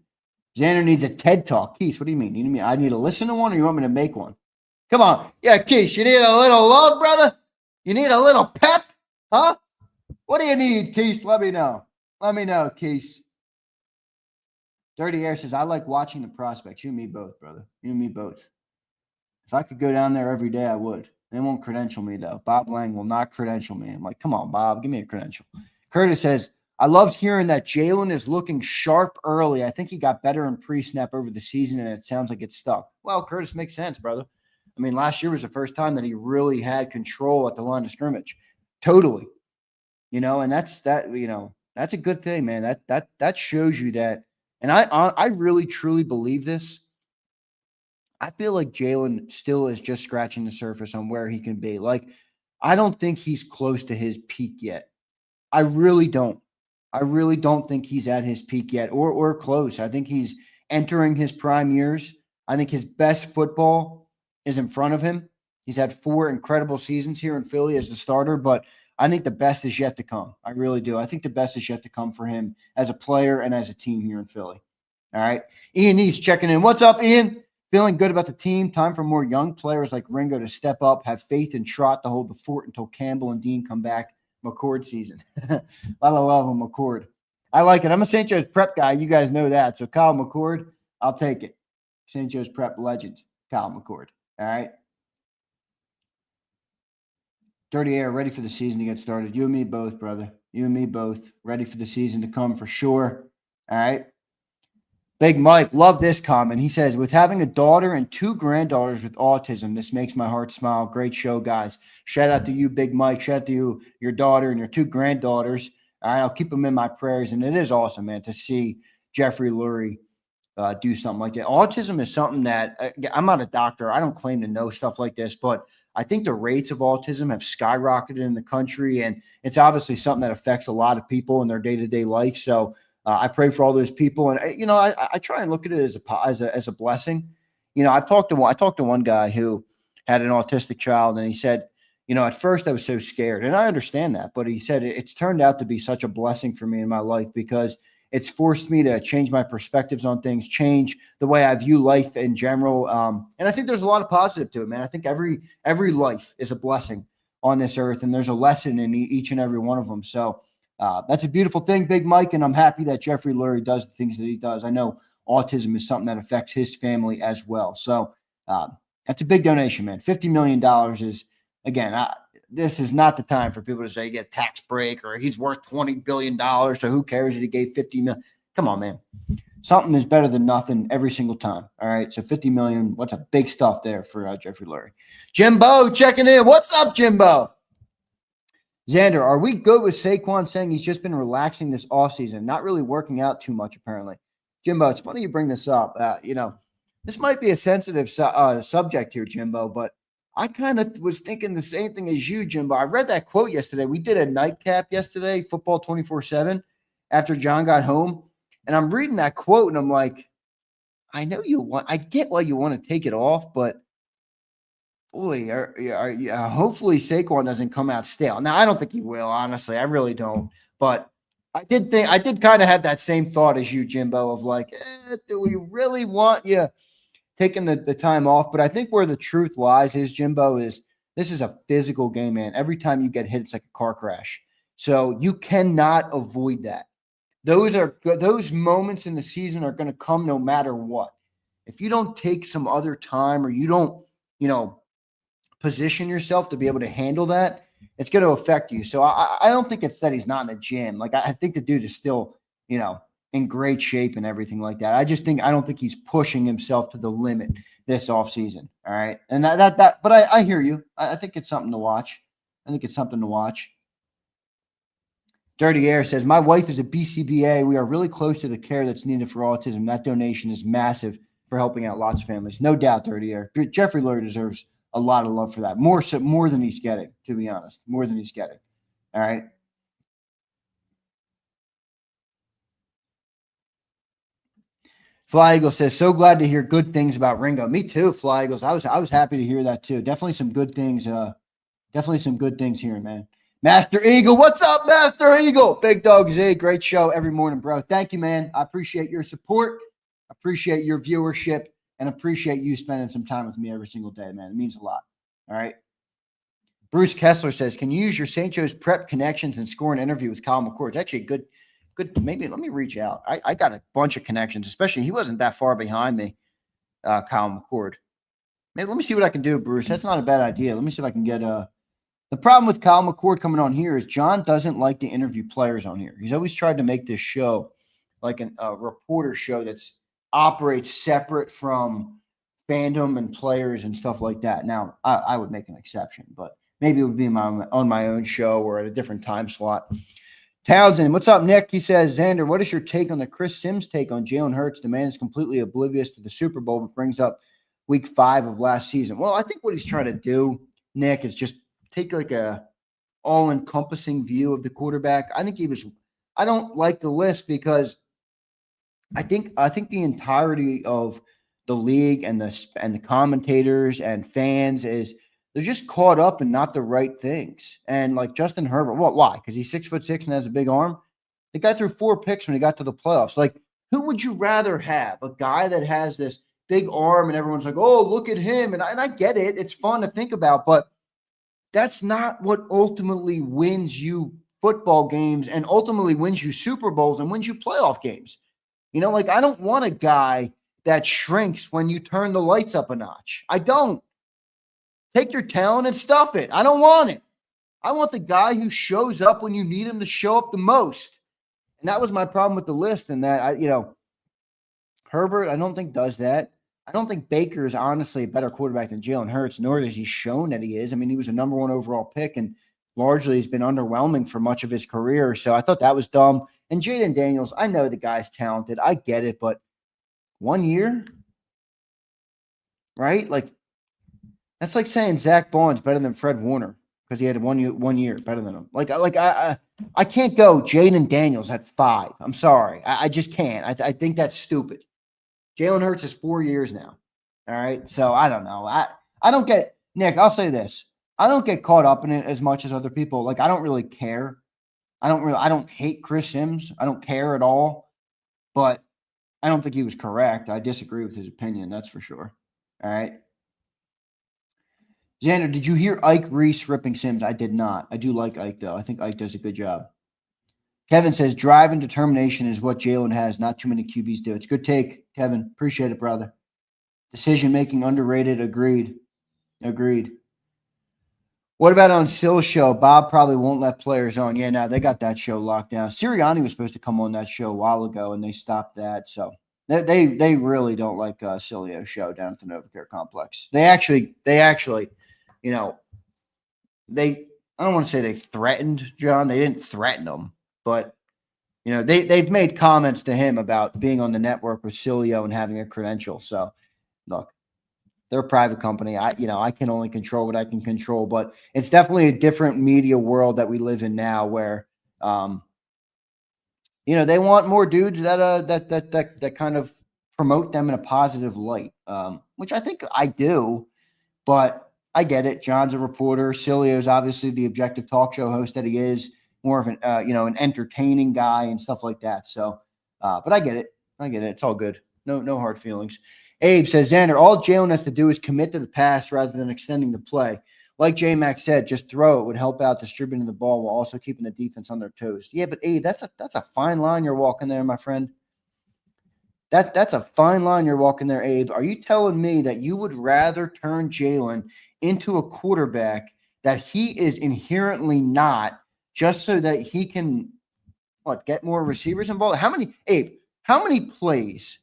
Xander needs a TED Talk. Keith, what do you mean? I need to listen to one, or you want me to make one? Come on. Yeah, Keith, you need a little love, brother? You need a little pep? Huh? What do you need, Keith? Let me know. Let me know, Keith. Dirty Air says, I like watching the prospects. You and me both, brother. You and me both. If I could go down there every day, I would. They won't credential me, though. Bob Lang will not credential me. I'm like, come on, Bob, give me a credential. Curtis says, I loved hearing that Jalen is looking sharp early. I think he got better in pre-snap over the season, and it sounds like it's stuck. Well, Curtis, makes sense, brother. I mean, last year was the first time that he really had control at the line of scrimmage. Totally. And that's a good thing, man. That shows you that. And I really, truly believe this. I feel like Jalen still is just scratching the surface on where he can be. Like, I don't think he's close to his peak yet. I really don't. I really don't think he's at his peak yet or close. I think he's entering his prime years. I think his best football is in front of him. He's had 4 incredible seasons here in Philly as the starter, but I think the best is yet to come. I really do. I think the best is yet to come for him as a player and as a team here in Philly. All right. Ian East checking in. What's up, Ian? Feeling good about the team. Time for more young players like Ringo to step up, have faith in Trot to hold the fort until Campbell and Dean come back. McCord season. A lot of love on McCord. I like it. I'm a St. Joe's prep guy. You guys know that. So Kyle McCord, I'll take it. St. Joe's prep legend, Kyle McCord. All right. Dirty Air, ready for the season to get started. You and me both, brother. You and me both. Ready for the season to come for sure. All right. Big Mike, love this comment. He says, with having a daughter and 2 granddaughters with autism, this makes my heart smile. Great show, guys. Shout out to you, Big Mike. Shout out to you, your daughter and your 2 granddaughters. All right, I'll keep him in my prayers. And it is awesome, man, to see Jeffrey Lurie do something like that. Autism is something that I'm not a doctor. I don't claim to know stuff like this, but I think the rates of autism have skyrocketed in the country, and it's obviously something that affects a lot of people in their day-to-day life. So I pray for all those people, and I try and look at it as a blessing. I talked to one guy who had an autistic child, and he said, at first I was so scared, and I understand that, but he said it's turned out to be such a blessing for me in my life because it's forced me to change my perspectives on things, change the way I view life in general. And I think there's a lot of positive to it, man. I think every life is a blessing on this earth, and there's a lesson in each and every one of them. So that's a beautiful thing, Big Mike, and I'm happy that Jeffrey Lurie does the things that he does. I know autism is something that affects his family as well. So that's a big donation, man. $50 million is, again, this is not the time for people to say get a tax break or he's worth $20 billion. So who cares that he gave $50 million? Come on, man. Something is better than nothing every single time. All right. So $50 million. What's a big stuff there for Jeffrey Lurie? Jimbo checking in. What's up, Jimbo? Zander, are we good with Saquon saying he's just been relaxing this offseason, not really working out too much, apparently? Jimbo, it's funny you bring this up. This might be a sensitive subject here, Jimbo, but I kind of was thinking the same thing as you, Jimbo. I read that quote yesterday. We did a nightcap yesterday, Football 24/7, after John got home. And I'm reading that quote, and I'm like, I get why you want to take it off, but boy, hopefully Saquon doesn't come out stale. Now, I don't think he will, honestly. I really don't. But I did kind of have that same thought as you, Jimbo, of like, do we really want you taking the time off? But I think where the truth lies is, Jimbo, is this is a physical game, man. Every time you get hit, it's like a car crash. So you cannot avoid that. Those moments in the season are going to come no matter what. If you don't take some other time or you don't, position yourself to be able to handle that, it's going to affect you. So I don't think it's that he's not in the gym. Like, I think the dude is still, in great shape and everything like that. I don't think he's pushing himself to the limit this offseason. All right. And but I hear you. I think it's something to watch. Dirty Air says, my wife is a BCBA. We are really close to the care that's needed for autism. That donation is massive for helping out lots of families. No doubt, Dirty Air. Jeffrey Lurie deserves a lot of love for that. More than he's getting, to be honest. More than he's getting. All right. Fly Eagle says, so glad to hear good things about Ringo. Me too, Fly Eagles. I was happy to hear that too. Definitely some good things. Definitely some good things here, man. Master Eagle, what's up, Master Eagle? Big Dog Z, great show every morning, bro. Thank you, man. I appreciate your support. Appreciate your viewership. And appreciate you spending some time with me every single day, man. It means a lot. All right. Bruce Kessler says, can you use your St. Joe's prep connections and score an interview with Kyle McCord? It's actually a good. Maybe let me reach out. I got a bunch of connections, especially he wasn't that far behind me, Kyle McCord. Maybe let me see what I can do, Bruce. That's not a bad idea. Let me see if I can get the problem with Kyle McCord coming on here is John doesn't like to interview players on here. He's always tried to make this show like a reporter show that's operates separate from fandom and players and stuff like that. Now, I would make an exception, but maybe it would be on my own show or at a different time slot. Townsend, what's up, Nick? He says, Zander, what is your take on the Chris Sims take on Jalen Hurts? The man is completely oblivious to the Super Bowl, but brings up week 5 of last season. Well, I think what he's trying to do, Nick, is just take like a all-encompassing view of the quarterback. I don't like the list because I think the entirety of the league and the commentators and fans is they're just caught up in not the right things. And like Justin Herbert, why? Because he's 6'6" and has a big arm. The guy threw 4 picks when he got to the playoffs. Like, who would you rather have? A guy that has this big arm and everyone's like, oh, look at him. And I get it. It's fun to think about, but that's not what ultimately wins you football games and ultimately wins you Super Bowls and wins you playoff games. I don't want a guy that shrinks when you turn the lights up a notch. I don't. Take your talent and stuff it. I don't want it. I want the guy who shows up when you need him to show up the most. And that was my problem with the list. And that, Herbert, I don't think does that. I don't think Baker is honestly a better quarterback than Jalen Hurts, nor has he shown that he is. I mean, he was a number 1 overall pick, and largely has been underwhelming for much of his career. So I thought that was dumb. And Jaden Daniels, I know the guy's talented. I get it, but 1 year, right? Like, that's like saying Zach Bond's better than Fred Warner because he had 1 year better than him. I can't go Jaden Daniels at 5. I'm sorry. I just can't. I think that's stupid. Jalen Hurts is 4 years now. All right. So I don't know. I don't get Nick. I'll say this. I don't get caught up in it as much as other people. Like, I don't really care. I don't hate Chris Sims. I don't care at all. But I don't think he was correct. I disagree with his opinion. That's for sure. All right. Xander, did you hear Ike Reese ripping Sims? I did not. I do like Ike, though. I think Ike does a good job. Kevin says drive and determination is what Jalen has. Not too many QBs do. It's a good take, Kevin. Appreciate it, brother. Decision-making underrated. Agreed. What about on Sill's show? Bob probably won't let players on. Yeah, no, they got that show locked down. Sirianni was supposed to come on that show a while ago, and they stopped that. So they really don't like Silio's show down at the NovaCare Complex. They actually, you know, I don't want to say they threatened John. They didn't threaten him, but you know, they've made comments to him about being on the network with Silio and having a credential. So look, they're a private company. I can only control what I can control, but it's definitely a different media world that we live in now where, they want more dudes that kind of promote them in a positive light, which I think I do, but I get it. John's a reporter. Silio's obviously the objective talk show host that he is, more of an, an entertaining guy and stuff like that. So, but I get it. It's all good. No hard feelings. Abe says, Xander, all Jalen has to do is commit to the pass rather than extending the play. Like J-Mac said, just throw it would help out distributing the ball while also keeping the defense on their toes. Yeah, but Abe, that's a fine line you're walking there, my friend. That's a fine line you're walking there, Abe. Are you telling me that you would rather turn Jalen into a quarterback that he is inherently not just so that he can, get more receivers involved? How many plays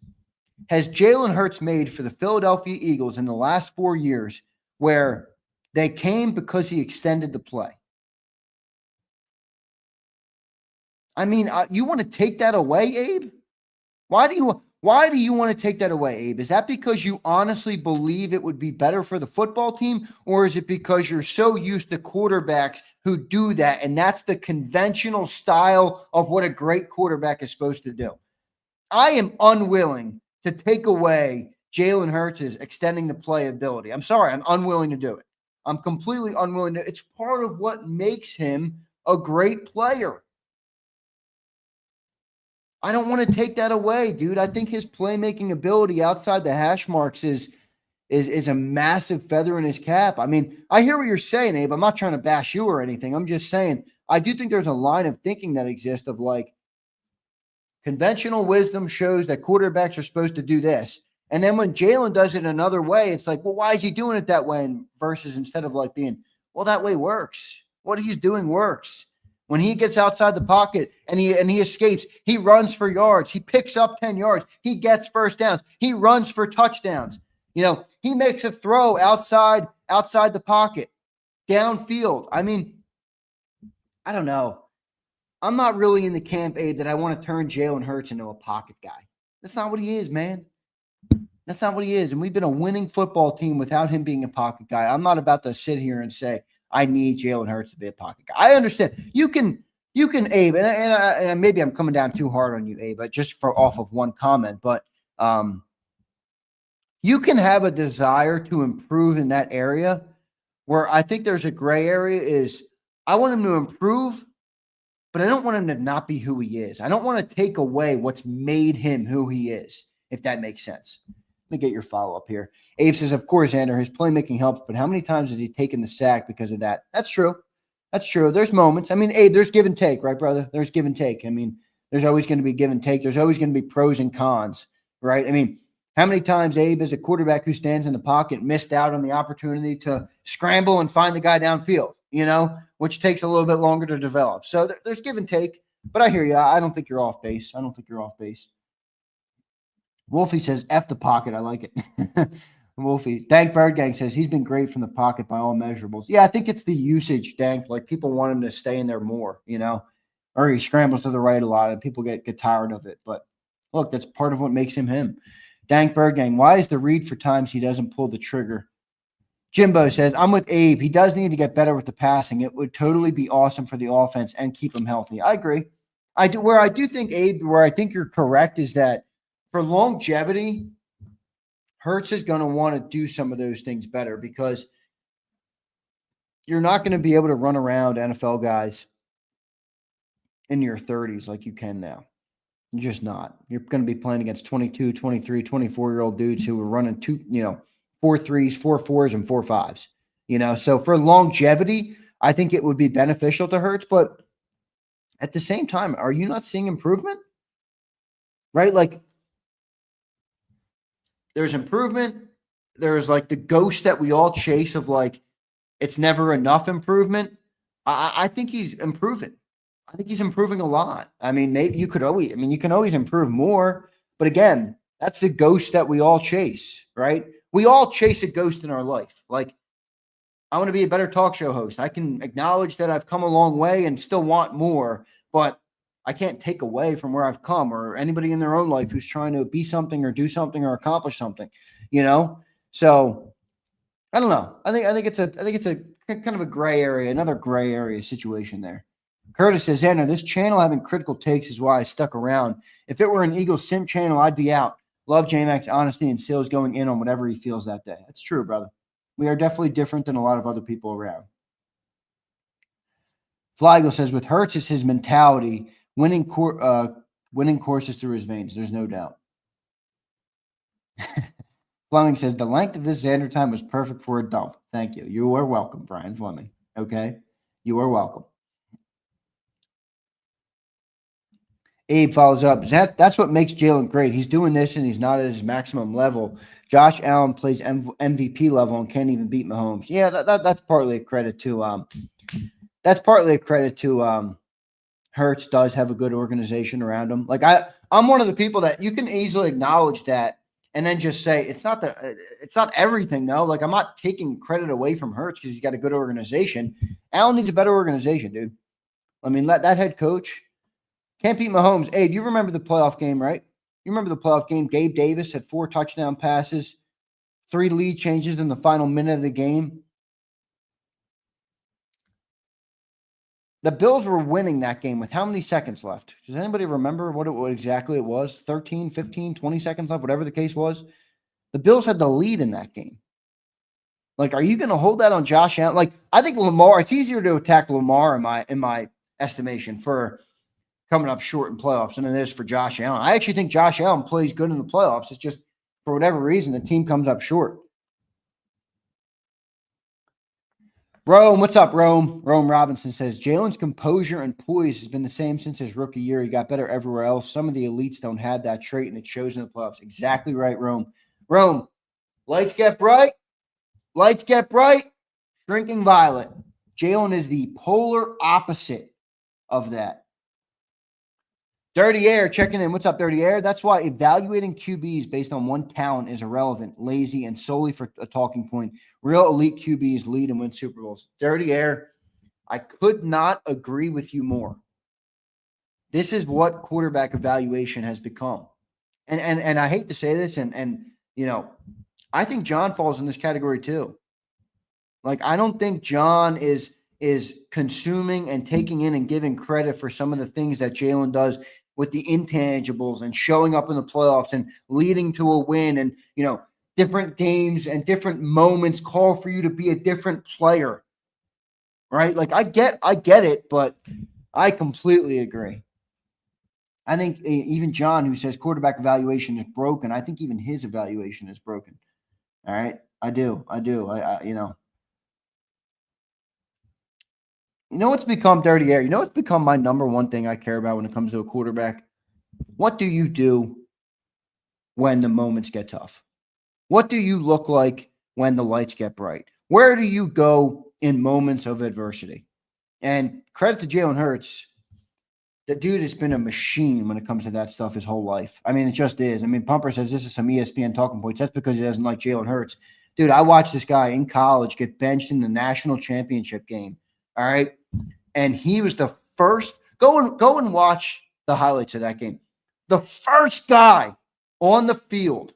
has Jalen Hurts made for the Philadelphia Eagles in the last 4 years where they came because he extended the play? I mean, you want to take that away, Abe? Why do you want to take that away, Abe? Is that because you honestly believe it would be better for the football team, or is it because you're so used to quarterbacks who do that, and that's the conventional style of what a great quarterback is supposed to do? I am unwilling to take away Jalen Hurts' extending the play ability. I'm sorry, I'm unwilling to do it. I'm completely unwilling to. It's part of what makes him a great player. I don't want to take that away, dude. I think his playmaking ability outside the hash marks is a massive feather in his cap. I mean, I hear what you're saying, Abe. I'm not trying to bash you or anything. I'm just saying I do think there's a line of thinking that exists of conventional wisdom shows that quarterbacks are supposed to do this. And then when Jalen does it another way, it's like, well, why is he doing it that way? Versus instead of being, well, that way works. What he's doing works. When he gets outside the pocket and he escapes, he runs for yards. He picks up 10 yards. He gets first downs. He runs for touchdowns. He makes a throw outside the pocket, downfield. I mean, I don't know. I'm not really in the camp, Abe, that I want to turn Jalen Hurts into a pocket guy. That's not what he is, man. That's not what he is. And we've been a winning football team without him being a pocket guy. I'm not about to sit here and say, I need Jalen Hurts to be a pocket guy. I understand. You can, Abe, and maybe I'm coming down too hard on you, Abe, but just off of one comment. But you can have a desire to improve in that area where I think there's a gray area is I want him to improve, but I don't want him to not be who he is. I don't want to take away what's made him who he is, if that makes sense. Let me get your follow-up here. Abe says, of course, Xander, his playmaking helps, but how many times has he taken the sack because of that? That's true. There's moments. I mean, Abe, there's give and take, right, brother? There's give and take. I mean, there's always going to be give and take. There's always going to be pros and cons, right? I mean, how many times Abe, as a quarterback who stands in the pocket, missed out on the opportunity to scramble and find the guy downfield, which takes a little bit longer to develop. So there's give and take, but I hear you. I don't think you're off base. Wolfie says, F the pocket. I like it. Wolfie. Dank Bird Gang says he's been great from the pocket by all measurables. Yeah, I think it's the usage, Dank. Like people want him to stay in there more, or he scrambles to the right a lot and people get tired of it. But look, that's part of what makes him him. Dank Bird Gang. Why is the read for times he doesn't pull the trigger? Jimbo says, I'm with Abe. He does need to get better with the passing. It would totally be awesome for the offense and keep him healthy. I agree. Where I think, Abe, where I think you're correct is that for longevity, Hurts is going to want to do some of those things better because you're not going to be able to run around NFL guys in your 30s like you can now. You're just not. You're going to be playing against 22, 23, 24-year-old dudes who are running 4 3s, 4 4s, and 4 5s. So for longevity, I think it would be beneficial to Hurts. But at the same time, are you not seeing improvement? Right? Like, there's improvement. There's like the ghost that we all chase of like, it's never enough improvement. I think he's improving. I think he's improving a lot. I mean, maybe you can always improve more. But again, that's the ghost that we all chase, right? We all chase a ghost in our life. Like, I want to be a better talk show host. I can acknowledge that I've come a long way and still want more, but I can't take away from where I've come, or anybody in their own life who's trying to be something or do something or accomplish something, So I don't know. I think it's a kind of a gray area, another gray area situation there. Curtis says, Xander, this channel having critical takes is why I stuck around. If it were an Eagles Simp channel, I'd be out. Love J-Mac's honesty and Sales going in on whatever he feels that day. That's true, brother. We are definitely different than a lot of other people around. Flygel says, with Hurts, it's his mentality. Winning courses through his veins. There's no doubt. Fleming says, the length of this Xander time was perfect for a dump. Thank you. You are welcome, Brian Fleming. Okay? You are welcome. Abe follows up. That's what makes Jalen great. He's doing this and he's not at his maximum level. Josh Allen plays MVP level and can't even beat Mahomes. Yeah, that's partly a credit to Hurts does have a good organization around him. Like I'm one of the people that you can easily acknowledge that and then just say it's not everything though. Like I'm not taking credit away from Hurts because he's got a good organization. Allen needs a better organization, dude. I mean, let that head coach can't beat Mahomes. Hey, do you remember the playoff game, right? You remember the playoff game? Gabe Davis had 4 touchdown passes, 3 lead changes in the final minute of the game. The Bills were winning that game with how many seconds left? Does anybody remember what exactly it was? 13, 15, 20 seconds left, whatever the case was. The Bills had the lead in that game. Like, are you going to hold that on Josh Allen? Like, I think Lamar, it's easier to attack Lamar in my estimation for coming up short in playoffs than it is for Josh Allen. I actually think Josh Allen plays good in the playoffs. It's just, for whatever reason, the team comes up short. Rome, what's up, Rome? Rome Robinson says, Jalen's composure and poise has been the same since his rookie year. He got better everywhere else. Some of the elites don't have that trait, and it shows in the playoffs. Exactly right, Rome. Rome, lights get bright. Lights get bright. Shrinking violet. Jalen is the polar opposite of that. Dirty Air checking in. What's up, Dirty Air? That's why evaluating QBs based on one talent is irrelevant, lazy, and solely for a talking point. Real elite QBs lead and win Super Bowls. Dirty Air, I could not agree with you more. This is what quarterback evaluation has become. And I hate to say this, and I think John falls in this category too. Like, I don't think John is consuming and taking in and giving credit for some of the things that Jalen does with the intangibles and showing up in the playoffs and leading to a win and, different games and different moments call for you to be a different player, right? Like I get it, but I completely agree. I think even John, who says quarterback evaluation is broken, I think even his evaluation is broken. All right. I do. What's become Dirty Air? What's become my number one thing I care about when it comes to a quarterback? What do you do when the moments get tough? What do you look like when the lights get bright? Where do you go in moments of adversity? And credit to Jalen Hurts. The dude has been a machine when it comes to that stuff his whole life. I mean, it just is. I mean, Pumper says this is some ESPN talking points. That's because he doesn't like Jalen Hurts. Dude, I watched this guy in college get benched in the national championship game. All right. And he was the first. Go and watch the highlights of that game. The first guy on the field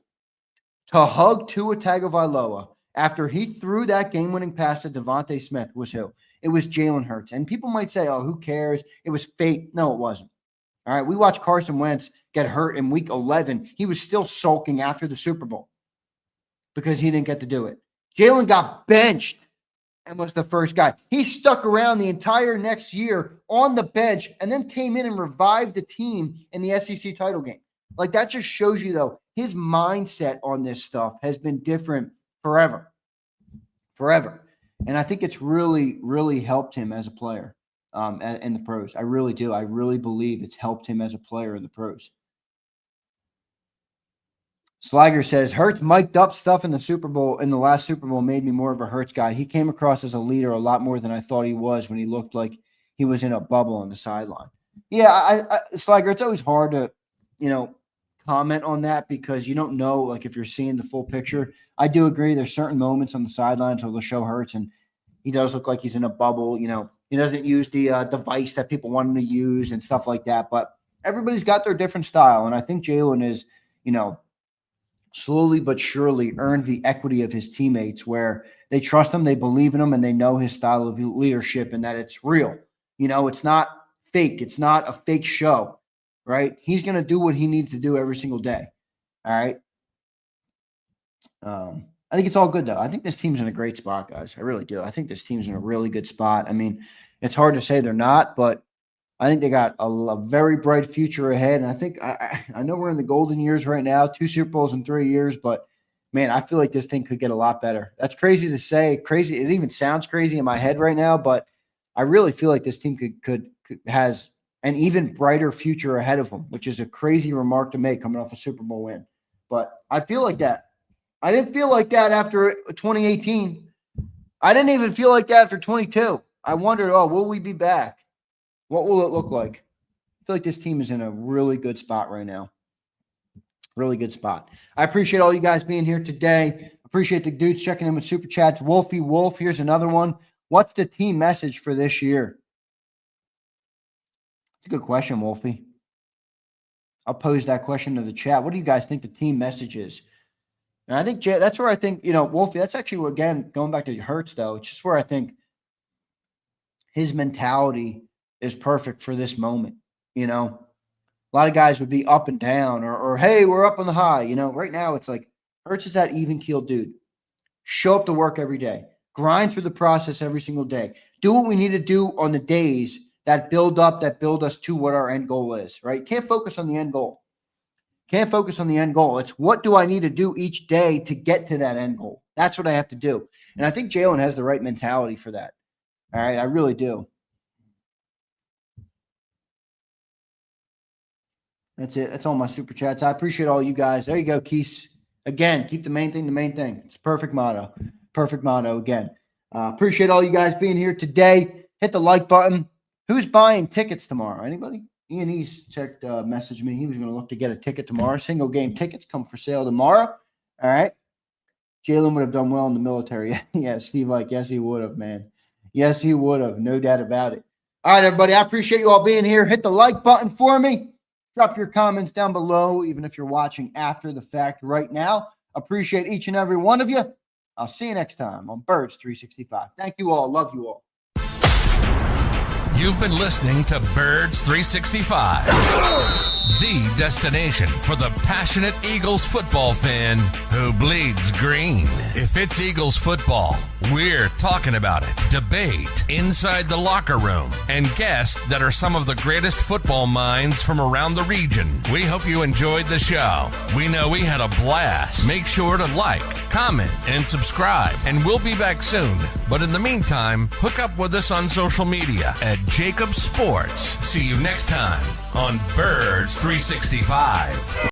to hug Tua Tagovailoa after he threw that game-winning pass to Devontae Smith was who? It was Jalen Hurts. And people might say, oh, who cares? It was fate. No, it wasn't. All right, we watched Carson Wentz get hurt in week 11. He was still sulking after the Super Bowl because he didn't get to do it. Jalen got benched and was the first guy. He stuck around the entire next year on the bench and then came in and revived the team in the SEC title game. Like, that just shows you, though, his mindset on this stuff has been different forever. And I think it's really, really helped him as a player in the pros. I really do. I really believe it's helped him as a player in the pros. Slager says, Hurts mic'd up stuff in the last Super Bowl made me more of a Hurts guy. He came across as a leader a lot more than I thought he was when he looked like he was in a bubble on the sideline. Yeah, Slager, it's always hard to, comment on that because you don't know, like, if you're seeing the full picture. I do agree there's certain moments on the sidelines where they'll show Hurts and he does look like he's in a bubble. He doesn't use the device that people want him to use and stuff like that. But everybody's got their different style. And I think Jalen is, slowly but surely earned the equity of his teammates where they trust him, they believe in him, and they know his style of leadership and that it's real. It's not fake. It's not a fake show, right? He's going to do what he needs to do every single day. All right. I think it's all good, though. I think this team's in a great spot, guys. I really do. I think this team's in a really good spot. I mean, it's hard to say they're not, but I think they got a very bright future ahead. And I think I know we're in the golden years right now, 2 Super Bowls in 3 years, but man, I feel like this thing could get a lot better. That's crazy to say. Crazy. It even sounds crazy in my head right now, but I really feel like this team could has an even brighter future ahead of them, which is a crazy remark to make coming off a Super Bowl win. But I feel like that. I didn't feel like that after 2018. I didn't even feel like that after 22. I wondered, will we be back? What will it look like? I feel like this team is in a really good spot right now. Really good spot. I appreciate all you guys being here today. Appreciate the dudes checking in with Super Chats. Wolfie Wolf, here's another one. What's the team message for this year? It's a good question, Wolfie. I'll pose that question to the chat. What do you guys think the team message is? And I think that's where I think, Wolfie, that's actually, again, going back to Hurts, though, it's just where I think his mentality is perfect for this moment. A lot of guys would be up and down or hey, we're up on the high. Right now it's like Hurts is that even-keeled dude. Show up to work every day. Grind through the process every single day. Do what we need to do on the days that build us to what our end goal is, right? Can't focus on the end goal. It's what do I need to do each day to get to that end goal? That's what I have to do. And I think Jalen has the right mentality for that. All right, I really do. That's it. That's all my Super Chats. I appreciate all you guys. There you go, Keese. Again, keep the main thing the main thing. It's a perfect motto. Perfect motto again. Appreciate all you guys being here today. Hit the like button. Who's buying tickets tomorrow? Anybody? Ian East messaged me. He was going to look to get a ticket tomorrow. Single game tickets come for sale tomorrow. All right. Jalen would have done well in the military. Yeah, Steve, yes, he would have, man. Yes, he would have. No doubt about it. All right, everybody. I appreciate you all being here. Hit the like button for me. Drop your comments down below, even if you're watching after the fact right now. Appreciate each and every one of you. I'll see you next time on Birds 365. Thank you all. Love you all. You've been listening to Birds 365, the destination for the passionate Eagles football fan who bleeds green. If it's Eagles football, we're talking about it. Debate inside the locker room and guests that are some of the greatest football minds from around the region. We hope you enjoyed the show. We know we had a blast. Make sure to like, comment, and subscribe, and we'll be back soon. But in the meantime, hook up with us on social media at JAKIB Sports. See you next time on Birds 365.